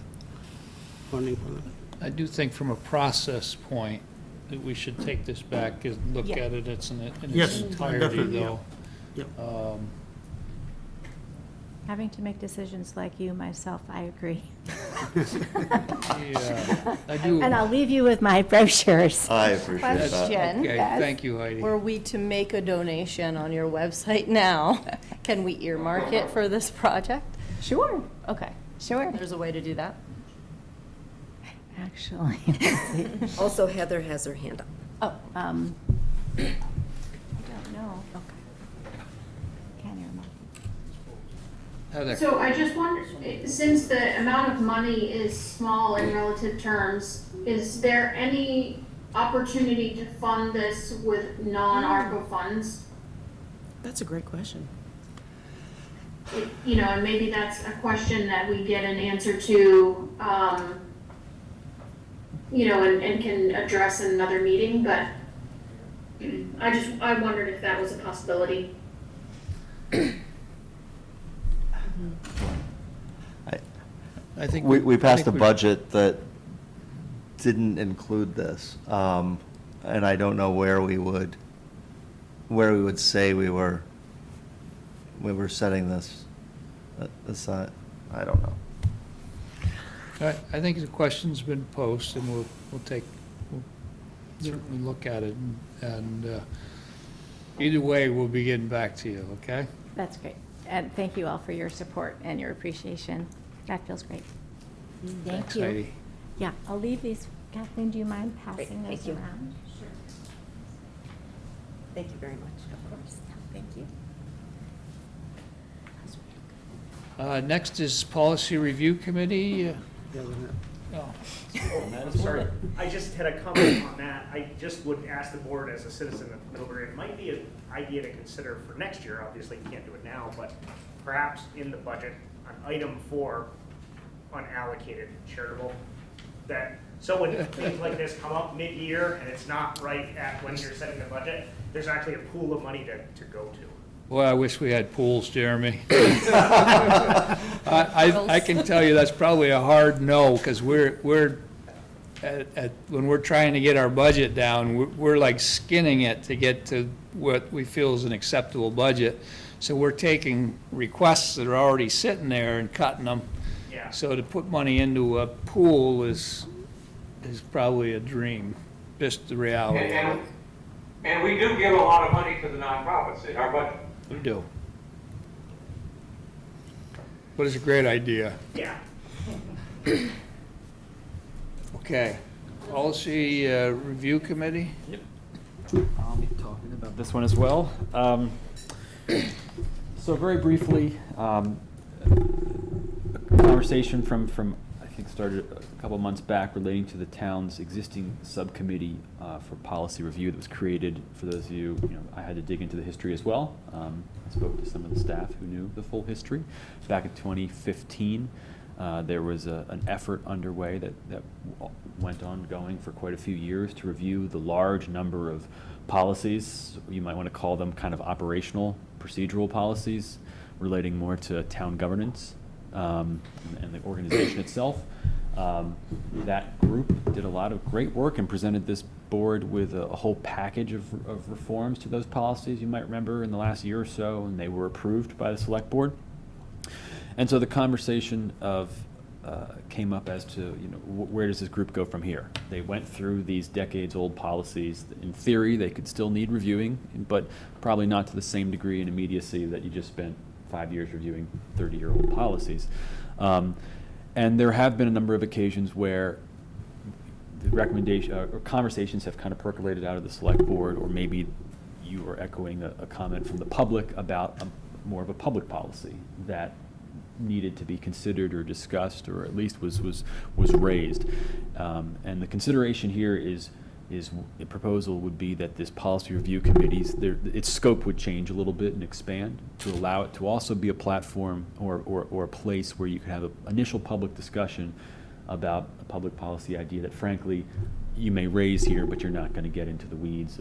[SPEAKER 3] funding for them.
[SPEAKER 1] I do think from a process point, that we should take this back and look
[SPEAKER 18] Yeah.
[SPEAKER 1] at it in its
[SPEAKER 3] Yes,
[SPEAKER 1] entirety,
[SPEAKER 3] definitely,
[SPEAKER 1] though.
[SPEAKER 3] yeah.
[SPEAKER 18] Having to make decisions like you, myself, I agree.
[SPEAKER 1] Yeah, I do.
[SPEAKER 18] And I'll leave you with my brochures.
[SPEAKER 8] I appreciate that.
[SPEAKER 13] Question.
[SPEAKER 1] Okay,
[SPEAKER 18] Yes.
[SPEAKER 1] thank you, Heidi.
[SPEAKER 13] Were we to make a donation on your website now, can we earmark it for this project?
[SPEAKER 18] Sure,
[SPEAKER 13] Okay,
[SPEAKER 18] sure.
[SPEAKER 13] there's a way to do that?
[SPEAKER 18] Actually, let's see.
[SPEAKER 4] Also, Heather has her hand up.
[SPEAKER 18] Oh, I don't know. Can't remember.
[SPEAKER 1] Heather,
[SPEAKER 7] So I just wonder, since the amount of money is small in relative terms, is there any opportunity to fund this with non-ARPA funds?
[SPEAKER 6] That's a great question.
[SPEAKER 7] You know, and maybe that's a question that we get an answer to, you know, and can address in another meeting, but I wondered if that was a possibility.
[SPEAKER 1] I think.
[SPEAKER 8] We passed a
[SPEAKER 1] I think
[SPEAKER 8] budget that didn't include this, and I don't know where we would say we were setting this aside. I don't know.
[SPEAKER 1] I think the question's been posed, and we'll certainly look at it, and either way, we'll be getting back to you, okay?
[SPEAKER 18] That's great. And thank you all for your support and your appreciation. That feels great. Thank
[SPEAKER 1] Thanks,
[SPEAKER 18] you.
[SPEAKER 1] Heidi.
[SPEAKER 18] Yeah, I'll leave these. Kathleen, do you mind
[SPEAKER 4] Great,
[SPEAKER 18] passing
[SPEAKER 4] thank
[SPEAKER 18] those
[SPEAKER 4] you.
[SPEAKER 18] around? Sure.
[SPEAKER 4] Thank you very much. Of course. Thank you.
[SPEAKER 1] Next is Policy Review Committee. Oh,
[SPEAKER 14] Sorry, I just had a comment on that. I just would ask the board as a citizen of Middlebury, it might be an idea to consider for next year. Obviously, you can't do it now, but perhaps in the budget, on item 4, unallocated charitable, so when things like this come up mid-year and it's not right at when you're setting the budget, there's actually a pool of money to go to.
[SPEAKER 1] Boy, I wish we had pools, Jeremy. I can tell you that's probably a hard no, because we're when we're trying to get our budget down, we're like skinning it to get to what we feel is an acceptable budget. So we're taking requests that are already sitting there and cutting them.
[SPEAKER 14] Yeah.
[SPEAKER 1] So to put money into a pool is probably a dream, just the reality of it.
[SPEAKER 19] And we do give a lot of money to the nonprofits in our budget.
[SPEAKER 1] We do. But it's a great idea.
[SPEAKER 14] Yeah.
[SPEAKER 1] Okay. Policy Review Committee?
[SPEAKER 16] I'll be talking about this one as well. So very briefly, a conversation from I think started a couple months back relating to the town's existing subcommittee for policy review that was created. For those of you, I had to dig into the history as well. I spoke to some of the staff who knew the full history. Back in 2015, there was an effort underway that went on going for quite a few years to review the large number of policies. You might want to call them kind of operational, procedural policies relating more to town governance and the organization itself. That group did a lot of great work and presented this board with a whole package of reforms to those policies you might remember in the last year or so, and they were approved by the select board. And so the conversation came up as to, where does this group go from here? They went through these decades-old policies. In theory, they could still need reviewing, but probably not to the same degree and immediacy that you just spent 5 years reviewing 30-year-old policies. And there have been a number of occasions where the recommendation or conversations have kind of percolated out of the select board, or maybe you are echoing a comment from the public about more of a public policy that needed to be considered or discussed, or at least was raised. And the consideration here is a proposal would be that this policy review committees, its scope would change a little bit and expand to allow it to also be a platform or a place where you could have an initial public discussion about a public policy idea that frankly you may raise here, but you're not going to get into the weeds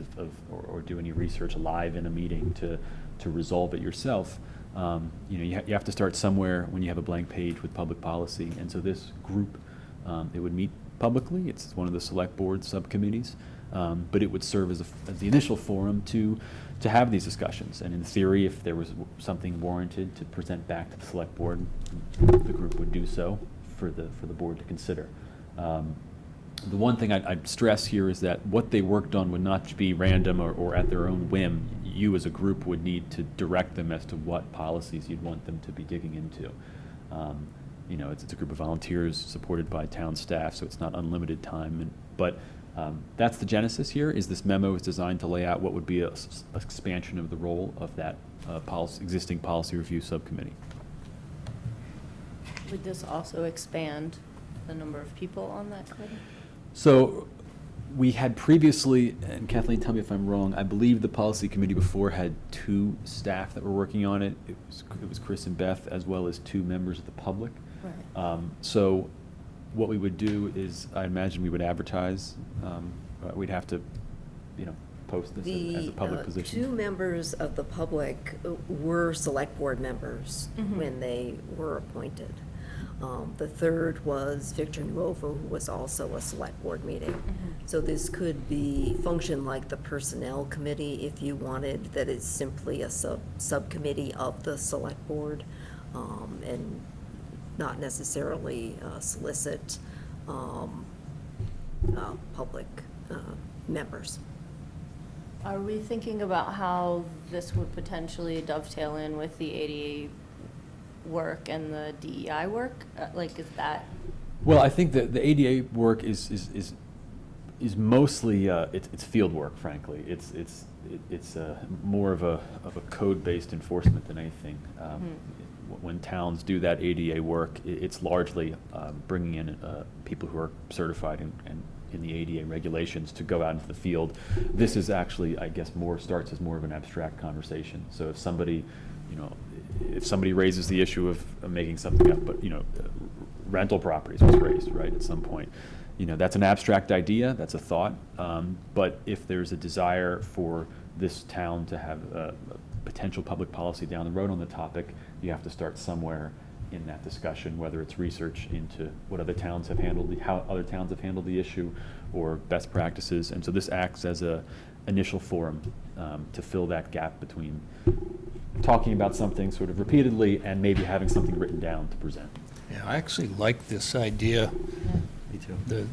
[SPEAKER 16] or do any research live in a meeting to resolve it yourself. You have to start somewhere when you have a blank page with public policy, and so this group, it would meet publicly. It's one of the select board subcommittees, but it would serve as the initial forum to have these discussions. And in theory, if there was something warranted to present back to the select board, the group would do so for the board to consider. The one thing I'd stress here is that what they worked on would not be random or at their own whim. You as a group would need to direct them as to what policies you'd want them to be digging into. It's a group of volunteers supported by town staff, so it's not unlimited time. But that's the genesis here. Is this memo is designed to lay out what would be an expansion of the role of that existing policy review subcommittee.
[SPEAKER 13] Would this also expand the number of people on that committee?
[SPEAKER 16] So we had previously, and Kathleen, tell me if I'm wrong, I believe the policy committee before had 2 staff that were working on it. It was Chris and Beth, as well as 2 members of the public.
[SPEAKER 13] Right.
[SPEAKER 16] So what we would do is, I imagine we would advertise. We'd have to, post this as a public position.
[SPEAKER 4] 2 members of the public were select board members when they were appointed. The third was Victor Nuovo, who was also a select board meeting. So this could function like the personnel committee if you wanted, that it's simply a subcommittee of the select board, and not necessarily solicit public members.
[SPEAKER 13] Are we thinking about how this would potentially dovetail in with the ADA work and the DEI work? Is that?
[SPEAKER 16] Well, I think that the ADA work is mostly it's field work. Frankly, it's more of a code-based enforcement than anything. When towns do that ADA work, it's largely bringing in people who are certified in the ADA regulations to go out into the field. This is actually, I guess, starts as more of an abstract conversation. So if somebody raises the issue of making something up, but rental properties was raised, right, at some point. That's an abstract idea, that's a thought, but if there's a desire for this town to have a potential public policy down the road on the topic, you have to start somewhere in that discussion, whether it's research into what other towns have handled, how other towns have handled the issue, or best practices. And so this acts as a initial forum to fill that gap between talking about something sort of repeatedly and maybe having something written down to present.
[SPEAKER 1] Yeah, I actually like this idea.
[SPEAKER 16] Me too.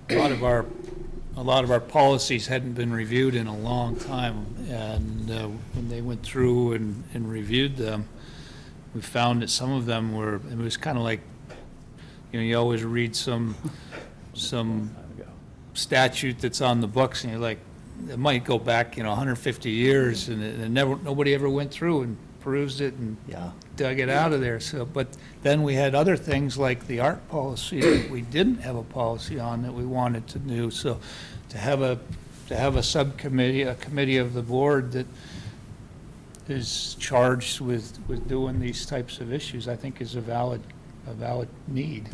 [SPEAKER 1] A lot of our policies hadn't been reviewed in a long time, and when they went through and reviewed them, we found that some of them it was kind of like, you always read some statute that's on the books, and you're like, it might go back, 150 years, and nobody ever went through and perused it and dug it out of there. So, but then we had other things like the art policy that we didn't have a policy on that we wanted to do. So, to have a subcommittee, a committee of the board that is charged with doing these types of issues, I think is a valid need.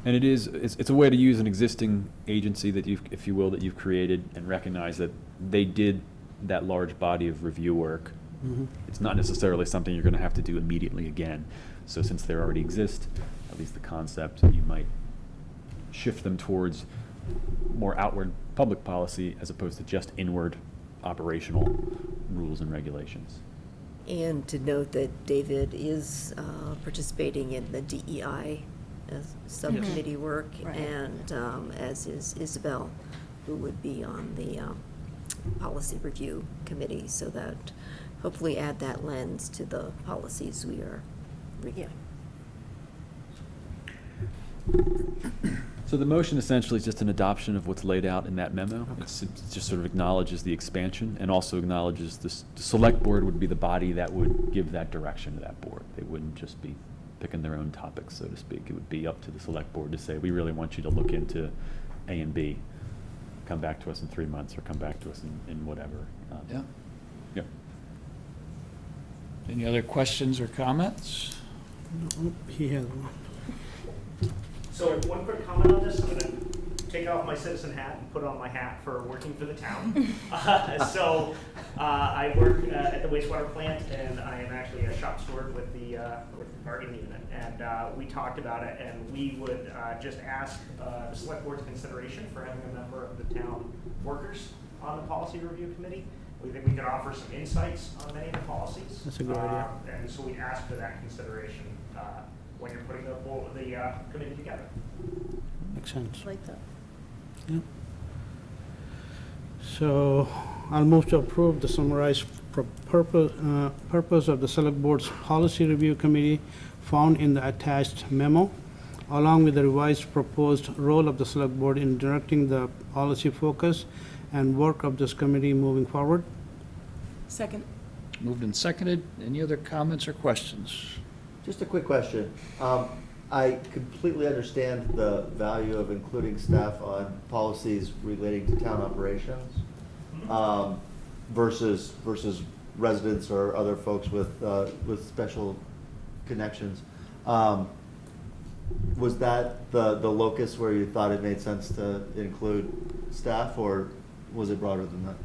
[SPEAKER 16] And it's a way to use an existing agency that you've created and recognize that they did that large body of review work It's not necessarily something you're going to have to do immediately again. So since they already exist, at least the concept, you might shift them towards more outward public policy as opposed to just inward operational rules and regulations.
[SPEAKER 4] And to note that David is participating in the DEI subcommittee work,
[SPEAKER 13] Right.
[SPEAKER 4] and as is Isabel, who would be on the policy review committee, so that hopefully add that lens to the policies we are reviewing.
[SPEAKER 16] So the motion essentially is just an adoption of what's laid out in that memo. It just sort of acknowledges the expansion and also acknowledges the select board would be the body that would give that direction to that board. They wouldn't just be picking their own topics, so to speak. It would be up to the select board to say, we really want you to look into A and B. Come back to us in 3 months or come back to us in whatever.
[SPEAKER 1] Yeah.
[SPEAKER 16] Yep.
[SPEAKER 1] Any other questions or comments?
[SPEAKER 3] No, he has one.
[SPEAKER 14] So one quick comment on this, I'm gonna take off my citizen hat and put on my hat for working for the town. I work at the wastewater plant, and I am actually a shop steward with the bargaining unit. And we talked about it, and we would just ask the select board's consideration for having a member of the town workers on the policy review committee. We think we could offer some insights on many of the policies.
[SPEAKER 3] That's a good idea.
[SPEAKER 14] And so we'd ask for that consideration when you're putting the committee together.
[SPEAKER 3] Makes sense.
[SPEAKER 4] Like that.
[SPEAKER 3] Yeah. So I'll move to approve the summarized purpose of the Select Board's Policy Review Committee found in the attached memo, along with the revised proposed role of the Select Board in directing the policy focus and work of this committee moving forward.
[SPEAKER 6] Second.
[SPEAKER 1] Moved and seconded. Any other comments or questions?
[SPEAKER 8] Just a quick question. I completely understand the value of including staff on policies relating to town operations versus residents or other folks with special connections. Was that the locus where you thought it made sense to include staff, or was it broader than that?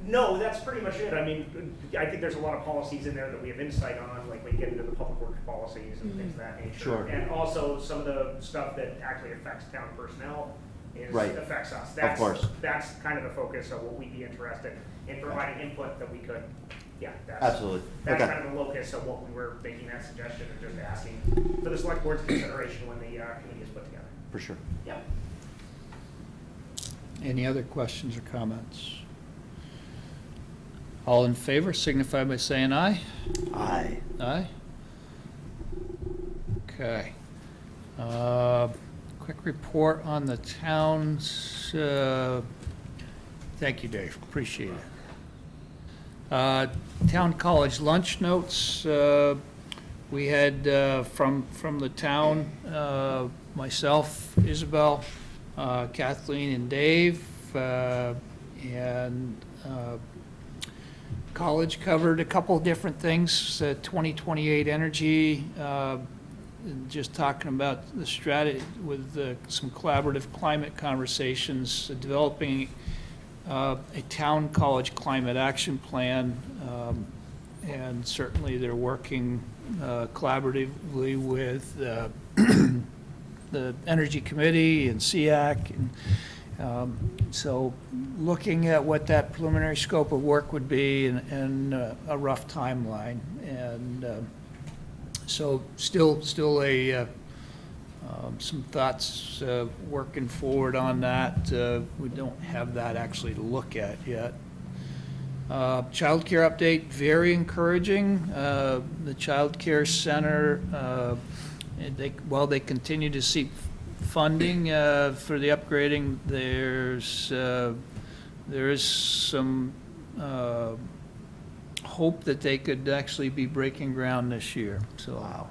[SPEAKER 14] No, that's pretty much it. I mean, I think there's a lot of policies in there that we have insight on, like when you get into the public works policies and things of that nature.
[SPEAKER 8] Sure.
[SPEAKER 14] And also some of the stuff that actually affects town personnel affects us.
[SPEAKER 8] Of course.
[SPEAKER 14] That's kind of the focus of what we'd be interested in providing input that we could, that's.
[SPEAKER 8] Absolutely.
[SPEAKER 14] That's
[SPEAKER 8] Okay.
[SPEAKER 14] kind of the locus of what we were making that suggestion and just asking for the select board's consideration when the committee is put together.
[SPEAKER 8] For sure.
[SPEAKER 14] Yeah.
[SPEAKER 1] Any other questions or comments? All in favor signify by saying aye.
[SPEAKER 8] Aye.
[SPEAKER 1] Aye? Okay. Quick report on the town's, thank you, Dave, appreciate it. Town college lunch notes, we had from the town, myself, Isabel, Kathleen and Dave, and college covered a couple different things, 2028 energy, just talking about the strategy with some collaborative climate conversations, developing a town college climate action plan, and certainly they're working collaboratively with the Energy Committee and SEAC, and so looking at what that preliminary scope of work would be and a rough timeline. And so still some thoughts working forward on that. We don't have that actually to look at yet. Child care update, very encouraging. The child care center, they continue to seek funding for the upgrading. There is some hope that they could actually be breaking ground this year. So wow.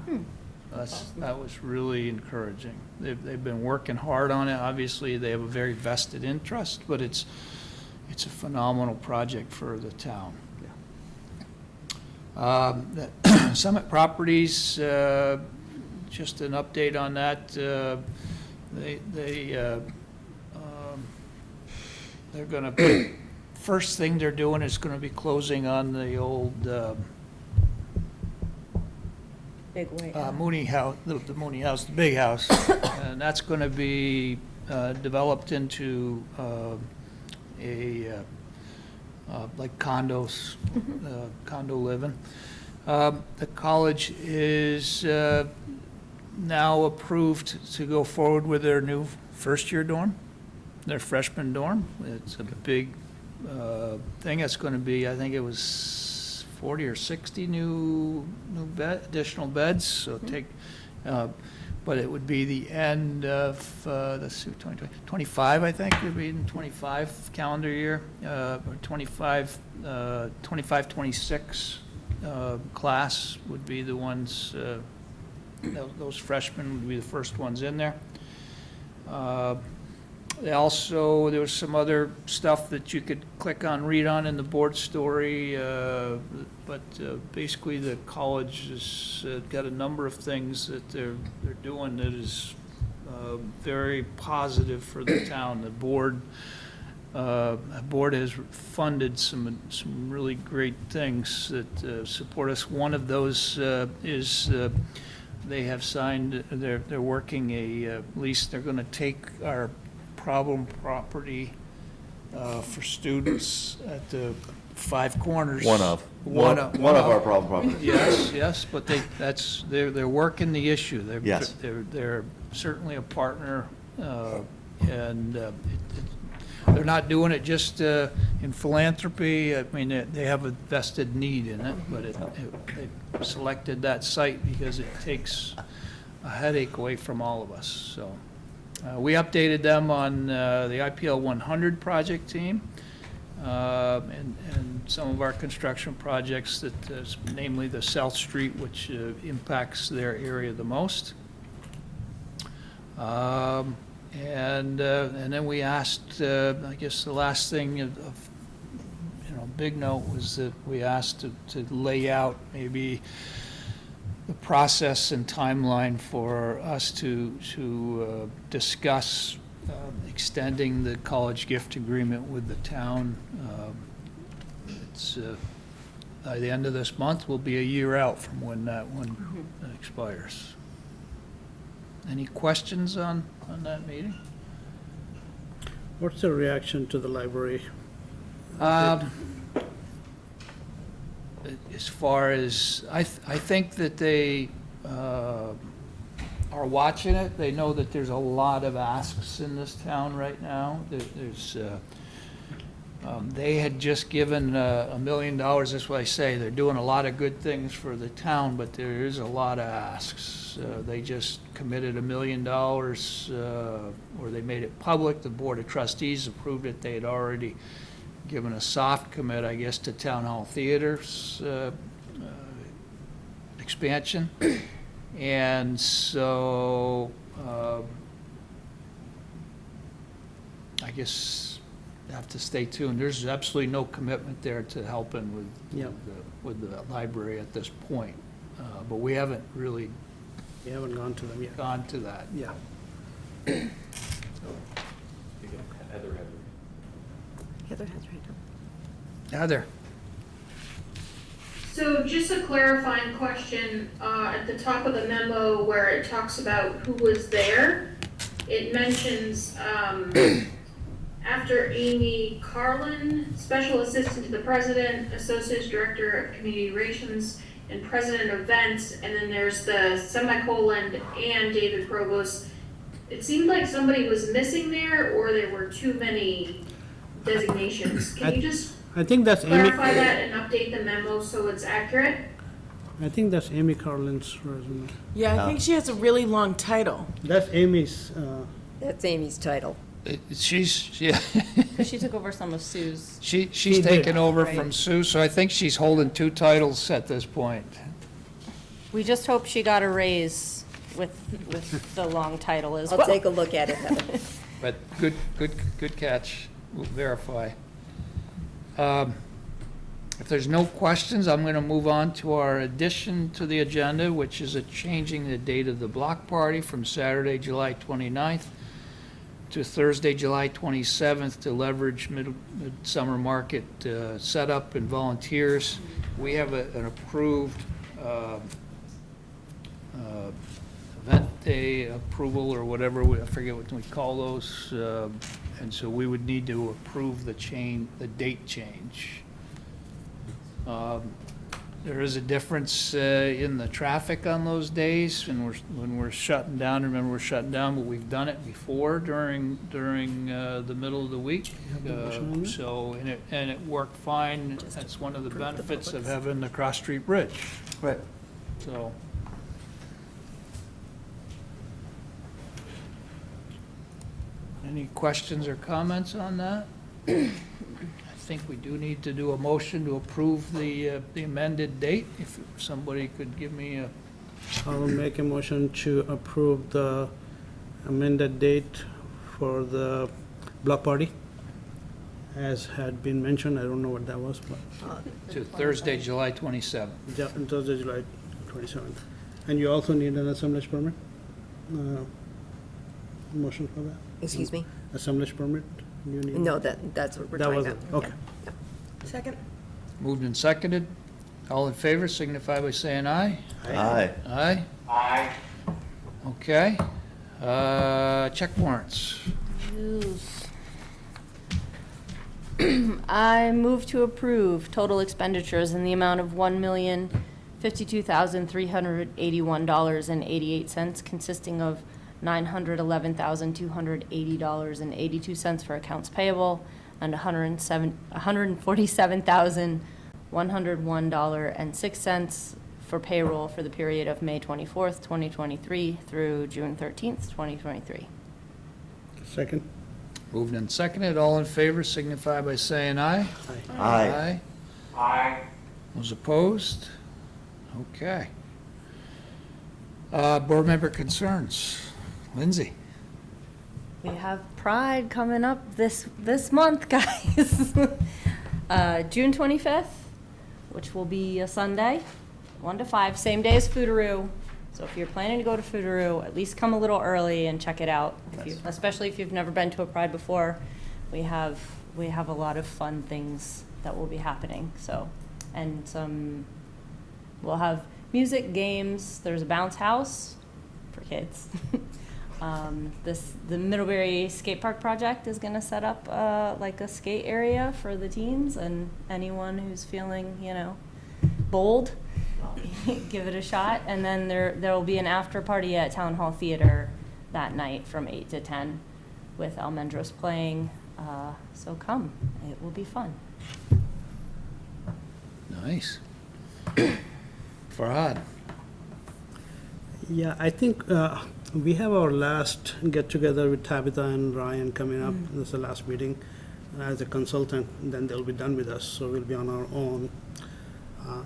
[SPEAKER 1] That was really encouraging. They've been working hard on it. Obviously, they have a very vested interest, but it's a phenomenal project for the town. Yeah. Summit Properties, just an update on that. They're going to first thing they're doing is going to be closing on the old
[SPEAKER 13] Big way.
[SPEAKER 1] Mooney House, the Mooney House, the big house. And that's going to be developed into like condos, condo living. The college is now approved to go forward with their new first-year dorm, their freshman dorm. It's a big thing. It's going to be, I think it was 40 or 60 additional beds. So but it would be the end of, let's see, 25, I think, it would be in 25 calendar year, or 25, 26 class would be the ones, those freshmen would be the first ones in there. There was some other stuff that you could click on, read on in the board story, but basically the college has got a number of things that they're doing that is very positive for the town. The board has funded some really great things that support us. One of those is they have signed, they're working a lease. They're going to take our problem property for students at the Five Corners.
[SPEAKER 8] One of our problem properties.
[SPEAKER 1] Yes, but they're working the issue.
[SPEAKER 8] Yes.
[SPEAKER 1] They're certainly a partner, and they're not doing it just in philanthropy. I mean, they have a vested need in it, but they selected that site because it takes a headache away from all of us. So we updated them on the IPL 100 project team and some of our construction projects, namely the South Street, which impacts their area the most. And then we asked, I guess the last thing of big note was that we asked to lay out maybe the process and timeline for us to discuss extending the college gift agreement with the town. It's by the end of this month, we'll be a year out from when that one expires. Any questions on that meeting?
[SPEAKER 3] What's the reaction to the library?
[SPEAKER 1] As far as, I think that they are watching it. They know that there's a lot of asks in this town right now. They had just given $1 million, that's what I say. They're doing a lot of good things for the town, but there is a lot of asks. They just committed $1 million, or they made it public. The Board of Trustees approved it. They had already given a soft commit, I guess, to Town Hall Theater's expansion. And so I guess you have to stay tuned. There's absolutely no commitment there to helping with the library at this point. But we haven't really
[SPEAKER 3] gone to them yet.
[SPEAKER 1] Gone to that.
[SPEAKER 3] Yeah.
[SPEAKER 4] Heather has right now.
[SPEAKER 1] Heather.
[SPEAKER 7] So just a clarifying question, at the top of the memo where it talks about who was there, it mentions, after Amy Carlin, Special Assistant to the President, Associate Director of Community Relations, and President of Events, and then there's the semicolon and David Provost. It seemed like somebody was missing there, or there were too many designations. Can you just
[SPEAKER 3] I think that's
[SPEAKER 7] clarify that and update the memo so it's accurate?
[SPEAKER 3] I think that's Amy Carlin's resume.
[SPEAKER 6] Yeah, I think she has a really long title.
[SPEAKER 3] That's Amy's.
[SPEAKER 4] That's Amy's title.
[SPEAKER 1] She's
[SPEAKER 13] Because she took over some of Sue's.
[SPEAKER 1] She's taken over
[SPEAKER 13] Right.
[SPEAKER 1] from Sue, so I think she's holding 2 titles at this point.
[SPEAKER 13] We just hope she got a raise with the long title as well.
[SPEAKER 4] I'll take a look at it, Heather.
[SPEAKER 1] But good catch. We'll verify. If there's no questions, I'm going to move on to our addition to the agenda, which is changing the date of the block party from Saturday, July 29th to Thursday, July 27th to leverage Midsummer Market setup and volunteers. We have an approved event day approval or whatever, I forget what we call those. And so we would need to approve the date change. There is a difference in the traffic on those days when we're shutting down. Remember, we're shutting down, but we've done it before during the middle of the week. So, and it worked fine. That's one of the benefits of having the Cross Street Bridge.
[SPEAKER 8] Right.
[SPEAKER 1] So. Any questions or comments on that? I think we do need to do a motion to approve the amended date. If somebody could give me a,
[SPEAKER 3] I'll make a motion to approve the amended date for the block party, as had been mentioned. I don't know what that was, but
[SPEAKER 1] to Thursday, July 27th.
[SPEAKER 3] Thursday, July 27th. And you also need an assemblage permit? Motion for that?
[SPEAKER 4] Excuse me?
[SPEAKER 3] Assemblage permit? You need?
[SPEAKER 4] No, that's what we're
[SPEAKER 3] That
[SPEAKER 4] trying
[SPEAKER 3] was
[SPEAKER 4] to.
[SPEAKER 3] it, okay.
[SPEAKER 6] Second.
[SPEAKER 1] Moved and seconded. All in favor signify by saying aye.
[SPEAKER 8] Aye.
[SPEAKER 1] Aye?
[SPEAKER 19] Aye.
[SPEAKER 1] Okay. Check warrants.
[SPEAKER 13] I move to approve total expenditures in the amount of $1,052,381.88, consisting of $911,280.82 for accounts payable and $147,101.06 for payroll for the period of May 24th, 2023 through June 13th, 2023.
[SPEAKER 3] Second?
[SPEAKER 1] Moved and seconded. All in favor signify by saying aye.
[SPEAKER 8] Aye.
[SPEAKER 1] Aye.
[SPEAKER 19] Aye.
[SPEAKER 1] Those opposed? Okay. Board member concerns. Lindsay?
[SPEAKER 13] We have Pride coming up this month, guys. June 25th, which will be a Sunday, 1 to 5, same day as Foodaroo. So if you're planning to go to Foodaroo, at least come a little early and check it out. Especially if you've never been to a Pride before, we have a lot of fun things that will be happening. So, and we'll have music, games. There's a bounce house for kids. The Middlebury Skate Park project is going to set up like a skate area for the teens and anyone who's feeling, bold, give it a shot. And then there will be an after party at Town Hall Theater that night from 8 to 10 with Almendros playing. So come, it will be fun.
[SPEAKER 1] Nice. Farhad?
[SPEAKER 3] Yeah, I think we have our last get-together with Tabitha and Ryan coming up. This is the last meeting as a consultant. Then they'll be done with us, so we'll be on our own.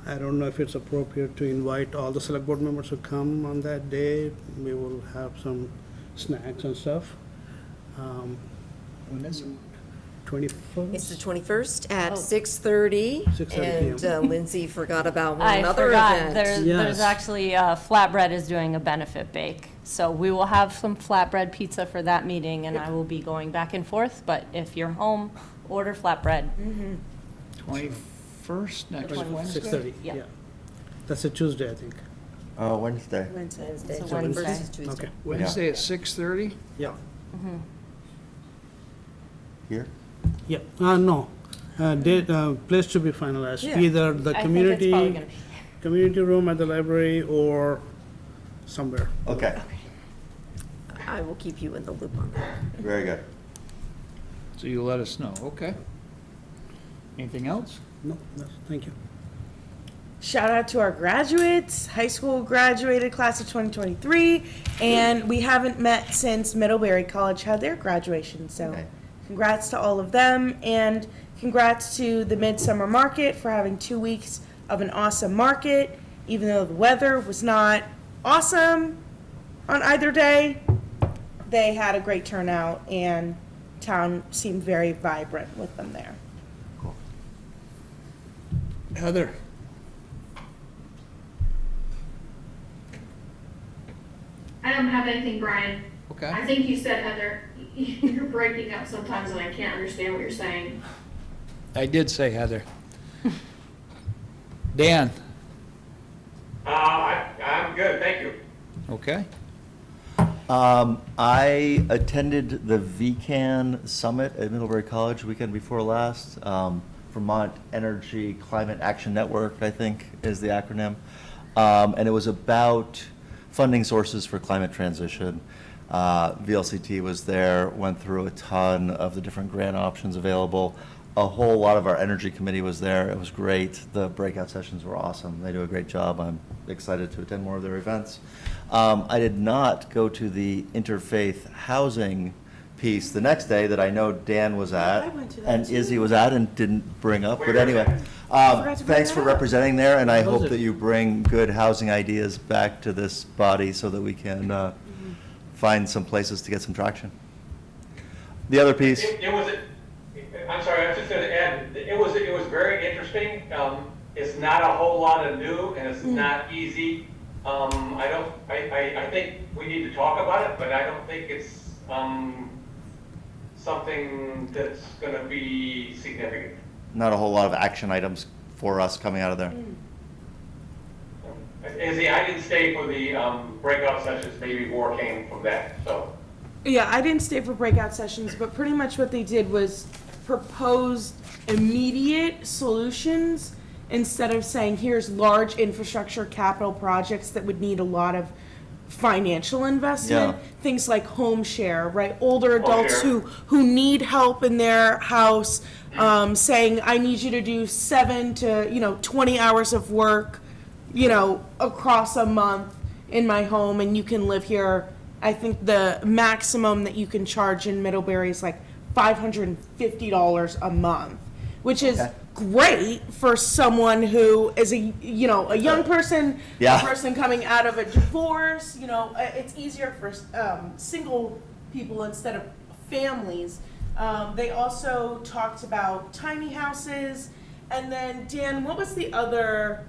[SPEAKER 3] I don't know if it's appropriate to invite all the select board members to come on that day. We will have some snacks and stuff.
[SPEAKER 1] When is it?
[SPEAKER 3] 21st?
[SPEAKER 4] It's the 21st at 6:30.
[SPEAKER 3] 6:30
[SPEAKER 4] And Lindsay forgot about
[SPEAKER 13] I
[SPEAKER 4] another
[SPEAKER 13] forgot.
[SPEAKER 4] event.
[SPEAKER 13] There's
[SPEAKER 3] Yes.
[SPEAKER 13] actually Flatbread is doing a benefit bake, so we will have some flatbread pizza for that meeting, and I will be going back and forth. But if you're home, order flatbread.
[SPEAKER 1] 21st, next
[SPEAKER 13] 21st.
[SPEAKER 1] Wednesday?
[SPEAKER 3] 6:30,
[SPEAKER 13] Yeah.
[SPEAKER 3] yeah. That's a Tuesday, I think.
[SPEAKER 8] Wednesday.
[SPEAKER 4] Wednesday.
[SPEAKER 13] It's a
[SPEAKER 4] So
[SPEAKER 13] Wednesday.
[SPEAKER 4] first is Tuesday.
[SPEAKER 3] Okay,
[SPEAKER 1] Wednesday at 6:30?
[SPEAKER 3] yeah.
[SPEAKER 8] Here?
[SPEAKER 3] Yeah, no. Place to be finalized.
[SPEAKER 4] Yeah.
[SPEAKER 3] Either the
[SPEAKER 13] I think it's probably
[SPEAKER 3] community,
[SPEAKER 13] gonna be.
[SPEAKER 3] community room at the library or somewhere.
[SPEAKER 8] Okay,
[SPEAKER 4] I will keep you in the loop on that.
[SPEAKER 8] very good.
[SPEAKER 1] So you'll let us know, okay? Anything else?
[SPEAKER 3] No, thank you.
[SPEAKER 6] Shout out to our graduates, high school graduated class of 2023, and we haven't met since Middlebury College had their graduation, so
[SPEAKER 8] Okay.
[SPEAKER 6] congrats to all of them, and congrats to the Midsummer Market for having 2 weeks of an awesome market, even though the weather was not awesome on either day. They had a great turnout, and town seemed very vibrant with them there.
[SPEAKER 1] Heather?
[SPEAKER 7] I don't have anything, Brian.
[SPEAKER 1] Okay.
[SPEAKER 7] I think you said, Heather, you're breaking up sometimes and I can't understand what you're saying.
[SPEAKER 1] I did say Heather. Dan?
[SPEAKER 19] I'm good, thank you.
[SPEAKER 1] Okay.
[SPEAKER 8] I attended the VCAN Summit at Middlebury College weekend before last. Vermont Energy Climate Action Network, I think, is the acronym. And it was about funding sources for climate transition. VLCT was there, went through a ton of the different grant options available. A whole lot of our energy committee was there. It was great. The breakout sessions were awesome. They do a great job. I'm excited to attend more of their events. I did not go to the interfaith housing piece the next day that I know Dan was at.
[SPEAKER 6] I went to that
[SPEAKER 8] and
[SPEAKER 6] too.
[SPEAKER 8] Izzy was at and didn't bring up. But
[SPEAKER 19] Where
[SPEAKER 8] anyway,
[SPEAKER 6] forgot to bring
[SPEAKER 8] thanks
[SPEAKER 6] that
[SPEAKER 8] for
[SPEAKER 6] up.
[SPEAKER 8] representing there, and I
[SPEAKER 1] Was
[SPEAKER 8] hope
[SPEAKER 1] it?
[SPEAKER 8] that you bring good housing ideas back to this body so that we can find some places to get some traction. The other piece.
[SPEAKER 19] It was, I'm sorry, I was just gonna add, it was very interesting. It's not a whole lot of new and it's not easy. I think we need to talk about it, but I don't think it's, something that's gonna be significant.
[SPEAKER 8] Not a whole lot of action items for us coming out of there.
[SPEAKER 19] Izzy, I didn't stay for the breakout sessions, maybe more came from that, so.
[SPEAKER 6] Yeah, I didn't stay for breakout sessions, but pretty much what they did was propose immediate solutions instead of saying, here's large infrastructure capital projects that would need a lot of financial investment.
[SPEAKER 8] Yeah.
[SPEAKER 6] Things like home share, right? Older
[SPEAKER 19] Home
[SPEAKER 6] adults
[SPEAKER 19] share.
[SPEAKER 6] who need help in their house, saying, I need you to do 7 to 20 hours of work, across a month in my home, and you can live here. I think the maximum that you can charge in Middlebury is like $550 a month, which is great for someone who is a young person,
[SPEAKER 8] Yeah.
[SPEAKER 6] a person coming out of a divorce. It's easier for single people instead of families. They also talked about tiny houses, and then Dan, what was the other?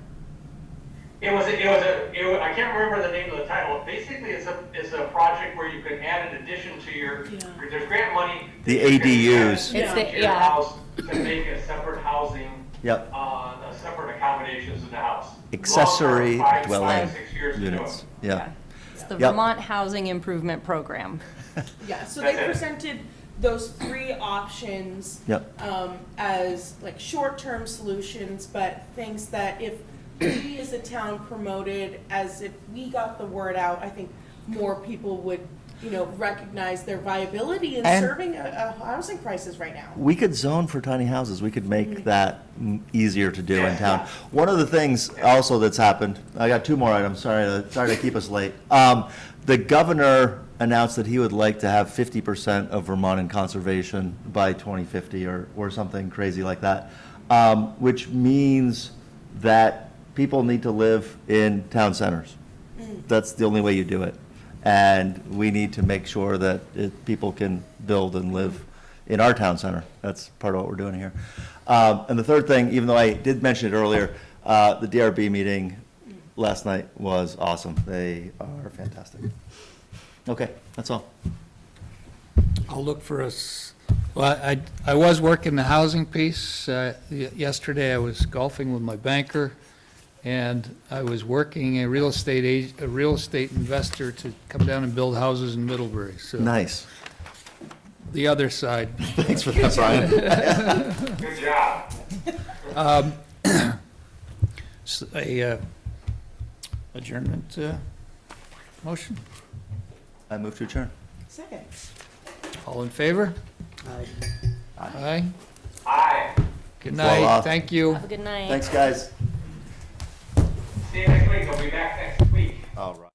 [SPEAKER 19] I can't remember the name of the title. Basically, it's a project where you can add an addition to there's grant money.
[SPEAKER 8] The
[SPEAKER 19] that you can
[SPEAKER 8] ADUs.
[SPEAKER 19] add
[SPEAKER 13] It's
[SPEAKER 19] to
[SPEAKER 13] the-
[SPEAKER 19] your
[SPEAKER 13] yeah.
[SPEAKER 19] house to make a separate housing,
[SPEAKER 8] Yep.
[SPEAKER 19] separate accommodations in the house.
[SPEAKER 8] Accessory
[SPEAKER 19] Long term,
[SPEAKER 8] dwelling
[SPEAKER 19] 5, 6 years to do
[SPEAKER 8] units.
[SPEAKER 19] it.
[SPEAKER 8] Yeah.
[SPEAKER 13] It's the
[SPEAKER 8] Yep.
[SPEAKER 13] Vermont Housing Improvement Program.
[SPEAKER 6] Yeah, so
[SPEAKER 19] That's
[SPEAKER 6] they
[SPEAKER 19] it.
[SPEAKER 6] presented those 3 options
[SPEAKER 8] Yep.
[SPEAKER 6] as like short-term solutions, but things that if we as a town promoted, as if we got the word out, I think more people would, recognize their viability in
[SPEAKER 8] And-
[SPEAKER 6] serving a housing crisis right now.
[SPEAKER 8] We could zone for tiny houses. We could make that easier to do in town. One of the things also that's happened, I got 2 more items, sorry to keep us late. The governor announced that he would like to have 50% of Vermont in conservation by 2050 or something crazy like that, which means that people need to live in town centers. That's the only way you do it. And we need to make sure that people can build and live in our town center. That's part of what we're doing here. And the third thing, even though I did mention it earlier, the DRB meeting last night was awesome. They are fantastic. Okay, that's all.
[SPEAKER 1] I'll look for us. Well, I was working the housing piece. Yesterday, I was golfing with my banker, and I was working a real estate investor to come down and build houses in Middlebury. So
[SPEAKER 8] Nice.
[SPEAKER 1] the other side.
[SPEAKER 8] Thanks for that, Brian.
[SPEAKER 19] Good job.
[SPEAKER 1] Adjournment motion.
[SPEAKER 8] I move to adjourn.
[SPEAKER 6] Second.
[SPEAKER 1] All in favor? Aye.
[SPEAKER 19] Aye.
[SPEAKER 1] Good
[SPEAKER 8] Voila.
[SPEAKER 1] night. Thank you.
[SPEAKER 13] Have a good night.
[SPEAKER 8] Thanks, guys.
[SPEAKER 19] See you next week. I'll be back next week.
[SPEAKER 8] All right.